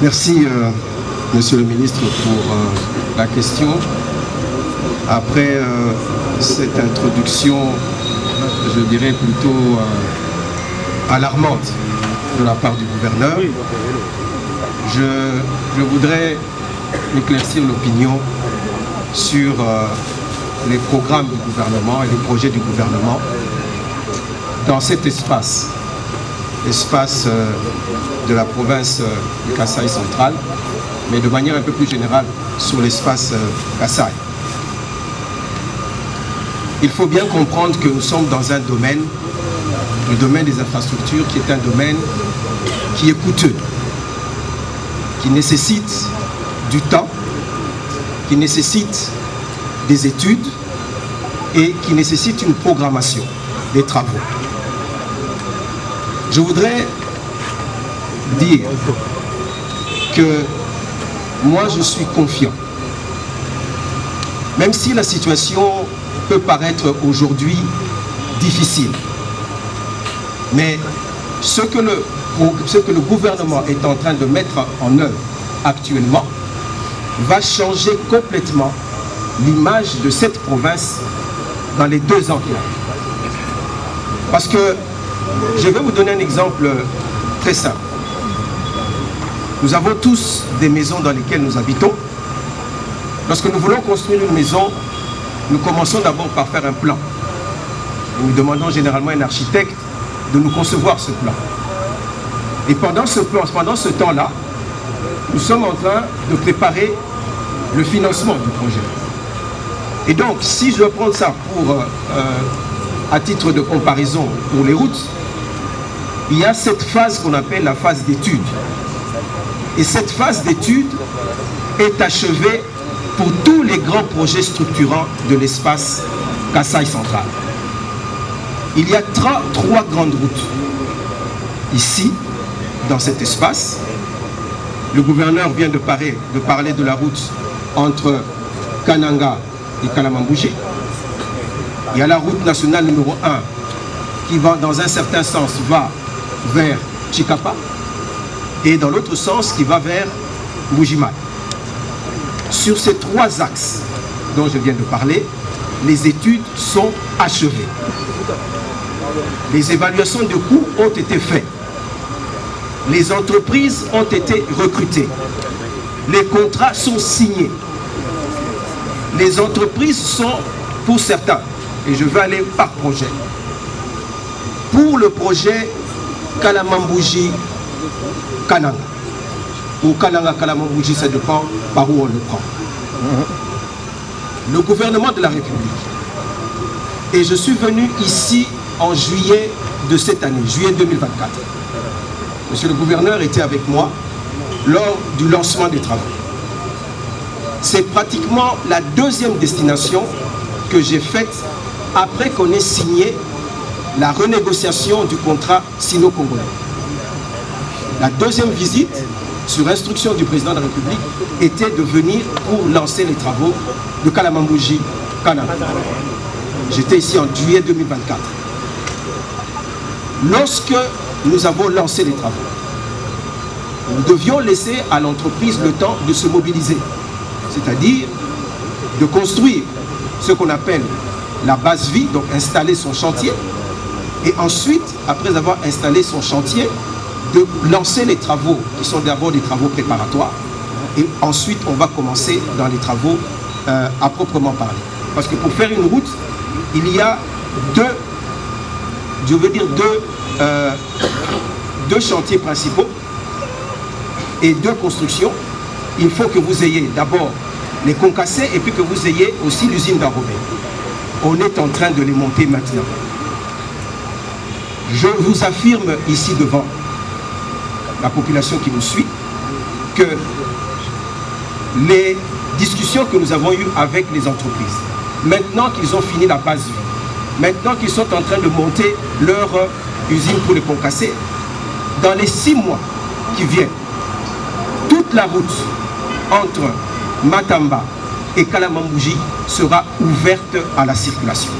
Merci, Monsieur le ministre, pour la question. Après cette introduction, je dirais plutôt alarmante de la part du gouverneur, je voudrais éclaircir l'opinion sur les programmes du gouvernement et les projets du gouvernement dans cet espace de la province du Kasaï central, mais de manière un peu plus générale sur l'espace Kasaï. Il faut bien comprendre que nous sommes dans un domaine, le domaine des infrastructures, qui est un domaine qui est coûteux, qui nécessite du temps, qui nécessite des études et qui nécessite une programmation des travaux. Je voudrais dire que moi je suis confiant. Même si la situation peut paraître aujourd'hui difficile, mais ce que le gouvernement est en train de mettre en œuvre actuellement va changer complètement l'image de cette province dans les 2 ans qui arrivent. Parce que je vais vous donner un exemple très simple. Nous avons tous des maisons dans lesquelles nous habitons. Lorsque nous voulons construire une maison, nous commençons d'abord par faire un plan. Nous demandons généralement à un architecte de nous concevoir ce plan. Et pendant ce temps-là, nous sommes en train de préparer le financement du projet. Et donc, si je dois prendre ça à titre de comparaison pour les routes, il y a cette phase qu'on appelle la phase d'étude. Et cette phase d'étude est achevée pour tous les grands projets structurants de l'espace Kasaï central. Il y a 3 grandes routes ici, dans cet espace. Le gouverneur vient de parler de la route entre Kananga et Kalamambouji. Il y a la route nationale numéro 1 qui va, dans un certain sens, va vers Chikapa et dans l'autre sens qui va vers Mbujimayi. Sur ces 3 axes dont je viens de parler, les études sont achevées. Les évaluations de coûts ont été faites. Les entreprises ont été recrutées. Les contrats sont signés. Les entreprises sont, pour certains, et je vais aller par projet. Pour le projet Kalamambouji Kananga, ou Kananga Kalamambouji, ça dépend par où on le prend. Le gouvernement de la République, et je suis venu ici en juillet de cette année, juillet 2024. Monsieur le gouverneur était avec moi lors du lancement des travaux. C'est pratiquement la 2e destination que j'ai faite après qu'on ait signé la renégociation du contrat sino-congolais. La 2e visite, sur instruction du président de la République, était de venir pour lancer les travaux de Kalamambouji Kananga. J'étais ici en juillet 2024. Lorsque nous avons lancé les travaux, nous devions laisser à l'entreprise le temps de se mobiliser, c'est-à-dire de construire ce qu'on appelle la base vie, donc installer son chantier, et ensuite, après avoir installé son chantier, de lancer les travaux, qui sont d'abord des travaux préparatoires, et ensuite on va commencer dans les travaux à proprement parler. Parce que pour faire une route, il y a deux chantiers principaux et 2 constructions. Il faut que vous ayez d'abord les concassés et puis que vous ayez aussi l'usine d'enrobé. On est en train de les monter maintenant. Je vous affirme ici devant la population qui nous suit que les discussions que nous avons eues avec les entreprises, maintenant qu'ils ont fini la base vie, maintenant qu'ils sont en train de monter leur usine pour les concassés, dans les 6 mois qui viennent, toute la route entre Matamba et Kalamambouji sera ouverte à la circulation.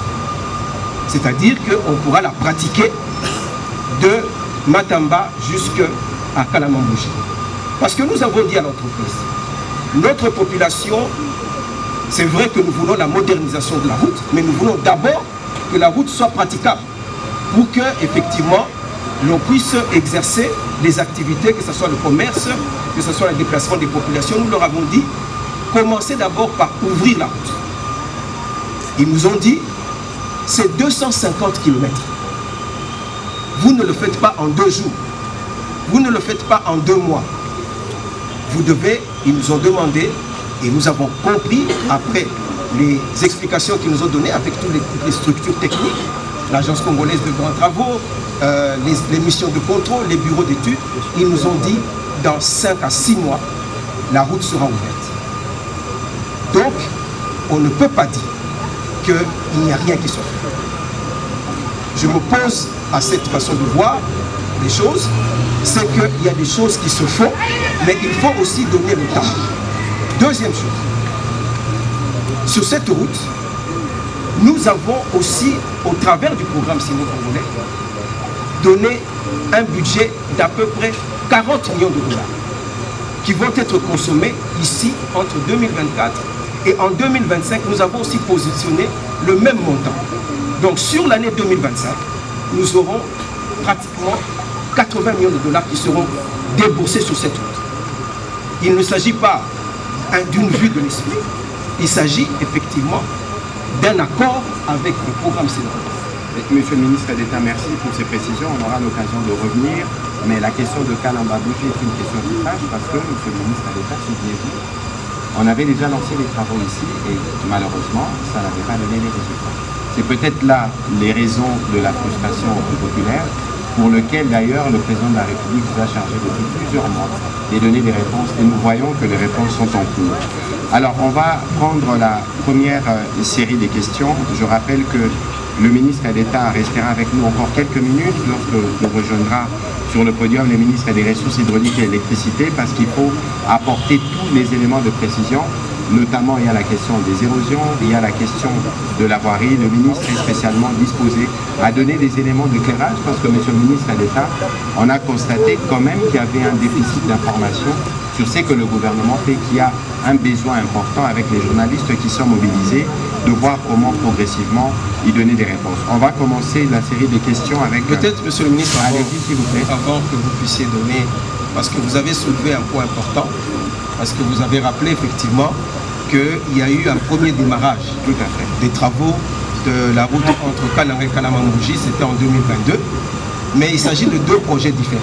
C'est-à-dire qu'on pourra la pratiquer de Matamba jusqu'à Kalamambouji. Parce que nous avons dit à l'entreprise, notre population, c'est vrai que nous voulons la modernisation de la route, mais nous voulons d'abord que la route soit praticable pour que, effectivement, l'on puisse exercer les activités, que ce soit le commerce, que ce soit le déplacement des populations. Nous leur avons dit, commencez d'abord par ouvrir la route. Ils nous ont dit, c'est 250 km. Vous ne le faites pas en 2 jours. Vous ne le faites pas en 2 mois. Vous devez, ils nous ont demandé, et nous avons compris, après les explications qu'ils nous ont données avec toutes les structures techniques, l'Agence congolaise de grands travaux, les missions de contrôle, les bureaux d'études, ils nous ont dit, dans 5 à 6 mois, la route sera ouverte. Donc, on ne peut pas dire qu'il n'y a rien qui soit fait. Je m'oppose à cette façon de voir les choses, c'est qu'il y a des choses qui se font, mais il faut aussi donner le temps. Deuxième chose, sur cette route, nous avons aussi, au travers du programme sino-congolais, donné un budget d'à peu près 40 millions de dollars qui vont être consommés ici entre 2024 et en 2025. Nous avons aussi positionné le même montant. Donc sur l'année 2025, nous aurons pratiquement 80 millions de dollars qui seront déboursés sur cette route. Il ne s'agit pas d'une vue de l'esprit, il s'agit effectivement d'un accord avec le programme sino-congolais. Monsieur le ministre d'État, merci pour ces précisions. On aura l'occasion de revenir, mais la question de Kalamba Bouchi est une question qui fâche parce que, monsieur le ministre d'État, souvenez-vous, on avait déjà lancé les travaux ici et malheureusement, ça n'avait pas donné les résultats. C'est peut-être là les raisons de la frustration populaire, pour lequel d'ailleurs le président de la République vous a chargé depuis plusieurs mois de donner des réponses et nous voyons que les réponses sont en cours. Alors on va prendre la première série des questions. Je rappelle que le ministre d'État restera avec nous encore quelques minutes lorsque nous rejoindra sur le podium le ministre des Ressources hydrauliques et l'électricité parce qu'il faut apporter tous les éléments de précision. Notamment, il y a la question des érosions, il y a la question de la voirie. Le ministre est spécialement disposé à donner des éléments d'éclairage parce que, monsieur le ministre d'État, on a constaté quand même qu'il y avait un déficit d'information sur ce que le gouvernement fait, qu'il y a un besoin important avec les journalistes qui sont mobilisés de voir comment progressivement y donner des réponses. On va commencer la série de questions avec... Peut-être, monsieur le ministre, s'il vous plaît. Avant que vous puissiez donner, parce que vous avez soulevé un point important, parce que vous avez rappelé effectivement qu'il y a eu un premier démarrage des travaux de la route entre Kananga et Kalamamouji, c'était en 2022, mais il s'agit de 2 projets différents.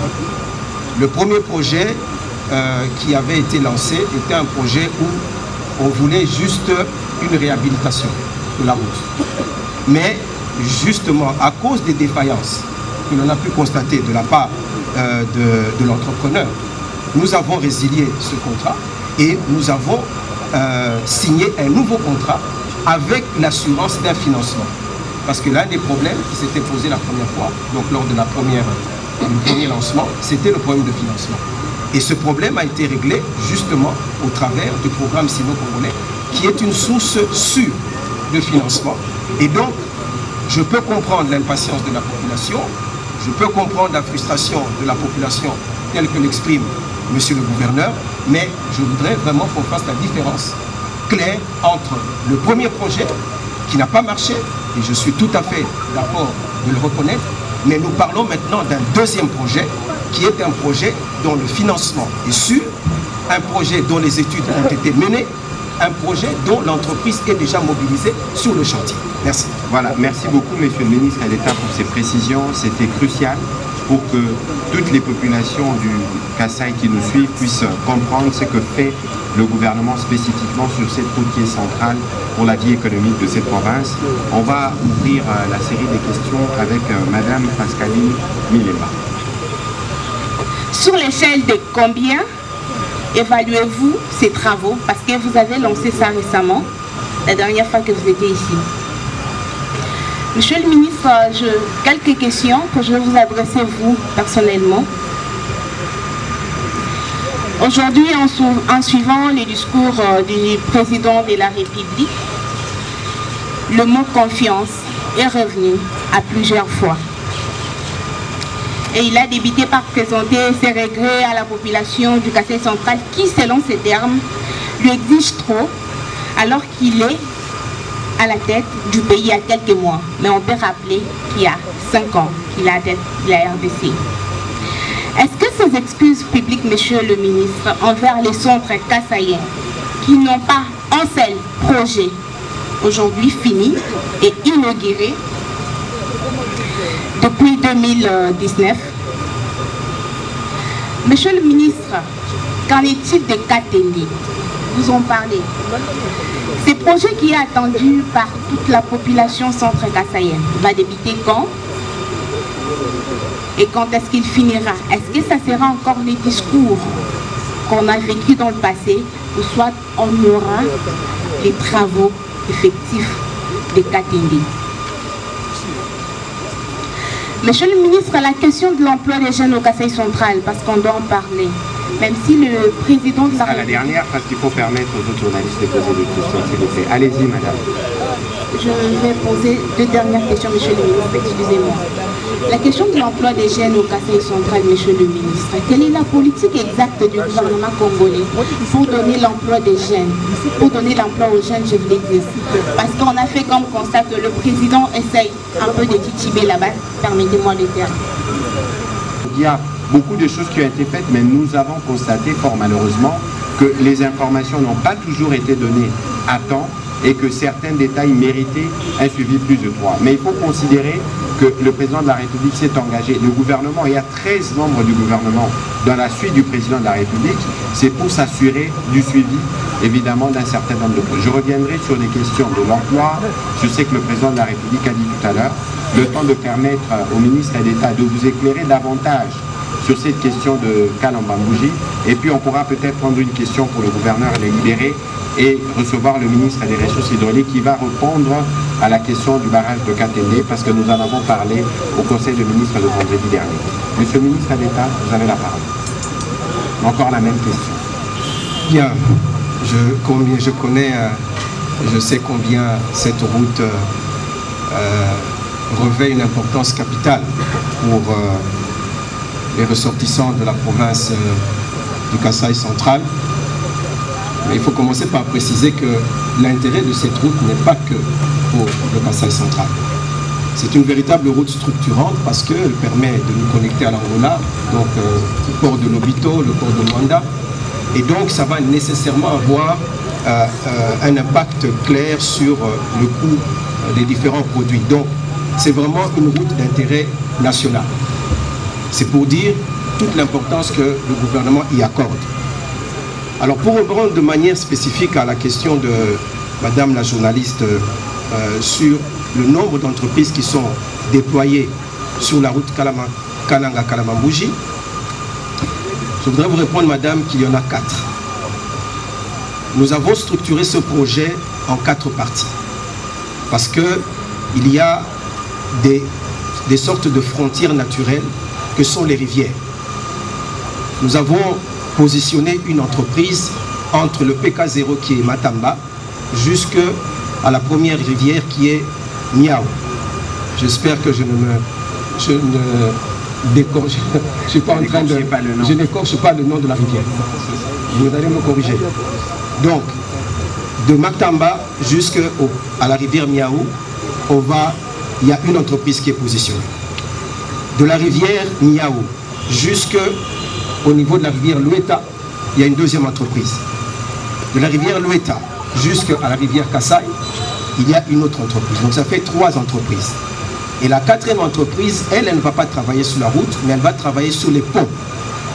Le premier projet qui avait été lancé était un projet où on voulait juste une réhabilitation de la route. Mais justement, à cause des défaillances que l'on a pu constater de la part de l'entrepreneur, nous avons résilié ce contrat et nous avons signé un nouveau contrat avec l'assurance d'un financement. Parce que l'un des problèmes qui s'était posé la première fois, donc lors de du premier lancement, c'était le problème de financement. Et ce problème a été réglé justement au travers du programme sino-congolais, qui est une source sûre de financement. Et donc, je peux comprendre l'impatience de la population, je peux comprendre la frustration de la population telle que l'exprime monsieur le gouverneur, mais je voudrais vraiment qu'on fasse la différence claire entre le premier projet qui n'a pas marché, et je suis tout à fait d'accord de le reconnaître, mais nous parlons maintenant d'un deuxième projet qui est un projet dont le financement est sûr, un projet dont les études ont été menées, un projet dont l'entreprise est déjà mobilisée sur le chantier. Merci. Voilà, merci beaucoup, monsieur le ministre d'État, pour ces précisions. C'était crucial pour que toutes les populations du Kasaï qui nous suivent puissent comprendre ce que fait le gouvernement spécifiquement sur cette route qui est centrale pour la vie économique de cette province. On va ouvrir la série des questions avec madame Pascaline Milema. Sur l'échelle de combien évaluez-vous ces travaux? Parce que vous avez lancé ça récemment, la dernière fois que vous étiez ici. Monsieur le ministre, quelques questions que je vais vous adresser vous personnellement. Aujourd'hui, en suivant les discours du président de la République, le mot confiance est revenu à plusieurs fois. Et il a débuté par présenter ses regrets à la population du Kasaï central qui, selon ses termes, lui exige trop alors qu'il est à la tête du pays il y a quelques mois. Mais on peut rappeler qu'il y a 5 ans qu'il est à la tête de la RDC. Est-ce que ces excuses publiques, monsieur le ministre, envers les centres kassaïens qui n'ont pas un seul projet aujourd'hui fini et inauguré depuis 2019. Monsieur le ministre, qu'en est-il de Katende? Vous en parlez. Ce projet qui est attendu par toute la population centre-kassaïenne va débuter quand? Et quand est-ce qu'il finira? Est-ce que ça sera encore les discours qu'on a vécu dans le passé, ou soit on aura les travaux effectifs de Katende? Monsieur le ministre, la question de l'emploi des jeunes au Kasaï central, parce qu'on doit en parler, même si le président de la République... la dernière, parce qu'il faut permettre aux autres journalistes de poser des questions, s'il vous plaît. Allez-y, madame. Je vais poser 2 dernières questions, monsieur le ministre, excusez-moi. La question de l'emploi des jeunes au Kasaï central, monsieur le ministre, quelle est la politique exacte du gouvernement congolais pour donner l'emploi des jeunes, pour donner l'emploi aux jeunes, je voulais dire? Parce qu'on a fait comme constat que le président essaye un peu de tituber là-bas, permettez-moi de dire. Il y a beaucoup de choses qui ont été faites, mais nous avons constaté fort malheureusement que les informations n'ont pas toujours été données à temps et que certains détails méritaient un suivi plus de droit. Mais il faut considérer que le président de la République s'est engagé, le gouvernement, il y a 13 membres du gouvernement dans la suite du président de la République, c'est pour s'assurer du suivi, évidemment, d'un certain nombre de choses. Je reviendrai sur les questions de l'emploi. Je sais que le président de la République a dit tout à l'heure, le temps de permettre au ministre d'État de vous éclairer davantage sur cette question de Kalambambouji, et puis on pourra peut-être prendre une question pour le gouverneur et les libérer, et recevoir le ministre des Ressources hydrauliques qui va répondre à la question du barrage de Katende, parce que nous en avons parlé au Conseil des ministres le vendredi dernier. Monsieur le ministre d'État, vous avez la parole. Encore la même question. Bien, je sais combien cette route revêt une importance capitale pour les ressortissants de la province du Kasaï central. Mais il faut commencer par préciser que l'intérêt de cette route n'est pas que pour le Kasaï central. C'est une véritable route structurante parce qu'elle permet de nous connecter à l'Angola, donc le port de Lobito, le port de Luanda. Et donc ça va nécessairement avoir un impact clair sur le coût des différents produits. Donc c'est vraiment une route d'intérêt national. C'est pour dire toute l'importance que le gouvernement y accorde. Alors pour répondre de manière spécifique à la question de madame la journaliste sur le nombre d'entreprises qui sont déployées sur la route Kananga-Kalambambouji, je voudrais vous répondre, madame, qu'il y en a 4. Nous avons structuré ce projet en 4 parties. Parce qu'il y a des sortes de frontières naturelles que sont les rivières. Nous avons positionné une entreprise entre le PK0 qui est Matamba jusqu'à la première rivière qui est Miao. J'espère que je n'écorche pas le nom de la rivière. Vous allez me corriger. Donc, de Matamba jusqu'à la rivière Miao, il y a une entreprise qui est positionnée. De la rivière Miao jusqu'au niveau de la rivière Lueta, il y a une deuxième entreprise. De la rivière Lueta jusqu'à la rivière Kasaï, il y a une autre entreprise. Donc ça fait 3 entreprises. Et la 4e entreprise, elle ne va pas travailler sur la route, mais elle va travailler sur les ponts.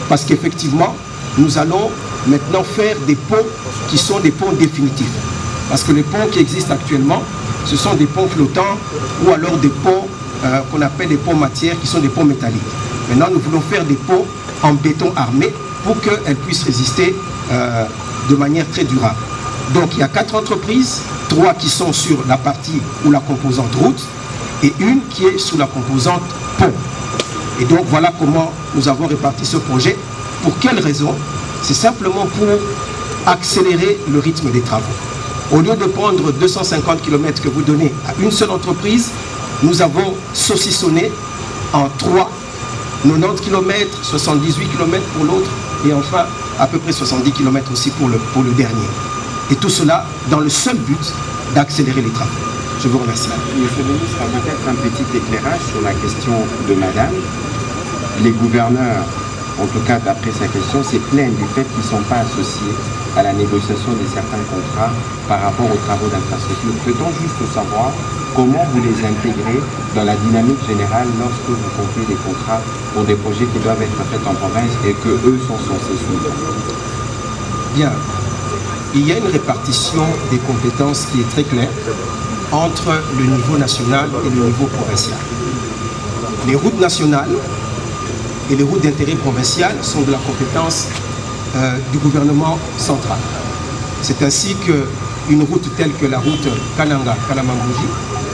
Parce qu'effectivement, nous allons maintenant faire des ponts qui sont des ponts définitifs. Parce que les ponts qui existent actuellement, ce sont des ponts flottants ou alors des ponts qu'on appelle des ponts matières, qui sont des ponts métalliques. Maintenant, nous voulons faire des ponts en béton armé pour qu'elles puissent résister de manière très durable. Donc, il y a 4 entreprises, 3 qui sont sur la partie ou la composante route et une qui est sous la composante pont. Et donc, voilà comment nous avons réparti ce projet. Pour quelle raison? C'est simplement pour accélérer le rythme des travaux. Au lieu de prendre 250 km que vous donnez à une seule entreprise, nous avons saucissonné en 3 90 km, 78 km pour l'autre, et enfin à peu près 70 km aussi pour le dernier. Et tout cela dans le seul but d'accélérer les travaux. Je vous remercie. Monsieur le ministre, peut-être un petit éclairage sur la question de madame. Les gouverneurs, en tout cas d'après sa question, se plaignent du fait qu'ils ne sont pas associés à la négociation de certains contrats par rapport aux travaux d'infrastructure. Peut-on juste savoir comment vous les intégrez dans la dynamique générale lorsque vous comptez des contrats pour des projets qui doivent être faits en province et que eux sont censés suivre? Bien. Il y a une répartition des compétences qui est très claire entre le niveau national et le niveau provincial. Les routes nationales et les routes d'intérêt provincial sont de la compétence du gouvernement central. C'est ainsi qu'une route telle que la route Kananga-Kalamambouji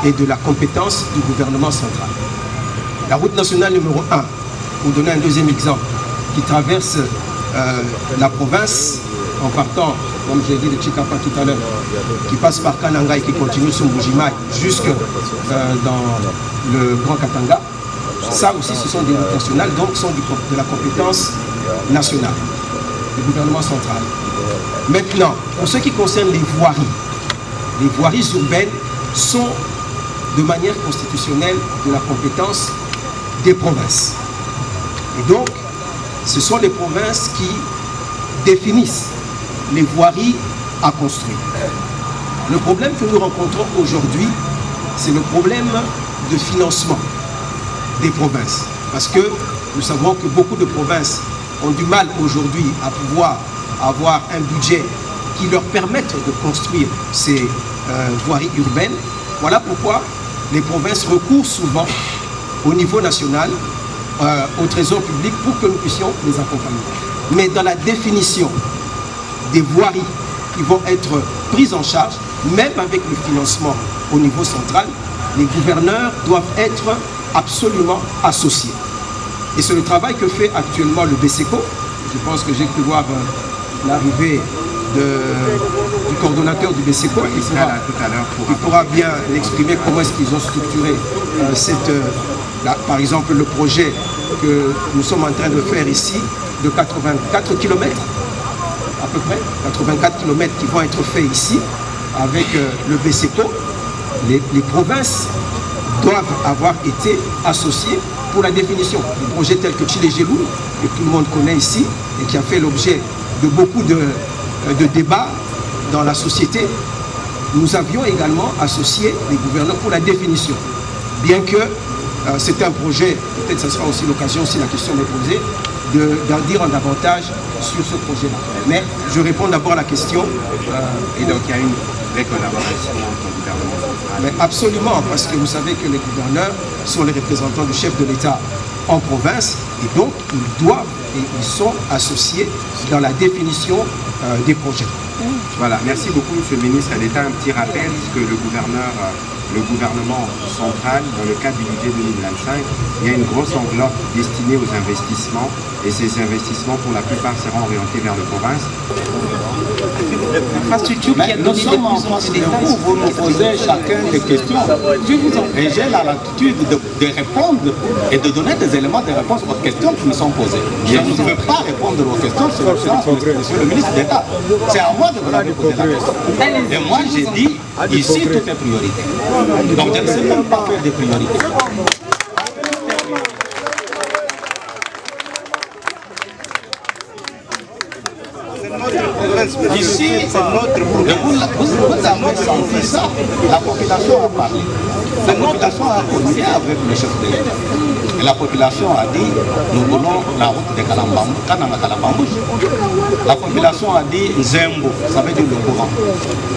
est de la compétence du gouvernement central. La route nationale numéro 1, pour donner un deuxième exemple, qui traverse la province en partant, comme j'ai dit de Chikapa tout à l'heure, qui passe par Kananga et qui continue sur Mbujimai jusque dans le Grand Katanga. Ça aussi, ce sont des routes nationales, donc sont de la compétence nationale, du gouvernement central. Maintenant, pour ce qui concerne les voiries urbaines sont de manière constitutionnelle de la compétence des provinces. Et donc, ce sont les provinces qui définissent les voiries à construire. Le problème que nous rencontrons aujourd'hui, c'est le problème de financement des provinces. Parce que nous savons que beaucoup de provinces ont du mal aujourd'hui à pouvoir avoir un budget qui leur permette de construire ces voiries urbaines. Voilà pourquoi les provinces recourent souvent au niveau national au trésor public pour que nous puissions les accompagner. Mais dans la définition des voiries qui vont être prises en charge, même avec le financement au niveau central, les gouverneurs doivent être absolument associés. Et c'est le travail que fait actuellement le BCECO. Je pense que j'ai pu voir l'arrivée du coordonnateur du BCECO qui pourra bien exprimer comment est-ce qu'ils ont structuré par exemple le projet que nous sommes en train de faire ici de 84 km à peu près, 84 km qui vont être faits ici avec le BCECO. Les provinces doivent avoir été associées pour la définition. Des projets tels que Tchilé-Gelou, que tout le monde connaît ici, et qui a fait l'objet de beaucoup de débats dans la société, nous avions également associé les gouverneurs pour la définition. Bien que c'est un projet, peut-être ce sera aussi l'occasion, si la question m'est posée, d'en dire en davantage sur ce projet-là. Mais je réponds d'abord à la question. Et donc il y a une vraie collaboration entre le gouvernement central. Mais absolument, parce que vous savez que les gouverneurs sont les représentants du chef de l'État en province, et donc ils doivent et ils sont associés dans la définition des projets. Voilà, merci beaucoup Monsieur le ministre d'État. Un petit rappel que le gouvernement central, dans le cadre du budget 2025, il y a une grosse enveloppe destinée aux investissements, et ces investissements pour la plupart seront orientés vers les provinces. Mais nous sommes en face de vous, vous nous posez chacun des questions. Et j'ai la latitude de répondre et de donner des éléments de réponse aux questions qui nous sont posées. Je ne peux pas répondre aux questions sur le ministre d'État. C'est à moi de vous la poser la question. Et moi j'ai dit, ici tout est priorité. Donc je ne sais même pas faire des priorités. Ici, vous avez senti ça, la population a parlé. La population a communiqué avec le chef de l'État. Et la population a dit, nous voulons la route de Kananga-Kalambambouji. La population a dit Zembo, ça veut dire le courant.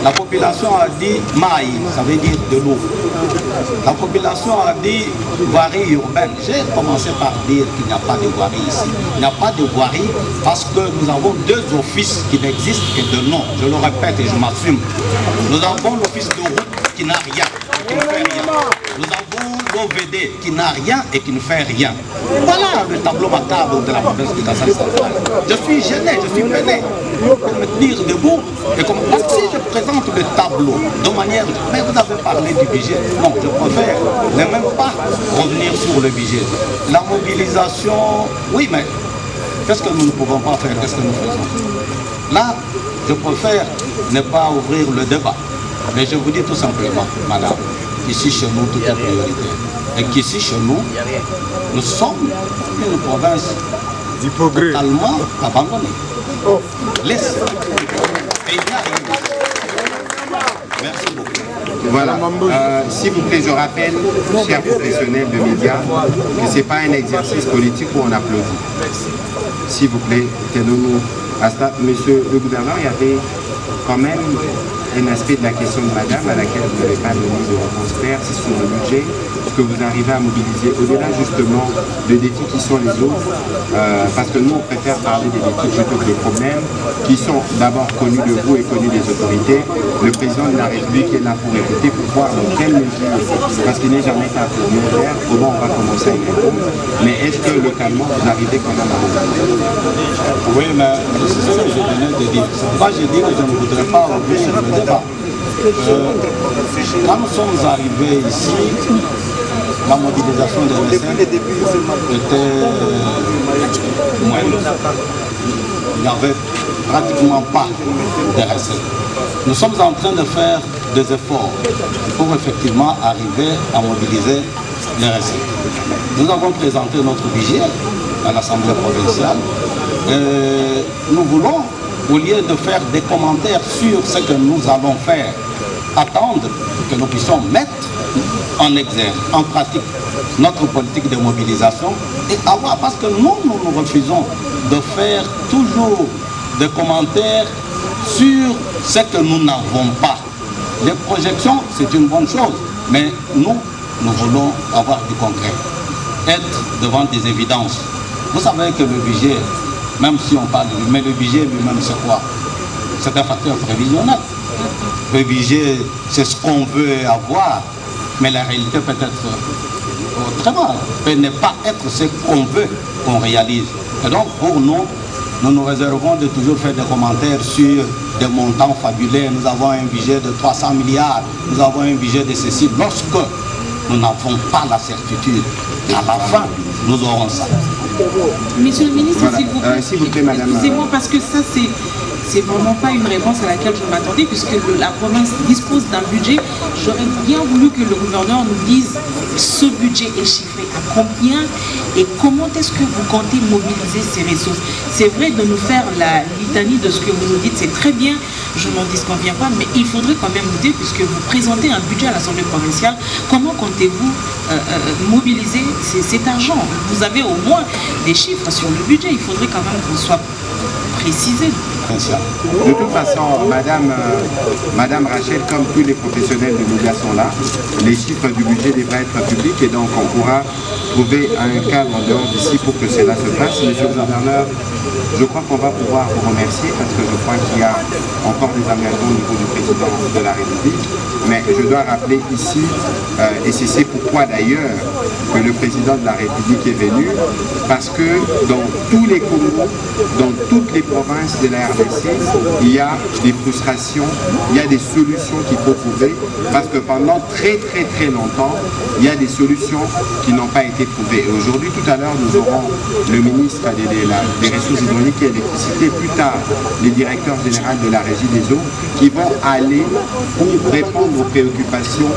La population a dit Maï, ça veut dire de l'eau. La population a dit voirie urbaine. J'ai commencé par dire qu'il n'y a pas de voirie ici. Il n'y a pas de voirie parce que nous avons deux offices qui n'existent que de nom. Je le répète et je m'assume. Nous avons l'office de route qui n'a rien, qui ne fait rien. Nous avons l'OVD qui n'a rien et qui ne fait rien. Voilà le tableau macabre de la province de Kasai central. Je suis gêné, je suis peiné pour me tenir debout. Et comme si je présente le tableau tableau, de manière... Mais vous avez parlé du budget. Non, je préfère ne même pas revenir sur le budget. La mobilisation, oui, mais qu'est-ce que nous ne pouvons pas faire? Qu'est-ce que nous faisons? Là, je préfère ne pas ouvrir le débat. Mais je vous dis tout simplement, madame, ici chez nous, tout est prioritaire. Et qu'ici chez nous, nous sommes une province totalement abandonnée. Laisse. Et il y a merci beaucoup. Voilà. S'il vous plaît, je rappelle, chers professionnels de médias, que ce n'est pas un exercice politique où on applaudit. S'il vous plaît, tenons-nous à ça. Monsieur le gouverneur, il y avait quand même un aspect de la question de madame à laquelle vous n'avez pas donné de réponse claire, c'est sur le budget, ce que vous arrivez à mobiliser au-delà justement de défis qui sont les autres, parce que nous on préfère parler des défis plutôt que des problèmes qui sont d'abord connus de vous et connus des autorités. Le président de la République est là pour écouter, pour voir dans quelle mesure, parce qu'il n'est jamais qu'un prioritaire, comment on va commencer à y répondre, mais est-ce que localement vous arrivez quand même à mobiliser? Oui, mais c'est ce que je venais de dire. Moi je dis que je ne voudrais pas ouvrir le débat. Quand nous sommes arrivés ici, la mobilisation des recettes était moindre. Il n'y avait pratiquement pas de recettes. Nous sommes en train de faire des efforts pour effectivement arriver à mobiliser les recettes. Nous avons présenté notre budget à l'Assemblée provinciale. Nous voulons, au lieu de faire des commentaires sur ce que nous allons faire, attendre que nous puissions mettre en exergue, en pratique, notre politique de mobilisation et avoir, parce que nous refusons de faire toujours des commentaires sur ce que nous n'avons pas. Les projections, c'est une bonne chose, mais nous voulons avoir du concret, être devant des évidences. Vous savez que le budget, même si on parle de lui, mais le budget lui-même c'est quoi? C'est un facteur prévisionnel. Le budget, c'est ce qu'on veut avoir, mais la réalité peut être autrement, peut ne pas être ce qu'on veut qu'on réalise. Et donc pour nous, nous nous réservons de toujours faire des commentaires sur des montants fabuleux. Nous avons un budget de 300 milliards, nous avons un budget de ceci. Lorsque nous n'avons pas la certitude, à la fin, nous aurons ça. Monsieur le ministre, Voilà. s'il vous plaît, madame. Excusez-moi, parce que ça, c'est vraiment pas une réponse à laquelle je m'attendais, puisque la province dispose d'un budget. J'aurais bien voulu que le gouverneur nous dise ce budget est chiffré à combien et comment est-ce que vous comptez mobiliser ces ressources. C'est vrai de nous faire la litanie de ce que vous nous dites, c'est très bien, je n'en disconviens pas, mais il faudrait quand même nous dire, puisque vous présentez un budget à l'Assemblée provinciale, comment comptez-vous mobiliser cet argent? Vous avez au moins des chiffres sur le budget, il faudrait quand même qu'on soit précisé. De toute façon, Madame Rachel, comme tous les professionnels de médias sont là, les chiffres du budget devraient être publics et donc on pourra trouver un cadre en dehors d'ici pour que cela se fasse. Monsieur le gouverneur, je crois qu'on va pouvoir vous remercier parce que je crois qu'il y a encore des engagements au niveau du président de la République. Mais je dois rappeler ici, et c'est pourquoi d'ailleurs que le président de la République est venu, parce que dans tous les Congos, dans toutes les provinces de la RDC, il y a des frustrations, il y a des solutions qu'il faut trouver, parce que pendant très longtemps, il y a des solutions qui n'ont pas été trouvées. Et aujourd'hui, tout à l'heure, nous aurons le ministre des Ressources hydrauliques et électricité, plus tard, les directeurs généraux de la Régie des eaux, qui vont aller pour répondre aux préoccupations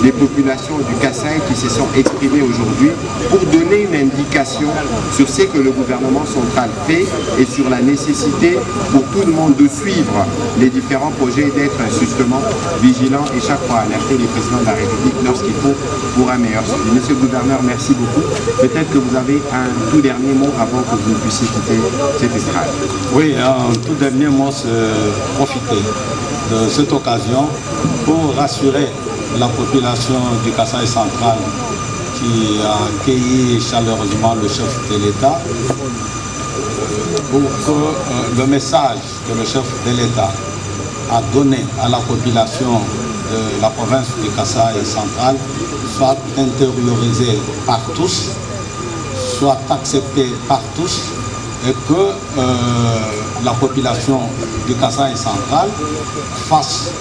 des populations du Kasaï qui se sont exprimées aujourd'hui, pour donner une indication sur ce que le gouvernement central fait et sur la nécessité pour tout le monde de suivre les différents projets et d'être justement vigilant et chaque fois alerter les présidents de la République lorsqu'il faut pour un meilleur suivi. Monsieur le gouverneur, merci beaucoup. Peut-être que vous avez un tout dernier mot avant que vous puissiez quitter cette estrade. Oui, un tout dernier mot, c'est profiter de cette occasion pour rassurer la population du Kasaï central qui a accueilli chaleureusement le chef de l'État pour que le message que le chef de l'État a donné à la population de la province du Kasaï central soit intériorisé par tous, soit accepté par tous et que la population du Kasaï central fasse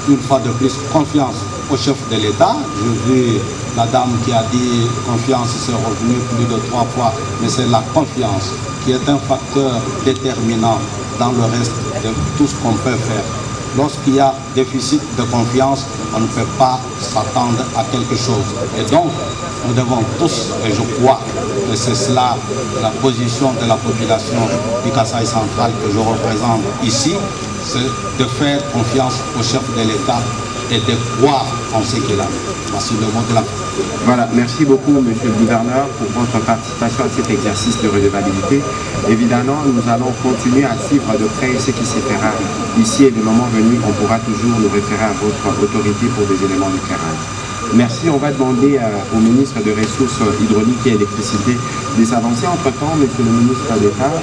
une fois de plus confiance au chef de l'État. J'ai vu la dame qui a dit confiance, c'est revenu plus de 3 fois, mais c'est la confiance qui est un facteur déterminant dans le reste de tout ce qu'on peut faire. Lorsqu'il y a déficit de confiance, on ne peut pas s'attendre à quelque chose. Et donc, nous devons tous, et je crois que c'est cela la position de la population du Kasaï central que je représente ici, c'est de faire confiance au chef de l'État et de croire en ce qu'il a. Voici le mot de la fin. Voilà, merci beaucoup Monsieur le Gouverneur pour votre participation à cet exercice de redevabilité. Évidemment, nous allons continuer à suivre de près ce qui se fera ici et le moment venu, on pourra toujours nous référer à votre autorité pour des éléments d'éclairage. Merci, on va demander au ministre des Ressources hydrauliques et électricité de s'avancer. Entre-temps, Monsieur le ministre d'État,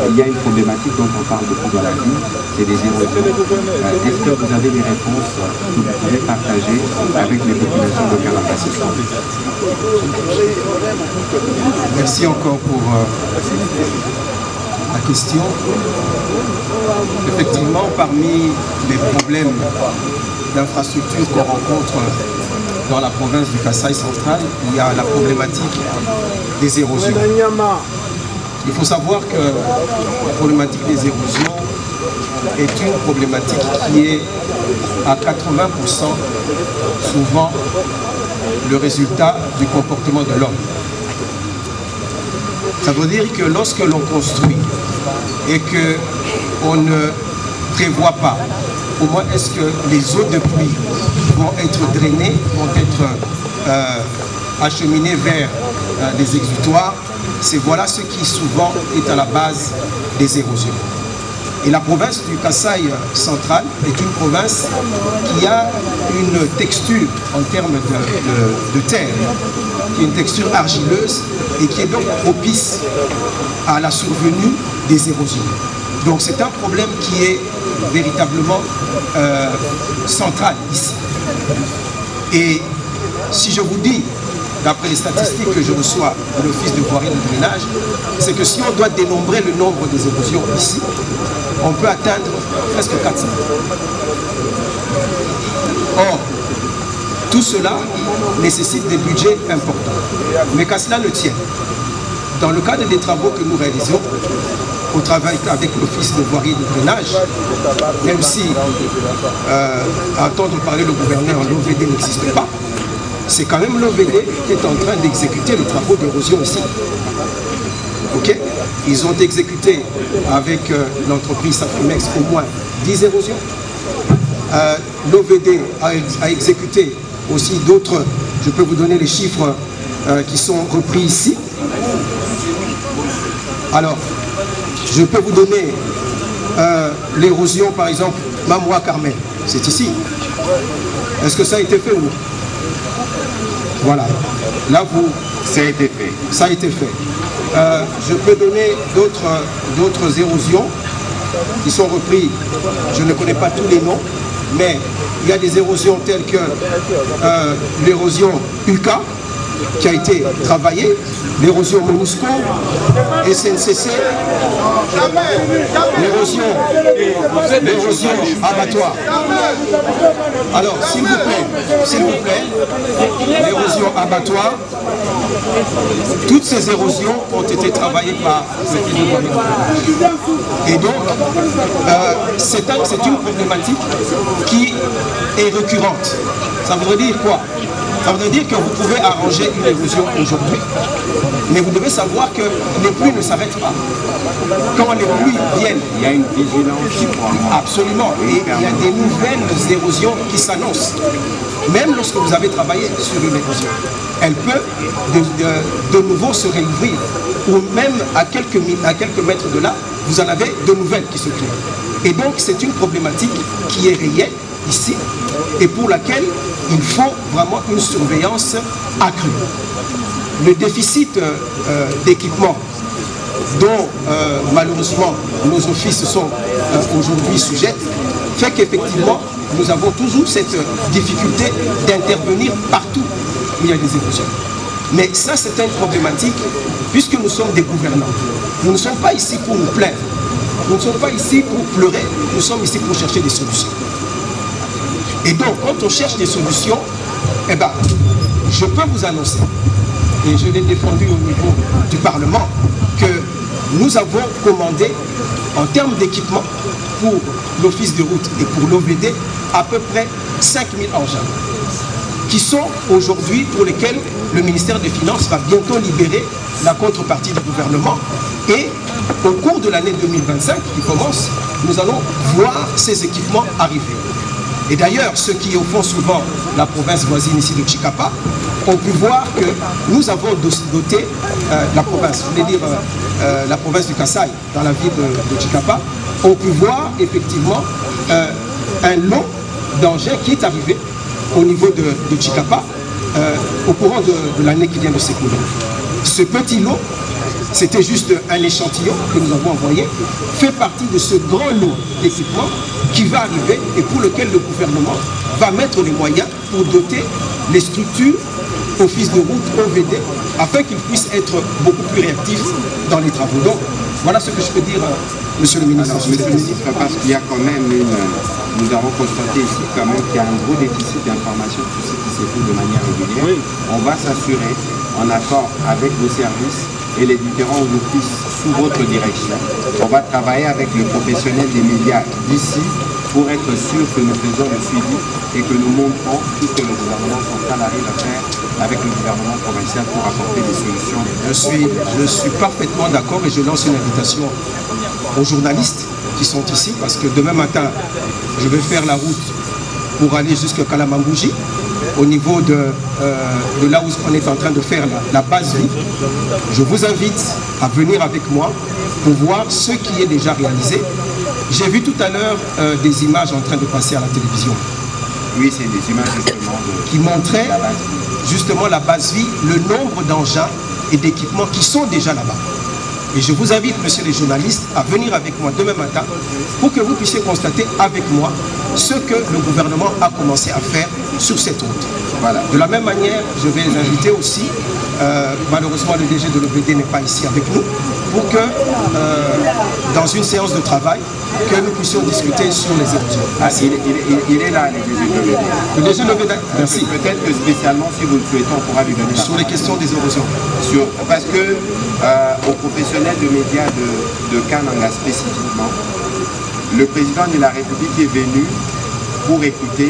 il y a une problématique dont on parle beaucoup dans la vie, c'est des érosions. Est-ce que vous avez des réponses que vous pouvez partager avec les populations de Kalamba ce soir? Merci encore pour la question. Effectivement, parmi les problèmes d'infrastructure qu'on rencontre dans la province du Kasaï central, il y a la problématique des érosions. Il faut savoir que la problématique des érosions est une problématique qui est à 80% souvent le résultat du comportement de l'homme. Ça veut dire que lorsque l'on construit et qu'on ne prévoit pas comment est-ce que les eaux de pluie vont être drainées, vont être acheminées vers des exutoires, c'est voilà ce qui souvent est à la base des érosions. Et la province du Kasaï central est une province qui a une texture en termes de terre, qui est une texture argileuse et qui est donc propice à la survenue des érosions. Donc c'est un problème qui est véritablement central ici. Et si je vous dis, d'après les statistiques que je reçois de l'Office de voirie et de drainage, c'est que si on doit dénombrer le nombre des érosions ici, on peut atteindre presque 400. Or, tout cela nécessite des budgets importants. Mais qu'à cela ne tienne, dans le cadre des travaux que nous réalisons, on travaille avec l'Office de voirie et de drainage, même si à entendre parler le gouverneur, l'OVD n'existe pas, c'est quand même l'OVD qui est en train d'exécuter les travaux d'érosion ici. Ok? Ils ont exécuté avec l'entreprise Safimex au moins 10 érosions. L'OVD a exécuté aussi d'autres, je peux vous donner les chiffres qui sont repris ici. Alors, je peux vous donner l'érosion, par exemple, Mamoua-Carmel, c'est ici. Est-ce que ça a été fait ou non? Voilà. Là, ça a été fait. Ça a été fait. Je peux donner d'autres érosions qui sont reprises. Je ne connais pas tous les noms, mais il y a des érosions telles que l'érosion UCA, qui a été travaillée, l'érosion MONUSCO, SNCC, l'érosion abattoir. Alors, s'il vous plaît, l'érosion abattoir, toutes ces érosions ont été travaillées par l'Office de voirie et drainage. Et donc, c'est une problématique qui est récurrente. Ça voudrait dire quoi? Ça veut dire que vous pouvez arranger une érosion aujourd'hui, mais vous devez savoir que les pluies ne s'arrêtent pas. Quand les pluies viennent, il y a une vigilance. Absolument. Et il y a des nouvelles érosions qui s'annoncent. Même lorsque vous avez travaillé sur une érosion, elle peut de nouveau se réouvrir. Ou même à quelques mètres de là, vous en avez de nouvelles qui se créent. Et donc c'est une problématique qui est réelle ici et pour laquelle il faut vraiment une surveillance accrue. Le déficit d'équipement dont malheureusement nos offices sont aujourd'hui sujets fait qu'effectivement nous avons toujours cette difficulté d'intervenir partout où il y a des érosions. Mais ça c'est une problématique puisque nous sommes des gouvernants. Nous ne sommes pas ici pour nous plaindre, nous ne sommes pas ici pour pleurer, nous sommes ici pour chercher des solutions. Et donc, quand on cherche des solutions, eh ben, je peux vous annoncer, et je l'ai défendu au niveau du Parlement, que nous avons commandé, en termes d'équipement, pour l'Office de route et pour l'OVD, à peu près 5000 engins, qui sont aujourd'hui, pour lesquels le ministère des Finances va bientôt libérer la contrepartie du gouvernement. Et au cours de l'année 2025 qui commence, nous allons voir ces équipements arriver. Et d'ailleurs, ceux qui au fond souvent la province voisine ici de Chikapa ont pu voir que nous avons doté la province, je voulais dire la province du Kasaï, dans la ville de Chikapa, ont pu voir effectivement un lot d'engins qui est arrivé au niveau de Chikapa au courant de l'année qui vient de s'écouler. Ce petit lot, c'était juste un échantillon que nous avons envoyé, fait partie de ce grand lot d'équipements qui va arriver et pour lequel le gouvernement va mettre les moyens pour doter les structures, office de route, OVD, afin qu'ils puissent être beaucoup plus réactifs dans les travaux. Donc, voilà ce que je peux dire, Monsieur le ministre. Alors, Monsieur le ministre, parce qu'il y a quand même nous avons constaté ici quand même qu'il y a un gros déficit d'information sur ce qui s'est fait de manière régulière. Oui. On va s'assurer, en accord avec vos services et les différents offices sous votre direction, on va travailler avec les professionnels des médias d'ici pour être sûr que nous faisons le suivi et que nous montrons tout ce que le gouvernement central arrive à faire avec le gouvernement provincial pour apporter des solutions. Je suis parfaitement d'accord et je lance une invitation aux journalistes qui sont ici parce que demain matin, je vais faire la route pour aller jusqu'à Kalamambouji, au niveau de là où on est en train de faire la base vie. Je vous invite à venir avec moi pour voir ce qui est déjà réalisé. J'ai vu tout à l'heure des images en train de passer à la télévision. Oui, c'est des images justement qui montraient justement la base vie, le nombre d'engins et d'équipements qui sont déjà là-bas. Et je vous invite, messieurs les journalistes, à venir avec moi demain matin pour que vous puissiez constater avec moi ce que le gouvernement a commencé à faire sur cette route. Voilà. De la même manière, je vais les inviter aussi, malheureusement le DG de l'OVD n'est pas ici avec nous, pour que dans une séance de travail, que nous puissions discuter sur les érosions. Ah, il est là, le DG de l'OVD. Le DG de l'OVD, merci. Peut-être que spécialement, si vous le souhaitez, on pourra lui donner sur les questions des érosions. Parce que aux professionnels de médias de Kananga spécifiquement, le président de la République est venu pour écouter,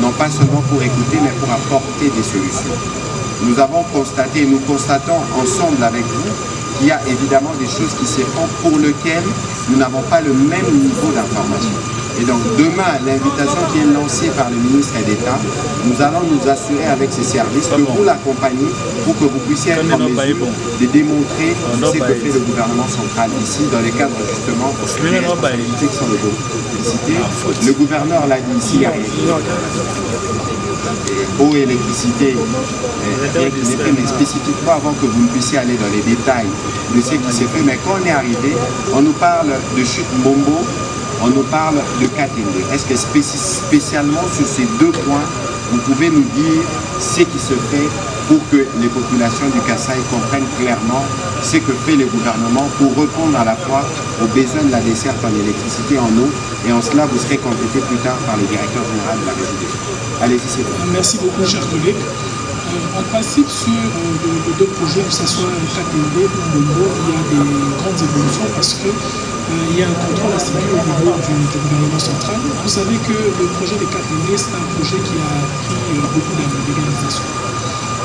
non pas seulement pour écouter, mais pour apporter des solutions. Nous avons constaté, nous constatons ensemble avec vous qu'il y a évidemment des choses qui se font pour lesquelles nous n'avons pas le même niveau d'information. Et donc demain, l'invitation qui est lancée par le ministre d'État, nous allons nous assurer avec ces services que vous l'accompagnez pour que vous puissiez être en mesure de démontrer ce que fait le gouvernement central ici dans le cadre justement des responsabilités qui sont de l'électricité. Le gouverneur l'a dit ici, eau et électricité, mais spécifiquement avant que vous ne puissiez aller dans les détails de ce qui s'est fait. Mais quand on est arrivé, on nous parle de chute Mbombo, on nous parle de Katende. Est-ce que spécialement sur ces deux points, vous pouvez nous dire ce qui se fait pour que les populations du Kasaï comprennent clairement ce que fait le gouvernement pour répondre à la fois aux besoins de la desserte en électricité, en eau, et en cela vous serez complété plus tard par le directeur général de la régie. Allez-y, c'est bon. Merci beaucoup, chers collègues. En principe, sur les deux projets, que ce soit Katende ou Mbombo, il y a des grandes évolutions parce que il y a un contrôle assigné au niveau du gouvernement central. Vous savez que le projet de Katende, c'est un projet qui a pris beaucoup d'organisation.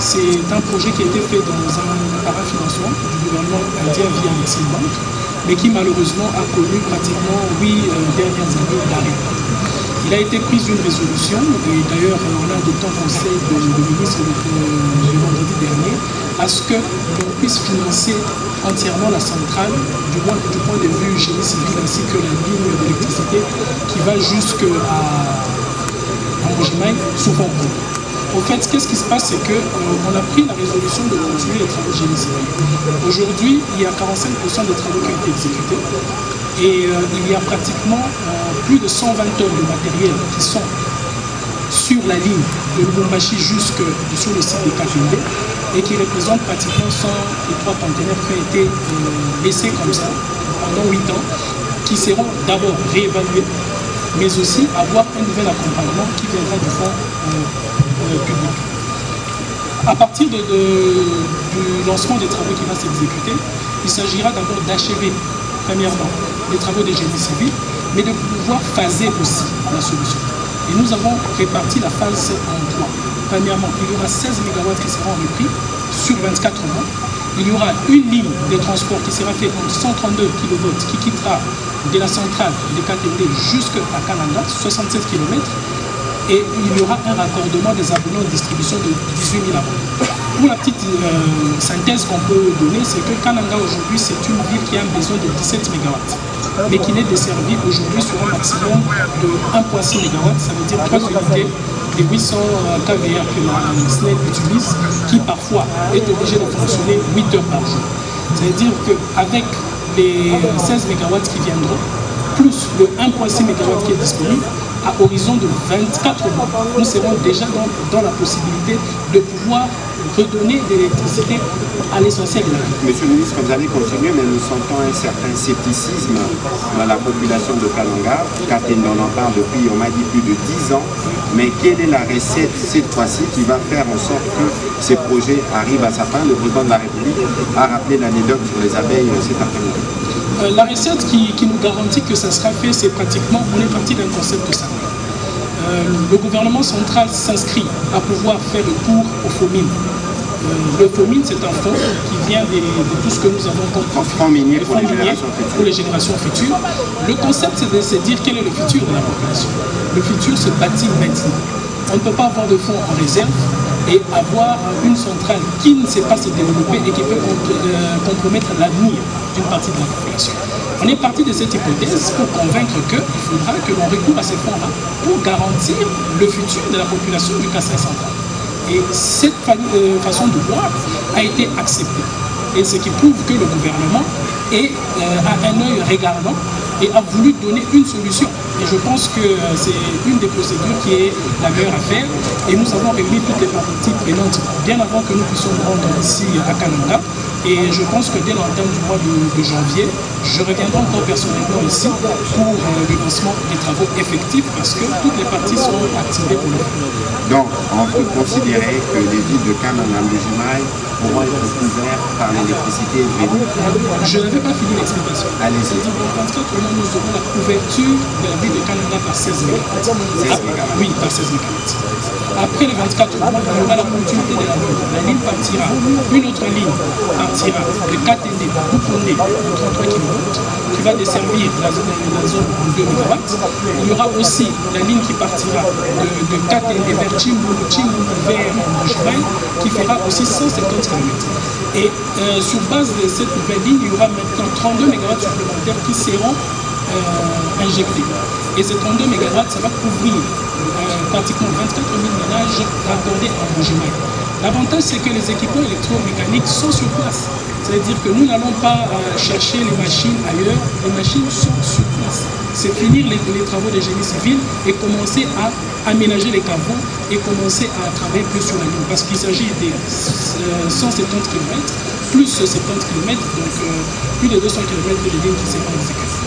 C'est un projet qui a été fait dans un parafinancement du gouvernement indien via Exim Bank, mais qui malheureusement a connu pratiquement 8 dernières années d'arrêt. Il a été pris une résolution, et d'ailleurs on a adopté un conseil de ministre le vendredi dernier, à ce que l'on puisse financer entièrement la centrale, du moins du point de vue génie civil, ainsi que la ligne d'électricité qui va jusqu'à Mojimaï sous concours. En fait, qu'est-ce qui se passe, c'est qu'on a pris la résolution de continuer les travaux de génie civil. Aujourd'hui, il y a 45% des travaux qui ont été exécutés et il y a pratiquement plus de 120 tonnes de matériel qui sont sur la ligne de Lubumbashi jusque sur le site de Katende et qui représentent pratiquement 103 conteneurs qui ont été laissés comme ça pendant 8 ans, qui seront d'abord réévalués mais aussi avoir un nouvel accompagnement qui viendra du fonds public. À partir du lancement des travaux qui va s'exécuter, il s'agira d'abord d'achever, premièrement, les travaux des génies civils, mais de pouvoir phaser aussi la solution. Et nous avons réparti la phase en trois. Premièrement, il y aura 16 MW qui seront repris sur 24 mois. Il y aura une ligne de transport qui sera faite en 132 kV qui quittera de la centrale de KTD jusqu'à Kananga, 67 km. Et il y aura un raccordement des abonnés de distribution de 18 000 abonnés. Pour la petite synthèse qu'on peut donner, c'est que Kananga aujourd'hui, c'est une ville qui a un besoin de 17 MW, mais qui n'est desservie aujourd'hui sur un maximum de 1,6 MW, ça veut dire 3 unités des 800 kVA que la SNED utilise, qui parfois est obligée de fonctionner 8 heures par jour. C'est-à-dire qu'avec les 16 MW qui viendront, plus le 1,6 MW qui est disponible, à horizon de 24 mois, nous serons déjà dans la possibilité de pouvoir redonner de l'électricité à l'essentiel de la vie. Monsieur le ministre, vous allez continuer, mais nous sentons un certain scepticisme dans la population de Kananga. On en parle depuis, on m'a dit, plus de 10 ans. Mais quelle est la recette cette fois-ci qui va faire en sorte que ces projets arrivent à sa fin? Le président de la République a rappelé l'anecdote sur les abeilles cet après-midi. La recette qui nous garantit que ça sera fait, c'est pratiquement, on est parti d'un concept de ça. Le gouvernement central s'inscrit à pouvoir faire recours au FOMIN. Le FOMIN, c'est un fonds qui vient de tout ce que nous avons compris. Fonds minier pour les générations futures. Le concept, c'est de se dire quel est le futur de la population. Le futur se bâtit maintenant. On ne peut pas avoir de fonds en réserve et avoir une centrale qui ne sait pas se développer et qui peut compromettre l'avenir d'une partie de la population. On est parti de cette hypothèse pour convaincre qu'il faudra que l'on recourt à ces fonds-là pour garantir le futur de la population du Kasaï central. Et cette façon de voir a été acceptée. Et ce qui prouve que le gouvernement a un œil regardant et a voulu donner une solution. Et je pense que c'est une des procédures qui est la meilleure à faire. Et nous avons réuni toutes les parties prenantes bien avant que nous puissions nous rendre ici à Kananga. Et je pense que dès l'entame du mois de janvier, je reviendrai encore personnellement ici pour le lancement des travaux effectifs parce que toutes les parties sont activées pour le faire. Donc, on peut considérer que les villes de Kananga et Mbuji-Mayi pourront être couvertes par l'électricité hydraulique. Je n'avais pas fini l'explication. Allez-y. C'est-à-dire qu'en 24 mois, nous aurons la couverture de la ville de Kananga par 16 MW. Oui, par 16 MW. Après les 24 mois, il y aura la continuité de la ligne. La ligne partira, une autre ligne partira de KTD, Bukonde, de 33 km, qui va desservir la zone de 2 MW. Il y aura aussi la ligne qui partira de KTD vers Chimbulu vers Mbuji-Mayi, qui fera aussi 150 km. Et sur base de cette nouvelle ligne, il y aura maintenant 32 MW supplémentaires qui seront injectés. Et ces 32 MW, ça va couvrir pratiquement 24 000 ménages raccordés à Mbuji-Mayi. L'avantage, c'est que les équipements électromécaniques sont sur place. C'est-à-dire que nous n'allons pas chercher les machines ailleurs, les machines sont sur place. C'est finir les travaux des génies civils et commencer à aménager les caveaux et commencer à travailler plus sur la ligne. Parce qu'il s'agit des 170 km, plus 70 km, donc plus de 200 km de lignes qui seront exécutées.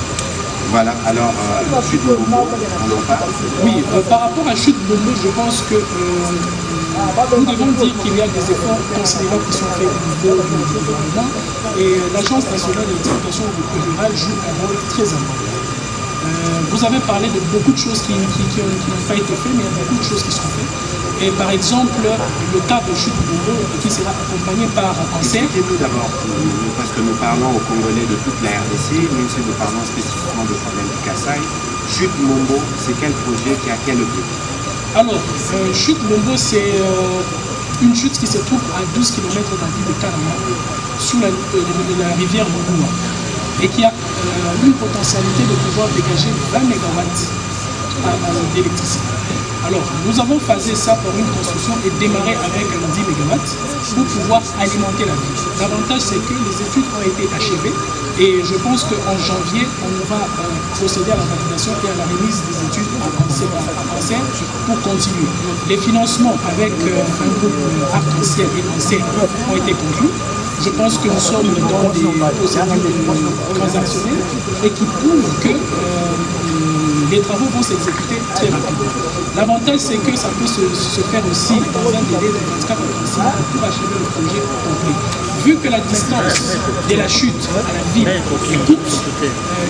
Voilà, alors Chute Bombo, on en parle? Oui, par rapport à Chute Bombo, je pense que nous devons dire qu'il y a des efforts considérables qui sont faits au niveau du gouvernement et l'Agence nationale de l'éducation rurale joue un rôle très important. Vous avez parlé de beaucoup de choses qui n'ont pas été faites, mais il y a beaucoup de choses qui seront faites. Et par exemple, le cas de Chute Bombo qui sera accompagné par ANSER. Expliquez-nous d'abord, parce que nous parlons aux Congolais de toute la RDC, même si nous parlons spécifiquement du problème du Kasaï. Chute Bombo, c'est quel projet qui a quel objectif? Alors, Chute Bombo, c'est une chute qui se trouve à 12 km de la ville de Kananga, sous la rivière Mogoua, et qui a une potentialité de pouvoir dégager 20 MW d'électricité. Alors, nous avons phasé ça pour une construction et démarré avec 10 MW pour pouvoir alimenter la ville. L'avantage, c'est que les études ont été achevées et je pense qu'en janvier, on va procéder à la validation et à la remise des études à ANSER pour continuer. Les financements avec un groupe Arc-en-Ciel et ANSER ont été conclus. Je pense que nous sommes dans des procédures transactionnelles et qui prouvent que les travaux vont s'exécuter très rapidement. L'avantage, c'est que ça peut se faire aussi dans un délai de 24 à 36 mois pour achever le projet complet. Vu que la distance de la chute à la ville est courte,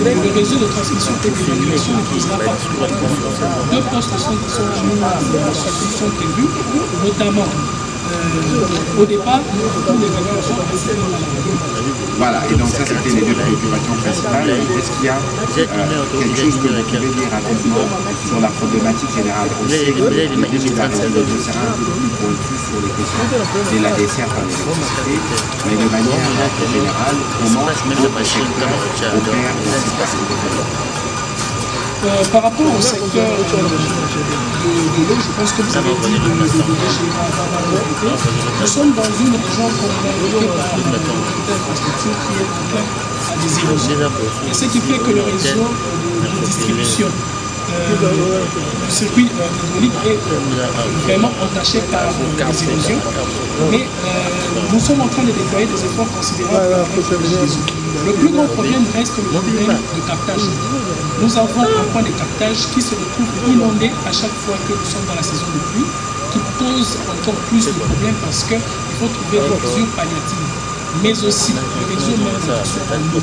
le réseau de transmission et d'évacuation ne posera pas de problème. 2 postes sont prévus, notamment au départ, pour l'évacuation principale. Voilà, et donc ça c'était les 2 préoccupations principales. Est-ce qu'il y a quelque chose que vous pouvez dire rapidement sur la problématique générale? On sait que le budget de la région sera un peu plus pointu sur les questions de la desserte en électricité, mais de manière générale, comment le secteur opère dans cette partie? Par rapport au secteur de l'eau, je pense que vous avez dit de nous sommes dans une région connectée par une infrastructure qui est en plein à des érosions. Et ce qui fait que le réseau de distribution du circuit hydraulique est vraiment entaché par les érosions. Mais nous sommes en train de déployer des efforts considérables pour protéger les eaux. Le plus grand problème reste le problème de captage. Nous avons un point de captage qui se retrouve inondé à chaque fois que nous sommes dans la saison de pluie, qui pose encore plus de problèmes parce qu'il faut trouver des mesures palliatives. Mais aussi, le réseau même de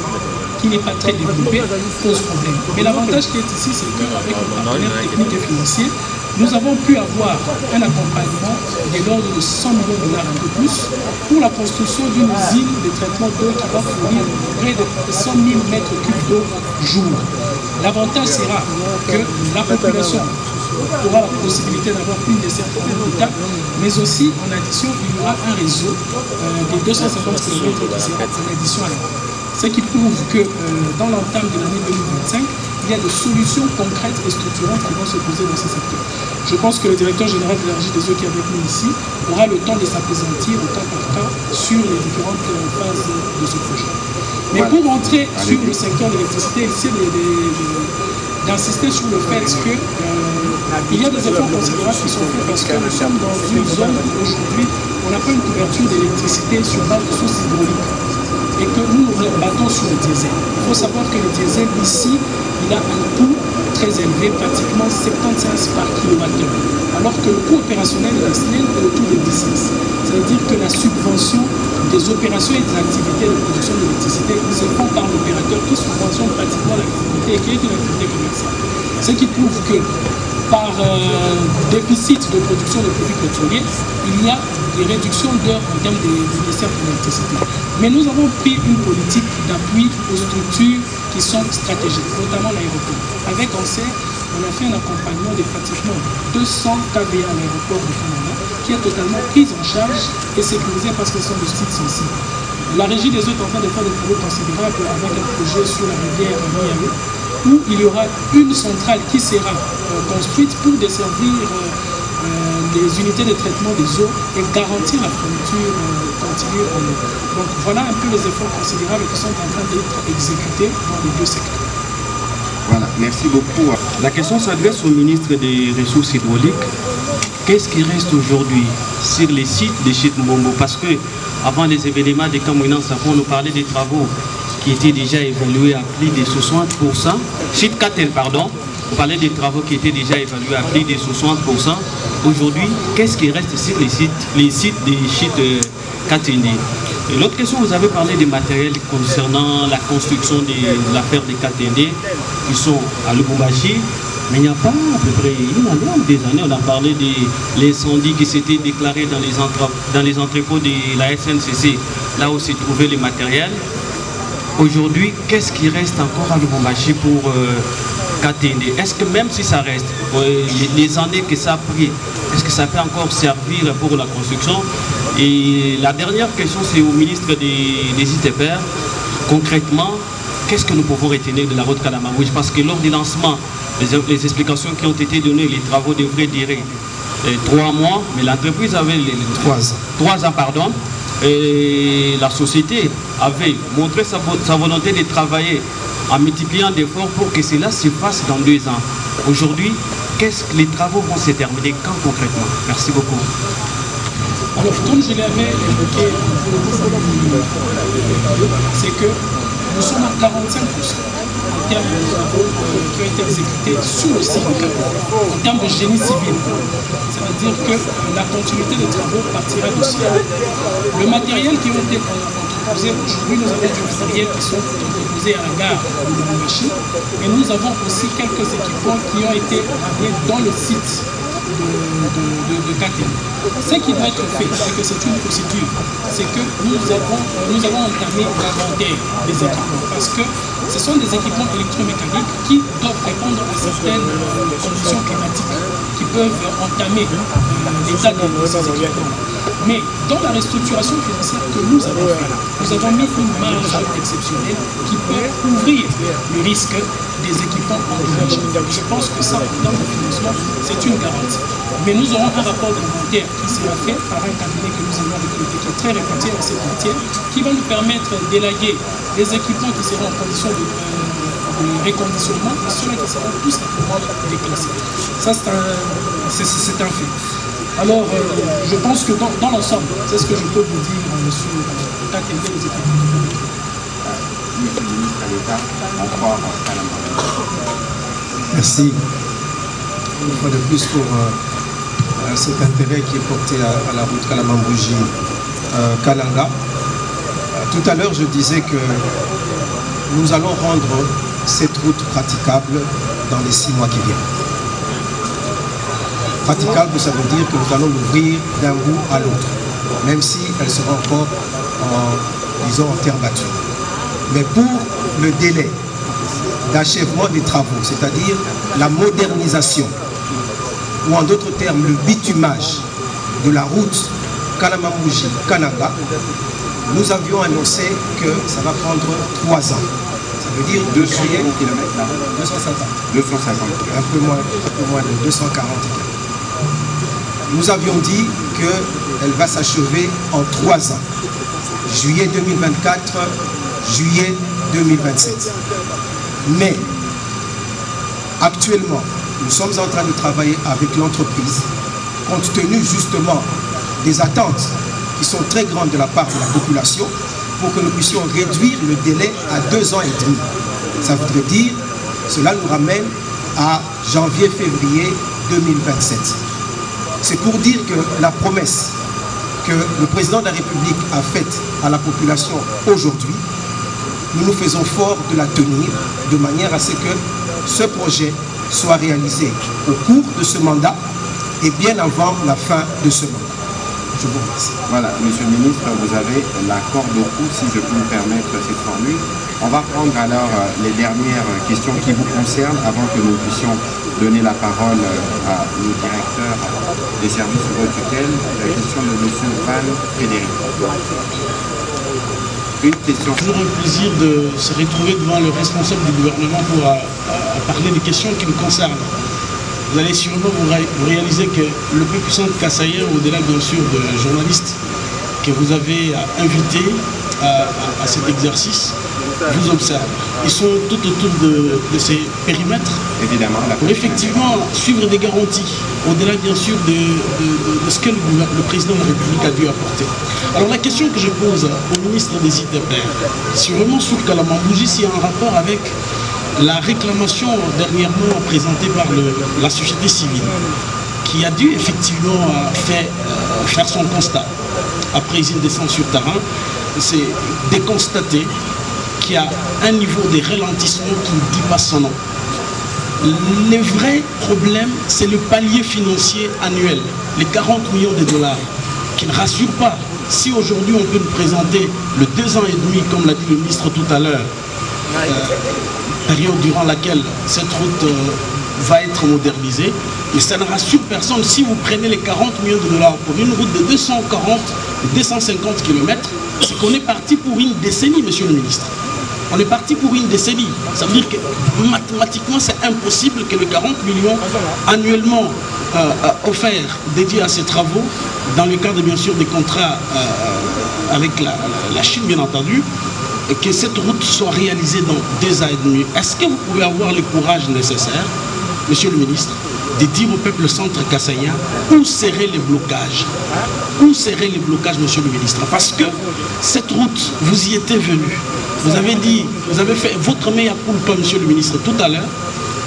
qui n'est pas très développé pose problème. Mais l'avantage qui est ici, c'est qu'avec le partenaire technique et financier, nous avons pu avoir un accompagnement de l'ordre de 100 millions de dollars un peu plus pour la construction d'une usine de traitement d'eau qui va fournir près de 100 000 mètres cubes d'eau jour. L'avantage sera que la population aura la possibilité d'avoir une desserte en état, mais aussi en addition, il y aura un réseau de 250 km qui sera en addition à la route. Ce qui prouve que dans l'entame de l'année 2025, il y a des solutions concrètes et structurantes qui vont se poser dans ce secteur. Je pense que le directeur général de l'énergie des eaux qui est avec nous ici aura le temps de s'apaisantir au cas par cas sur les différentes phases de ce projet. Mais pour entrer sur le secteur de l'électricité, ici, d'insister sur le fait qu'il y a des efforts considérables qui sont faits parce que nous sommes dans une zone où aujourd'hui on n'a pas une couverture d'électricité sur base de sources hydrauliques et que nous nous battons sur le diesel. Il faut savoir que le diesel ici, il a un coût très élevé, pratiquement 70 par kilowattheure, alors que le coût opérationnel est autour de 10 cents. C'est-à-dire que la subvention des opérations et des activités de production d'électricité se font par l'opérateur qui subventionne pratiquement l'activité et qui est une activité commerciale. Ce qui prouve que par déficit de production de produits pétroliers, il y a des réductions d'heures en termes de desserte d'électricité. Mais nous avons pris une politique d'appui aux structures qui sont stratégiques, notamment l'aéroport. Avec ANSER, on a fait un accompagnement de pratiquement 200 KVA à l'aéroport de Canada, qui est totalement prise en charge et sécurisée parce que ce sont des sites sensibles. La régie des eaux est en train de faire des travaux considérables avec un projet sur la rivière Miami, où il y aura une centrale qui sera construite pour desservir les unités de traitement des eaux et garantir la fourniture continue en eau. Donc voilà un peu les efforts considérables qui sont en train d'être exécutés dans les 2 secteurs. Voilà, merci beaucoup. La question s'adresse au ministre des Ressources hydrauliques. Qu'est-ce qui reste aujourd'hui sur les sites de Chit Mbombo? Parce que avant les événements de Kamouinan Safon, on nous parlait des travaux qui étaient déjà évalués à plus de 60%. Chit Katel, pardon. On parlait des travaux qui étaient déjà évalués à plus de 60%. Aujourd'hui, qu'est-ce qui reste sur les sites de Chit Katende? Et l'autre question, vous avez parlé des matériels concernant la construction de l'affaire de Katende qui sont à Lubumbashi. Mais il n'y a pas à peu près une année ou des années, on a parlé de l'incendie qui s'était déclaré dans les entrepôts de la SNCC, là où s'est trouvé les matériels. Aujourd'hui, qu'est-ce qui reste encore à Lubumbashi pour Katende? Est-ce que même si ça reste, les années que ça a pris, est-ce que ça peut encore servir pour la construction? Et la dernière question, c'est au ministre des ITPR. Concrètement, qu'est-ce que nous pouvons retenir de la route Kalamabouche? Parce que lors du lancement, les explications qui ont été données, les travaux devraient durer 3 mois, mais l'entreprise avait 3 ans, pardon. Et la société avait montré sa volonté de travailler en multipliant d'efforts pour que cela se fasse dans 2 ans. Aujourd'hui, qu'est-ce que les travaux vont se terminer quand concrètement? Merci beaucoup. Alors, comme je l'avais évoqué, c'est que nous sommes à 45% termes de travaux qui ont été exécutés sur le site de Kalamba, en termes de génie civil. C'est-à-dire que la continuité des travaux partira de cela. Le matériel qui a été entreposé aujourd'hui, nous avons du matériel qui sont entreposés à la gare de Lubumbashi, et nous avons aussi quelques équipements qui ont été amenés dans le site de Kaken. Ce qui doit être fait, c'est que c'est une procédure, c'est que nous avons entamé l'inventaire des équipements, parce que ce sont des équipements électromécaniques qui doivent répondre à certaines conditions climatiques qui peuvent entamer l'état de ces équipements. Mais dans la restructuration financière que nous avons fait, nous avons mis une marge exceptionnelle qui peut couvrir le risque des équipements endommagés. Je pense que ça, dans le financement, c'est une garantie. Mais nous aurons un rapport d'inventaire qui sera fait par un cabinet que nous avons recruté, qui est très réputé en cette matière, qui va nous permettre d'élaguer les équipements qui seront en condition de réconditionnement et ceux qui seront tout simplement déclassés. Ça, c'est un fait. Alors, je pense que dans l'ensemble, c'est ce que je peux vous dire sur l'état des équipements. Monsieur le ministre d'État, encore Kalamba. Merci une fois de plus pour cet intérêt qui est porté à la route Kalamba-Mbouji-Kalanga. Tout à l'heure, je disais que nous allons rendre cette route praticable dans les 6 mois qui viennent. Praticable, ça veut dire que nous allons l'ouvrir d'un bout à l'autre, même si elle sera encore en terre battue. Mais pour le délai d'achèvement des travaux, c'est-à-dire la modernisation, ou en d'autres termes le bitumage de la route Kalamba-Mbouji-Kalanga, nous avions annoncé que ça va prendre 3 ans. Ça veut dire 200 km là. 250 km. Un peu moins de 240 km. Nous avions dit qu'elle va s'achever en 3 ans. Juillet 2024, juillet 2027. Mais actuellement, nous sommes en train de travailler avec l'entreprise, compte tenu justement des attentes qui sont très grandes de la part de la population, pour que nous puissions réduire le délai à 2 ans et demi. Ça voudrait dire, cela nous ramène à janvier-février 2027. C'est pour dire que la promesse que le président de la République a faite à la population aujourd'hui, nous nous faisons fort de la tenir, de manière à ce que ce projet soit réalisé au cours de ce mandat et bien avant la fin de ce mandat. Je vous remercie. Voilà, Monsieur le ministre, vous avez la corde au cou, si je peux me permettre cette formule. On va prendre alors les dernières questions qui vous concernent avant que nous puissions donner la parole à nos directeurs des services de votre tutelle. La question de M. Van Frédéric. Une question. Toujours un plaisir de se retrouver devant le responsable du gouvernement pour parler des questions qui nous concernent. Vous allez sûrement vous réaliser que le plus puissant de Kassaïen, au-delà bien sûr de journalistes que vous avez invités à cet exercice, vous observe. Ils sont tout autour de ces périmètres. Évidemment. Pour effectivement suivre des garanties, au-delà bien sûr de ce que le président de la République a dû apporter. Alors la question que je pose au ministre des ITPR, c'est vraiment sur Kalamba-Mbouji, s'il y a un rapport avec la réclamation dernièrement présentée par la société civile, qui a dû effectivement faire son constat. Après il descend sur terrain, c'est de constater qu'il y a un niveau de ralentissement qui ne dit pas son nom. Le vrai problème, c'est le palier financier annuel, les 40 millions de dollars, qui ne rassure pas. Si aujourd'hui on peut nous présenter le 2 ans et demi, comme l'a dit le ministre tout à l'heure, période durant laquelle cette route va être modernisée, mais ça ne rassure personne. Si vous prenez les 40 millions de dollars pour une route de 240 ou 250 km, c'est qu'on est parti pour une décennie, monsieur le ministre. On est parti pour une décennie. Ça veut dire que mathématiquement, c'est impossible que les 40 millions annuellement offerts, dédiés à ces travaux, dans le cadre bien sûr des contrats avec la Chine, bien entendu, et que cette route soit réalisée dans 2 ans et demi. Est-ce que vous pouvez avoir le courage nécessaire, monsieur le ministre, de dire au peuple centre kassaïen où seraient les blocages. Où seraient les blocages, monsieur le ministre? Parce que cette route, vous y étiez venu. Vous avez dit, vous avez fait votre mea culpa, monsieur le ministre, tout à l'heure,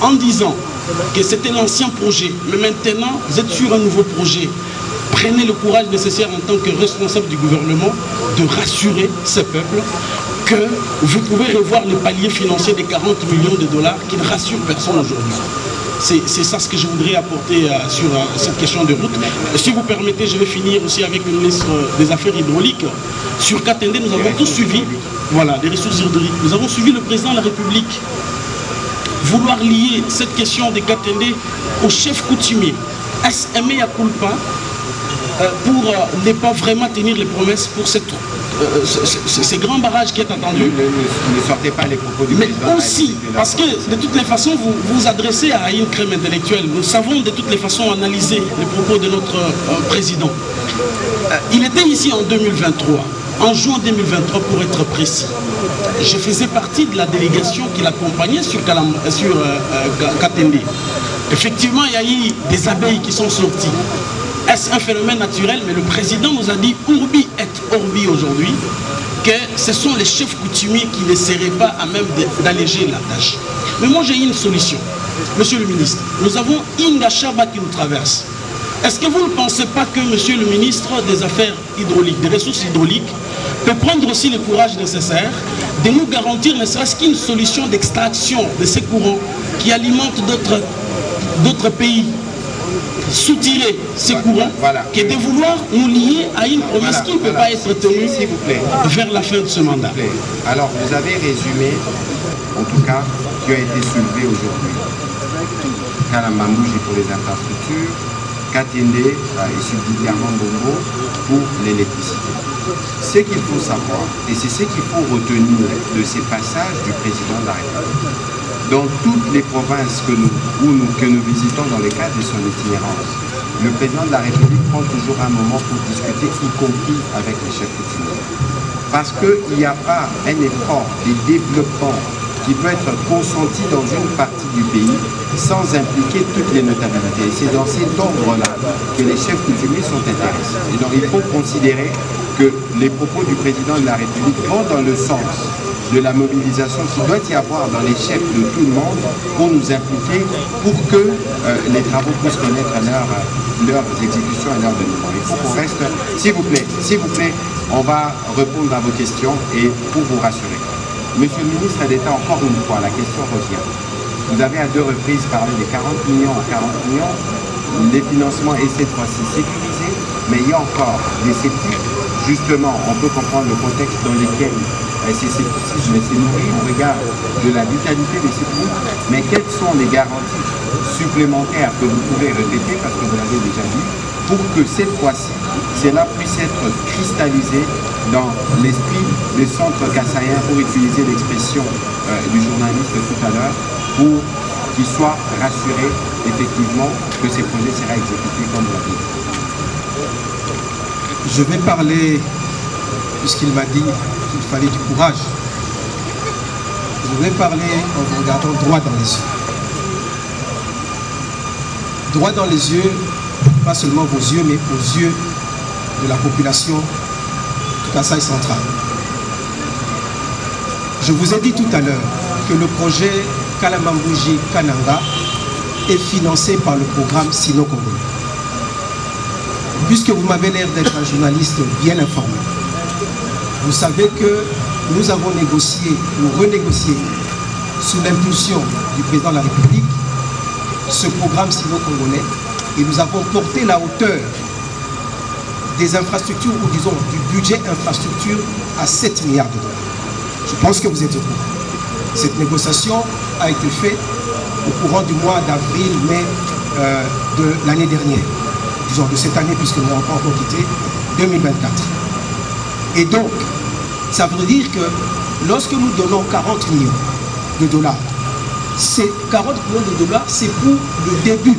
en disant que c'était l'ancien projet. Mais maintenant, vous êtes sur un nouveau projet. Prenez le courage nécessaire en tant que responsable du gouvernement de rassurer ce peuple que vous pouvez revoir le palier financier des 40 millions de dollars qui ne rassure personne aujourd'hui. C'est ça ce que je voudrais apporter sur cette question de route. Si vous permettez, je vais finir aussi avec le ministre des Affaires hydrauliques. Sur Katende, nous avons tous suivi, voilà, des ressources hydrauliques. Nous avons suivi le président de la République vouloir lier cette question de Katende au chef coutumier. Est-ce un mea culpa pour ne pas vraiment tenir les promesses pour ces grands barrages qui est attendu? Ne sortez pas les propos du président. Mais aussi, parce que de toutes les façons, vous vous adressez à une crème intellectuelle. Nous savons de toutes les façons analyser les propos de notre président. Il était ici en 2023, en juin 2023 pour être précis. Je faisais partie de la délégation qui l'accompagnait sur Katende. Effectivement, il y a eu des abeilles qui sont sorties. Est-ce un phénomène naturel? Mais le président nous a dit urbi et orbi aujourd'hui que ce sont les chefs coutumiers qui ne seraient pas à même d'alléger la tâche. Mais moi j'ai une solution. Monsieur le ministre, nous avons Inga Chaba qui nous traverse. Est-ce que vous ne pensez pas que monsieur le ministre des Affaires hydrauliques, des ressources hydrauliques, peut prendre aussi le courage nécessaire de nous garantir ne serait-ce qu'une solution d'extraction de ces courants qui alimentent d'autres pays, soutirer ces courants, que de vouloir nous lier à une promesse qui ne peut pas être tenue vers la fin de ce mandat. Alors, vous avez résumé, en tout cas, ce qui a été soulevé aujourd'hui. Kalambambouji pour les infrastructures, Katende et subsidiairement Bongo pour l'électricité. Ce qu'il faut savoir, et c'est ce qu'il faut retenir de ces passages du président de la République, dans toutes les provinces que nous visitons dans le cadre de son itinérance, le président de la République prend toujours un moment pour discuter, y compris avec les chefs coutumiers. Parce qu'il n'y a pas un effort de développement qui peut être consenti dans une partie du pays sans impliquer toutes les notabilités. Et c'est dans cet ordre-là que les chefs coutumiers sont intéressés. Et donc il faut considérer que les propos du président de la République vont dans le sens de la mobilisation qu'il doit y avoir dans les chefs de tout le monde pour nous impliquer, pour que les travaux puissent connaître leurs exécutions et leur développement. Il faut qu'on reste, s'il vous plaît, on va répondre à vos questions et pour vous rassurer. Monsieur le ministre d'État, encore une fois, la question revient. Vous avez à 2 reprises parlé des 40 millions. Les financements est cette fois-ci sécurisé, mais il y a encore des sceptiques. Justement, on peut comprendre le contexte dans lequel ces scepticismes s'est nourri au regard de la vitalité des sceptiques. Mais quelles sont les garanties supplémentaires que vous pouvez répéter, parce que vous l'avez déjà dit, pour que cette fois-ci, cela puisse être cristallisé dans l'esprit des centres kassaïens, pour utiliser l'expression du journaliste tout à l'heure, pour qu'ils soient rassurés effectivement que ces projets seront exécutés comme vous l'avez dit. Je vais parler, puisqu'il m'a dit qu'il fallait du courage, je vais parler en vous regardant droit dans les yeux. Droit dans les yeux, pas seulement vos yeux, mais aux yeux de la population du Kasaï central. Je vous ai dit tout à l'heure que le projet Kalambambouji Kananga est financé par le programme Sino-Congolais. Puisque vous m'avez l'air d'être un journaliste bien informé, vous savez que nous avons négocié ou renégocié sous l'impulsion du président de la République ce programme Sino-Congolais et nous avons porté la hauteur des infrastructures ou disons du budget infrastructure à 7 milliards de dollars. Je pense que vous êtes au courant. Cette négociation a été faite au courant du mois d'avril, mai de l'année dernière. Disons de cette année, puisque nous n'avons pas encore quitté 2024. Et donc, ça veut dire que lorsque nous donnons 40 millions de dollars, ces 40 millions de dollars, c'est pour le début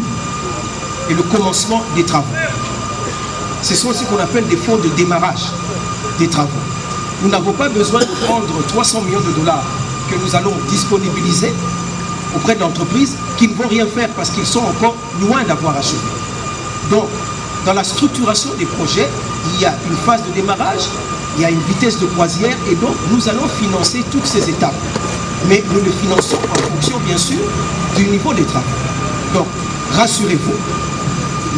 et le commencement des travaux. Ce sont ce qu'on appelle des fonds de démarrage des travaux. Nous n'avons pas besoin de prendre 300 millions de dollars que nous allons disponibiliser auprès d'entreprises qui ne vont rien faire parce qu'ils sont encore loin d'avoir achevé. Donc, dans la structuration des projets, il y a une phase de démarrage, il y a une vitesse de croisière et donc nous allons financer toutes ces étapes. Mais nous les finançons en fonction, bien sûr, du niveau des travaux. Donc, rassurez-vous,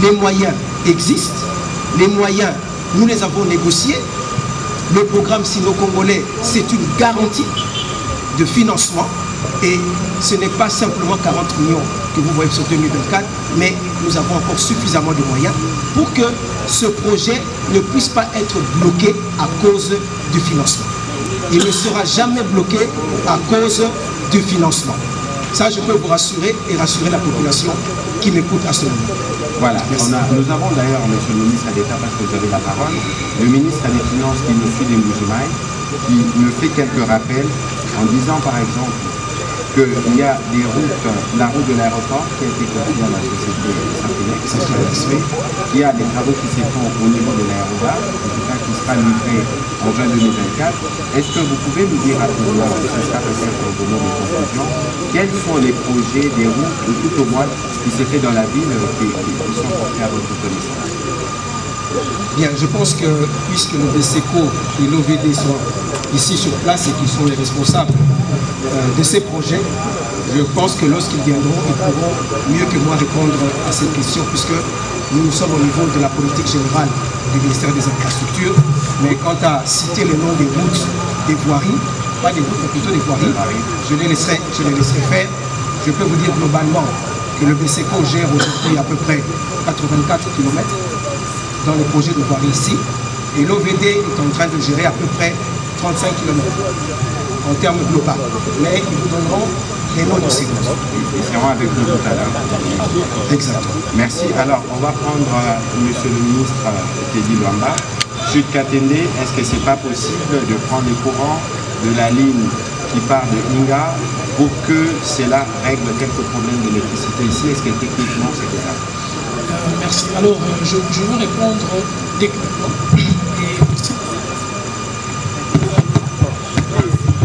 les moyens existent, les moyens, nous les avons négociés. Le programme sino-congolais, c'est une garantie de financement et ce n'est pas simplement 40 millions que vous voyez sur 2024, mais nous avons encore suffisamment de moyens pour que ce projet ne puisse pas être bloqué à cause du financement. Il ne sera jamais bloqué à cause du financement. Ça, je peux vous rassurer et rassurer la population qui m'écoute à ce moment. Voilà, nous avons d'ailleurs, monsieur le ministre d'État, parce que vous avez la parole, le ministre des Finances qui nous suit des Mbuji-Mayi, qui me fait quelques rappels en disant par exemple qu'il y a des routes, la route de l'aéroport qui a été confiée à la société Saint-Pénex, il y a des travaux qui se font au niveau de l'aérogare, en tout cas qui sera livré en juin 2024. Est-ce que vous pouvez nous dire rapidement, et ça sera peut-être pour donner des conclusions, quels sont les projets, des routes de tout au moins qui se fait dans la ville qui sont portés à votre connaissance? Bien, je pense que puisque le BSECO et l'OVD sont ici sur place et qu'ils sont les responsables de ces projets, je pense que lorsqu'ils viendront, ils pourront mieux que moi répondre à cette question puisque nous sommes au niveau de la politique générale du ministère des Infrastructures. Mais quant à citer le nom des routes, des voiries, pas des routes mais plutôt des voiries, je les laisserai faire. Je peux vous dire globalement que le BSECO gère aujourd'hui à peu près 84 km dans les projets de voirie ici, et l'OVD est en train de gérer à peu près 35 km en termes globaux. Mais ils vous donneront les noms de ces routes. Ils seront avec nous tout à l'heure. Exactement. Merci. Alors, on va prendre monsieur le ministre Teddy Luamba. Sud Katende, est-ce que ce n'est pas possible de prendre les courants de la ligne qui part de Inga pour que cela règle quelques problèmes d'électricité ici? Est-ce que techniquement c'est faisable? Merci. Alors, je veux répondre techniquement.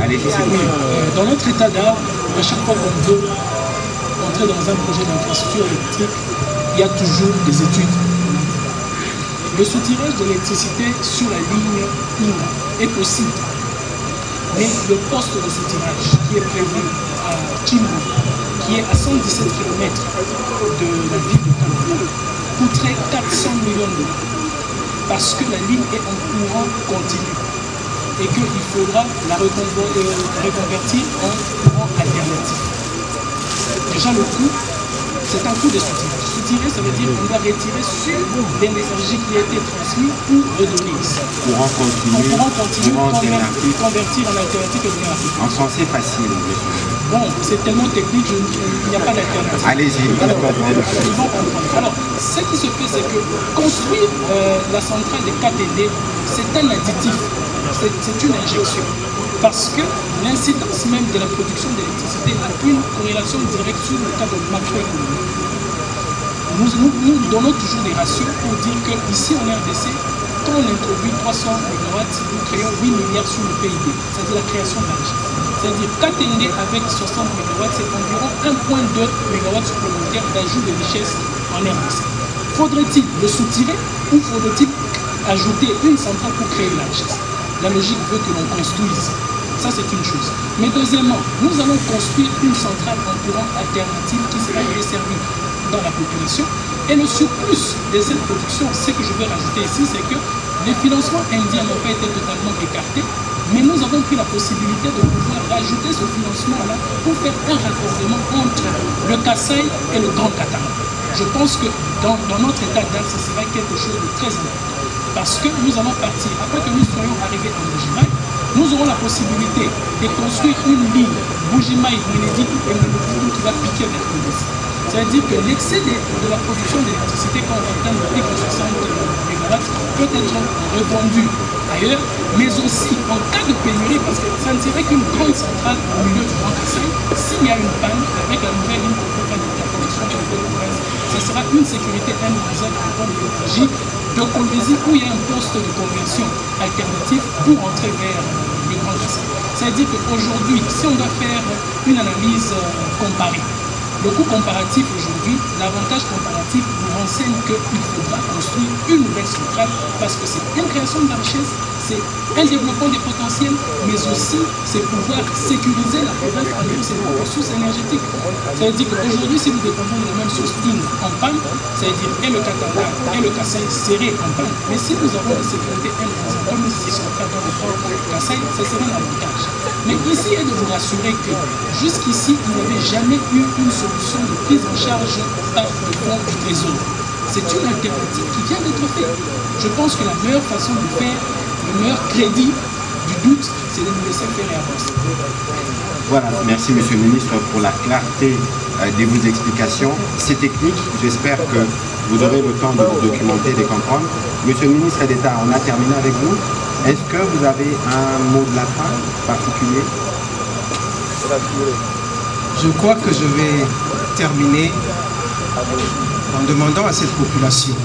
Allez-y, c'est oui, dans notre état d'art, à chaque fois qu'on veut entrer dans un projet d'infrastructure électrique, il y a toujours des études. Le soutirage de l'électricité sur la ligne Inga est possible. Mais le poste de soutirage qui est prévu à Kimbo, qui est à 117 km de la ville de Kalonga, coûterait 400 millions d'euros parce que la ligne est en courant continu et qu'il faudra la reconvertir en courant alternatif. Déjà le coût, c'est un coût de soutirage. Soutirer, ça veut dire qu'on doit retirer sur l'énergie qui a été transmise pour redonner ici. Courant continu, convertir en alternative énergétique. En français facile. Bon, c'est tellement technique, il n'y a pas d'alternative. Allez-y, ils vont comprendre. Alors, ce qui se fait, c'est que construire la centrale de KTD, c'est un additif, c'est une injection. Parce que l'incidence même de la production d'électricité a une corrélation directe sur le cadre macroéconomique. Nous donnons toujours des ratios pour dire qu'ici en RDC, quand on introduit 300 MW, nous créons 8 milliards sur le PIB, c'est-à-dire la création de la richesse. C'est-à-dire Katende avec 60 MW, c'est environ 1,2 MW supplémentaires d'ajout de richesse en RDC. Faudrait-il le soutirer ou faudrait-il ajouter une centrale pour créer la richesse? La logique veut que l'on construise. Ça, c'est une chose. Mais deuxièmement, nous allons construire une centrale en courant alternative qui sera desservie dans la population. Et le surplus de cette production, ce que je veux rajouter ici, c'est que les financements indiens n'ont pas été totalement écartés, mais nous avons pris la possibilité de pouvoir rajouter ce financement-là pour faire un raccordement entre le Kasaï et le Grand Qatar. Je pense que dans notre état d'art, ce sera quelque chose de très important. Parce que nous allons partir, après que nous soyons arrivés en Mbuji-Mayi, nous aurons la possibilité de construire une ligne Mbuji-Mayi, Mwenedi et Mwenedi qui va piquer vers Kondesi. C'est-à-dire que l'excès de la production d'électricité quand on atteint le pic de 60 MW peut être revendu ailleurs, mais aussi en cas de pénurie, parce que ça ne serait qu'une grande centrale au milieu du Grand Kasaï. S'il y a une panne, avec la nouvelle ligne pour faire de la production de ce sera une sécurité indispensable pour l'énergie de Kolwezi où il y a un poste de conversion alternatif pour entrer vers le Grand Kassai. C'est-à-dire qu'aujourd'hui, si on doit faire une analyse comparée, le coût comparatif aujourd'hui, l'avantage comparatif nous renseigne qu'il faudra construire une nouvelle centrale parce que c'est une création de la richesse, c'est un développement des potentiels, mais aussi c'est pouvoir sécuriser la province avec ses ressources énergétiques. C'est-à-dire qu'aujourd'hui, si nous dépendons de la même source en panne, c'est-à-dire et le Katanga et le Kassai seraient en panne, mais si nous avons la sécurité indispensable, comme nous y sommes dans le port Kassai, ce serait un avantage. Mais ici est de vous rassurer que jusqu'ici, il n'y avait jamais eu une solution de prise en charge par le fonds du Trésor. C'est une alternative qui vient d'être faite. Je pense que la meilleure façon de faire, le meilleur crédit du doute, c'est de nous laisser faire et avancer. Voilà, merci Monsieur le Ministre pour la clarté de vos explications. C'est technique, j'espère que vous aurez le temps de vous documenter et de comprendre. Monsieur le Ministre d'État, on a terminé avec vous. Est-ce que vous avez un mot de la fin particulier? Je crois que je vais terminer en demandant à cette population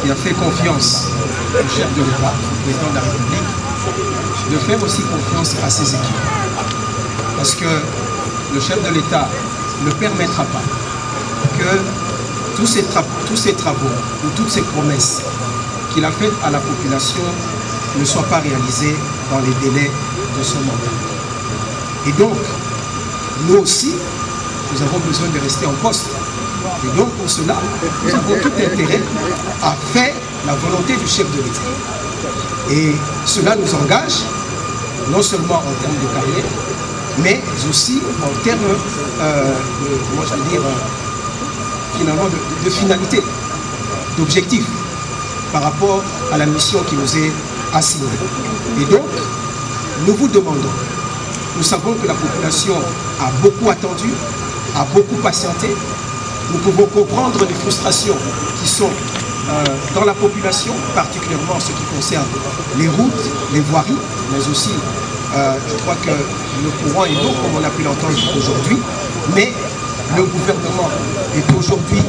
qui a fait confiance au chef de l'État, au président de la République, de faire aussi confiance à ses équipes. Parce que le chef de l'État ne permettra pas que tous ces travaux ou toutes ces promesses qu'il a faites à la population ne soient pas réalisées dans les délais de son mandat. Et donc, nous aussi, nous avons besoin de rester en poste. Et donc, pour cela, nous avons tout intérêt à faire la volonté du chef de l'État. Et cela nous engage, non seulement en termes de carrière, mais aussi en termes, moi je veux dire, finalement, de finalité, d'objectif, par rapport à la mission qui nous est assignée. Et donc, nous vous demandons, nous savons que la population a beaucoup attendu, a beaucoup patienté. Nous pouvons comprendre les frustrations qui sont dans la population, particulièrement en ce qui concerne les routes, les voiries, mais aussi, je crois que le courant est lourd, comme on a pu l'entendre aujourd'hui, mais le gouvernement est aujourd'hui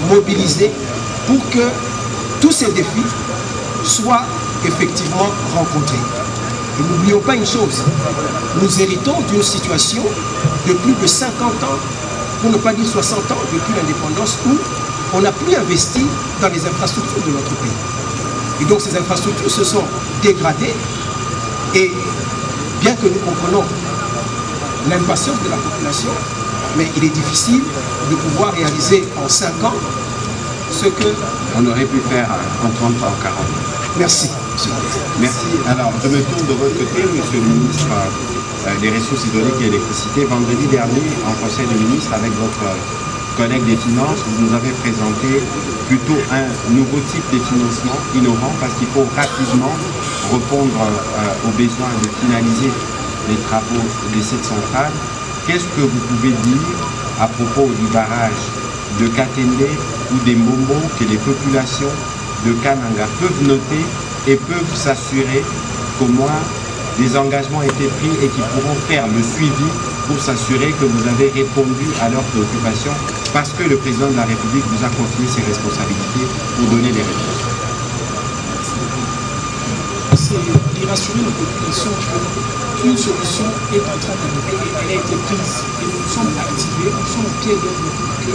mobilisé pour que tous ces défis soient effectivement rencontrés. Et n'oublions pas une chose, nous héritons d'une situation de plus de 50 ans, pour ne pas dire 60 ans, depuis l'indépendance, où on n'a plus investi dans les infrastructures de notre pays. Et donc ces infrastructures se sont dégradées, et bien que nous comprenons l'impatience de la population, mais il est difficile de pouvoir réaliser en 5 ans ce qu'on aurait pu faire en 30 ans, en 40 ans. Merci. Merci. Alors, je me tourne de votre côté, Monsieur le Ministre des Ressources hydrauliques et électricité. Vendredi dernier, en Conseil des ministres, avec votre collègue des Finances, vous nous avez présenté plutôt un nouveau type de financement innovant parce qu'il faut rapidement répondre aux besoins de finaliser les travaux de cette centrale. Qu'est-ce que vous pouvez dire à propos du barrage de Katende ou des Mbombo que les populations de Kananga peuvent noter et peuvent s'assurer qu'au moins des engagements ont été pris et qu'ils pourront faire le suivi pour s'assurer que vous avez répondu à leurs préoccupations parce que le président de la République vous a confié ses responsabilités pour donner des réponses. C'est d'y rassurer la population qu'une solution est en train d'arriver et elle a été prise. Et nous sommes activés, nous sommes au pied d'œuvre pour que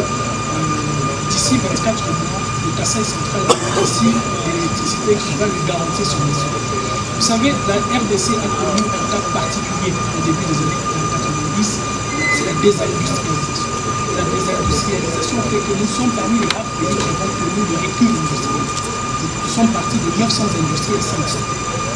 d'ici 24 mois, le Kassai central a aussi l'électricité qui va lui garantir son mission. Vous savez, la RDC a connu un cas particulier au début des années 90, c'est la désindustrialisation. La désindustrialisation fait que nous sommes parmi les rares pays qui ont connu le recul industriel. Nous sommes partis de 900 industries à 500.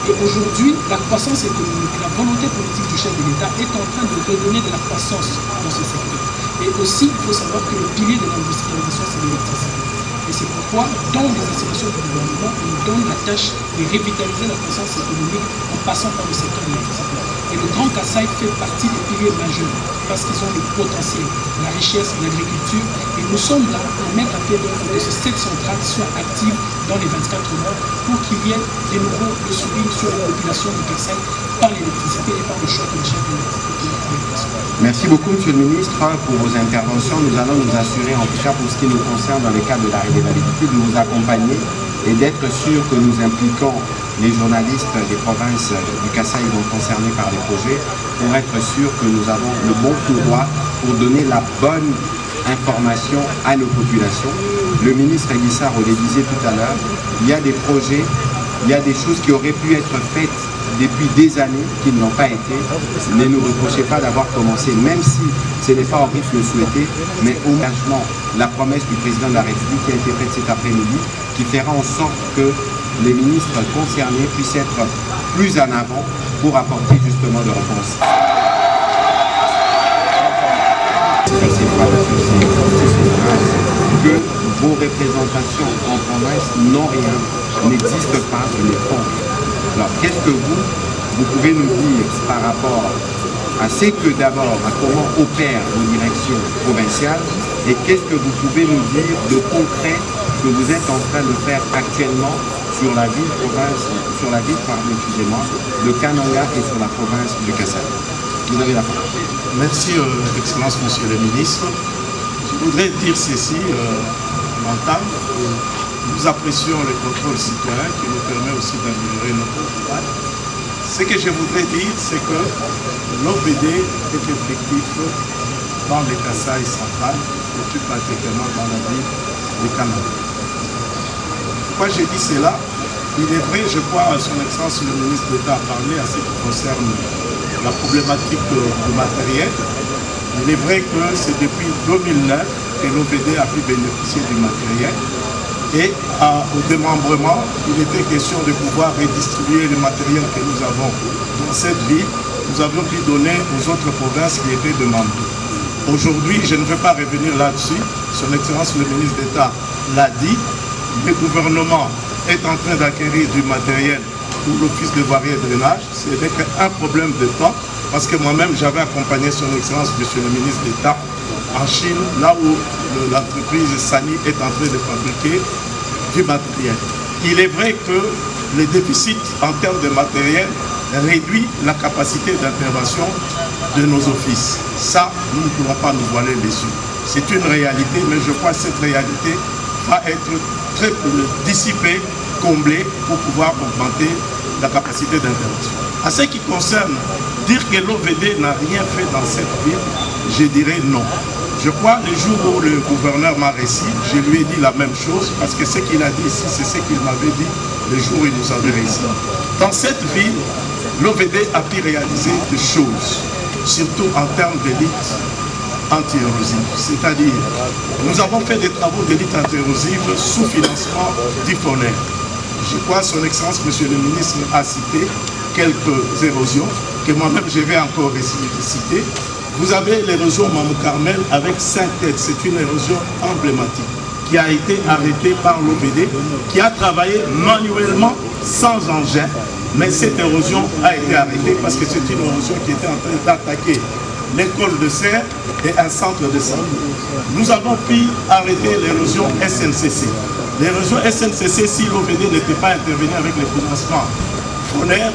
Et aujourd'hui, la croissance économique, la volonté politique du chef de l'État est en train de redonner de la croissance dans ce secteur. Et aussi, il faut savoir que le pilier de l'industrialisation, c'est l'électricité. Et c'est pourquoi, dans les assignations du gouvernement, on nous donne la tâche de revitaliser la croissance économique en passant par le secteur de l'électricité. Et le Grand Kasaï fait partie des piliers majeurs parce qu'ils ont le potentiel, la richesse, l'agriculture. Et nous sommes là pour mettre à pied d'œuvre que cette centrale soit active dans les 24 mois pour qu'il y ait de nouveau le suivi sur la population du Kasaï par l'électricité et par le choc de chaque électricité. Merci beaucoup, Monsieur le Ministre, pour vos interventions. Nous allons nous assurer, en tout cas pour ce qui nous concerne dans le cadre de l'arrêt des validités, de vous accompagner et d'être sûr que nous impliquons les journalistes des provinces du Kasaï donc concernés par les projets pour être sûr que nous avons le bon pouvoir pour donner la bonne information à nos populations. Le ministre Elissard le disait tout à l'heure, il y a des projets, il y a des choses qui auraient pu être faites depuis des années qui ne l'ont pas été. Ne nous reprochez pas d'avoir commencé, même si ce n'est pas au rythme souhaité, mais au engagement, la promesse du président de la République qui a été faite cet après-midi, qui fera en sorte que les ministres concernés puissent être plus en avant pour apporter justement des réponses. Que vos représentations en province n'ont rien, n'existent pas et ne font rien. Alors qu'est-ce que vous pouvez nous dire par rapport à ce que d'abord, à comment opèrent vos directions provinciales et qu'est-ce que vous pouvez nous dire de concret que vous êtes en train de faire actuellement sur la ville de Kananga et sur la province du Kasaï. Vous avez la parole. Merci, Excellence, Monsieur le Ministre. Je voudrais dire ceci, Montagne. Nous apprécions le contrôle citoyen qui nous permet aussi d'améliorer notre travail. Ce que je voudrais dire, c'est que l'OVD est effectif dans les Kasaï central, et plus particulièrement dans la ville de Kananga. Pourquoi j'ai dit cela? Il est vrai, je crois, son Excellence le ministre d'État a parlé à ce qui concerne la problématique du matériel. Il est vrai que c'est depuis 2009 que l'OVD a pu bénéficier du matériel. Et au démembrement, il était question de pouvoir redistribuer le matériel que nous avons dans cette ville. Nous avions pu donner aux autres provinces qui étaient demandées. Aujourd'hui, je ne vais pas revenir là-dessus. Son Excellence le ministre d'État l'a dit. Le gouvernement est en train d'acquérir du matériel pour l'Office de voirie et drainage. Ce n'est qu'un problème de temps, parce que moi-même, j'avais accompagné son Excellence, Monsieur le ministre d'État, en Chine, là où l'entreprise Sani est en train de fabriquer du matériel. Il est vrai que le déficit en termes de matériel réduit la capacité d'intervention de nos offices. Ça, nous ne pouvons pas nous voiler les yeux. C'est une réalité, mais je crois que cette réalité va être très dissipée, comblée, pour pouvoir augmenter la capacité d'intervention. À ce qui concerne dire que l'OVD n'a rien fait dans cette ville, je dirais non. Je crois le jour où le gouverneur m'a reçu, je lui ai dit la même chose, parce que ce qu'il a dit ici, c'est ce qu'il m'avait dit le jour où il nous avait reçu. Dans cette ville, l'OVD a pu réaliser des choses, surtout en termes d'élite anti-érosive. C'est-à-dire, nous avons fait des travaux d'élite anti-érosive sous financement du FONER. Je crois son Excellence, Monsieur le ministre, a cité quelques érosions que moi-même je vais encore citer. Vous avez l'érosion Mamou Carmel avec 5 têtes. C'est une érosion emblématique qui a été arrêtée par l'OVD, qui a travaillé manuellement sans engin. Mais cette érosion a été arrêtée parce que c'est une érosion qui était en train d'attaquer l'école de serre et un centre de santé. Nous avons pu arrêter l'érosion SNCC. L'érosion SNCC, si l'OVD n'était pas intervenu avec les financements FONER,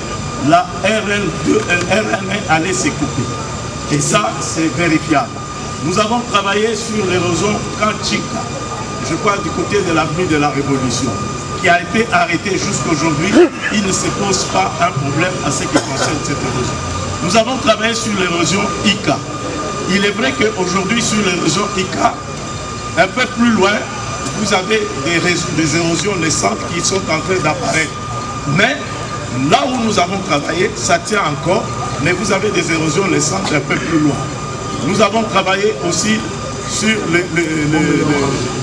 la RN1 allait s'écouper. Et ça, c'est vérifiable. Nous avons travaillé sur l'érosion Kanchika, je crois du côté de l'avenue de la Révolution, qui a été arrêtée jusqu'aujourd'hui. Il ne se pose pas un problème à ce qui concerne cette érosion. Nous avons travaillé sur l'érosion ICA. Il est vrai qu'aujourd'hui, sur l'érosion ICA, un peu plus loin, vous avez des érosions naissantes qui sont en train d'apparaître. Mais là où nous avons travaillé, ça tient encore, mais vous avez des érosions naissantes un peu plus loin. Nous avons travaillé aussi sur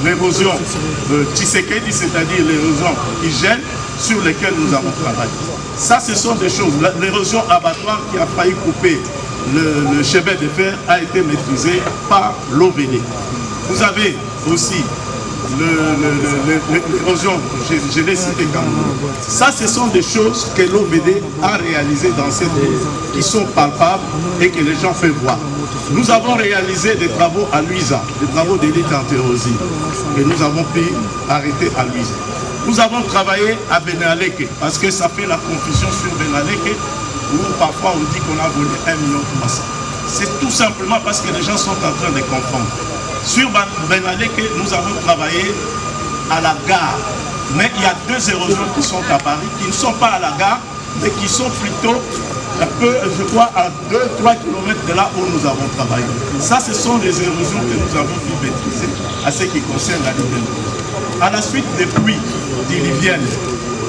l'érosion Tshisekedi, c'est-à-dire l'érosion hygiène, sur lesquelles nous avons travaillé. Ça, ce sont des choses. L'érosion abattoir qui a failli couper le chemin de fer a été maîtrisée par l'OVD. Vous avez aussi l'érosion, je l'ai cité quand même. Ça, ce sont des choses que l'OVD a réalisées dans cette ville, qui sont palpables et que les gens peuvent voir. Nous avons réalisé des travaux à Luisa, des travaux d'élite antérosie, que nous avons pu arrêter à Luisa. Nous avons travaillé à Benaleke, parce que ça fait la confusion sur Benaleke, où parfois on dit qu'on a volé 1,3 million. C'est tout simplement parce que les gens sont en train de comprendre. Sur Benaleke, nous avons travaillé à la gare. Mais il y a 2 érosions qui sont à Paris, qui ne sont pas à la gare, mais qui sont plutôt un peu, je crois, à 2-3 km de là où nous avons travaillé. Ça, ce sont les érosions que nous avons pu maîtriser à ce qui concerne la ligne. À la suite des pluies diluviennes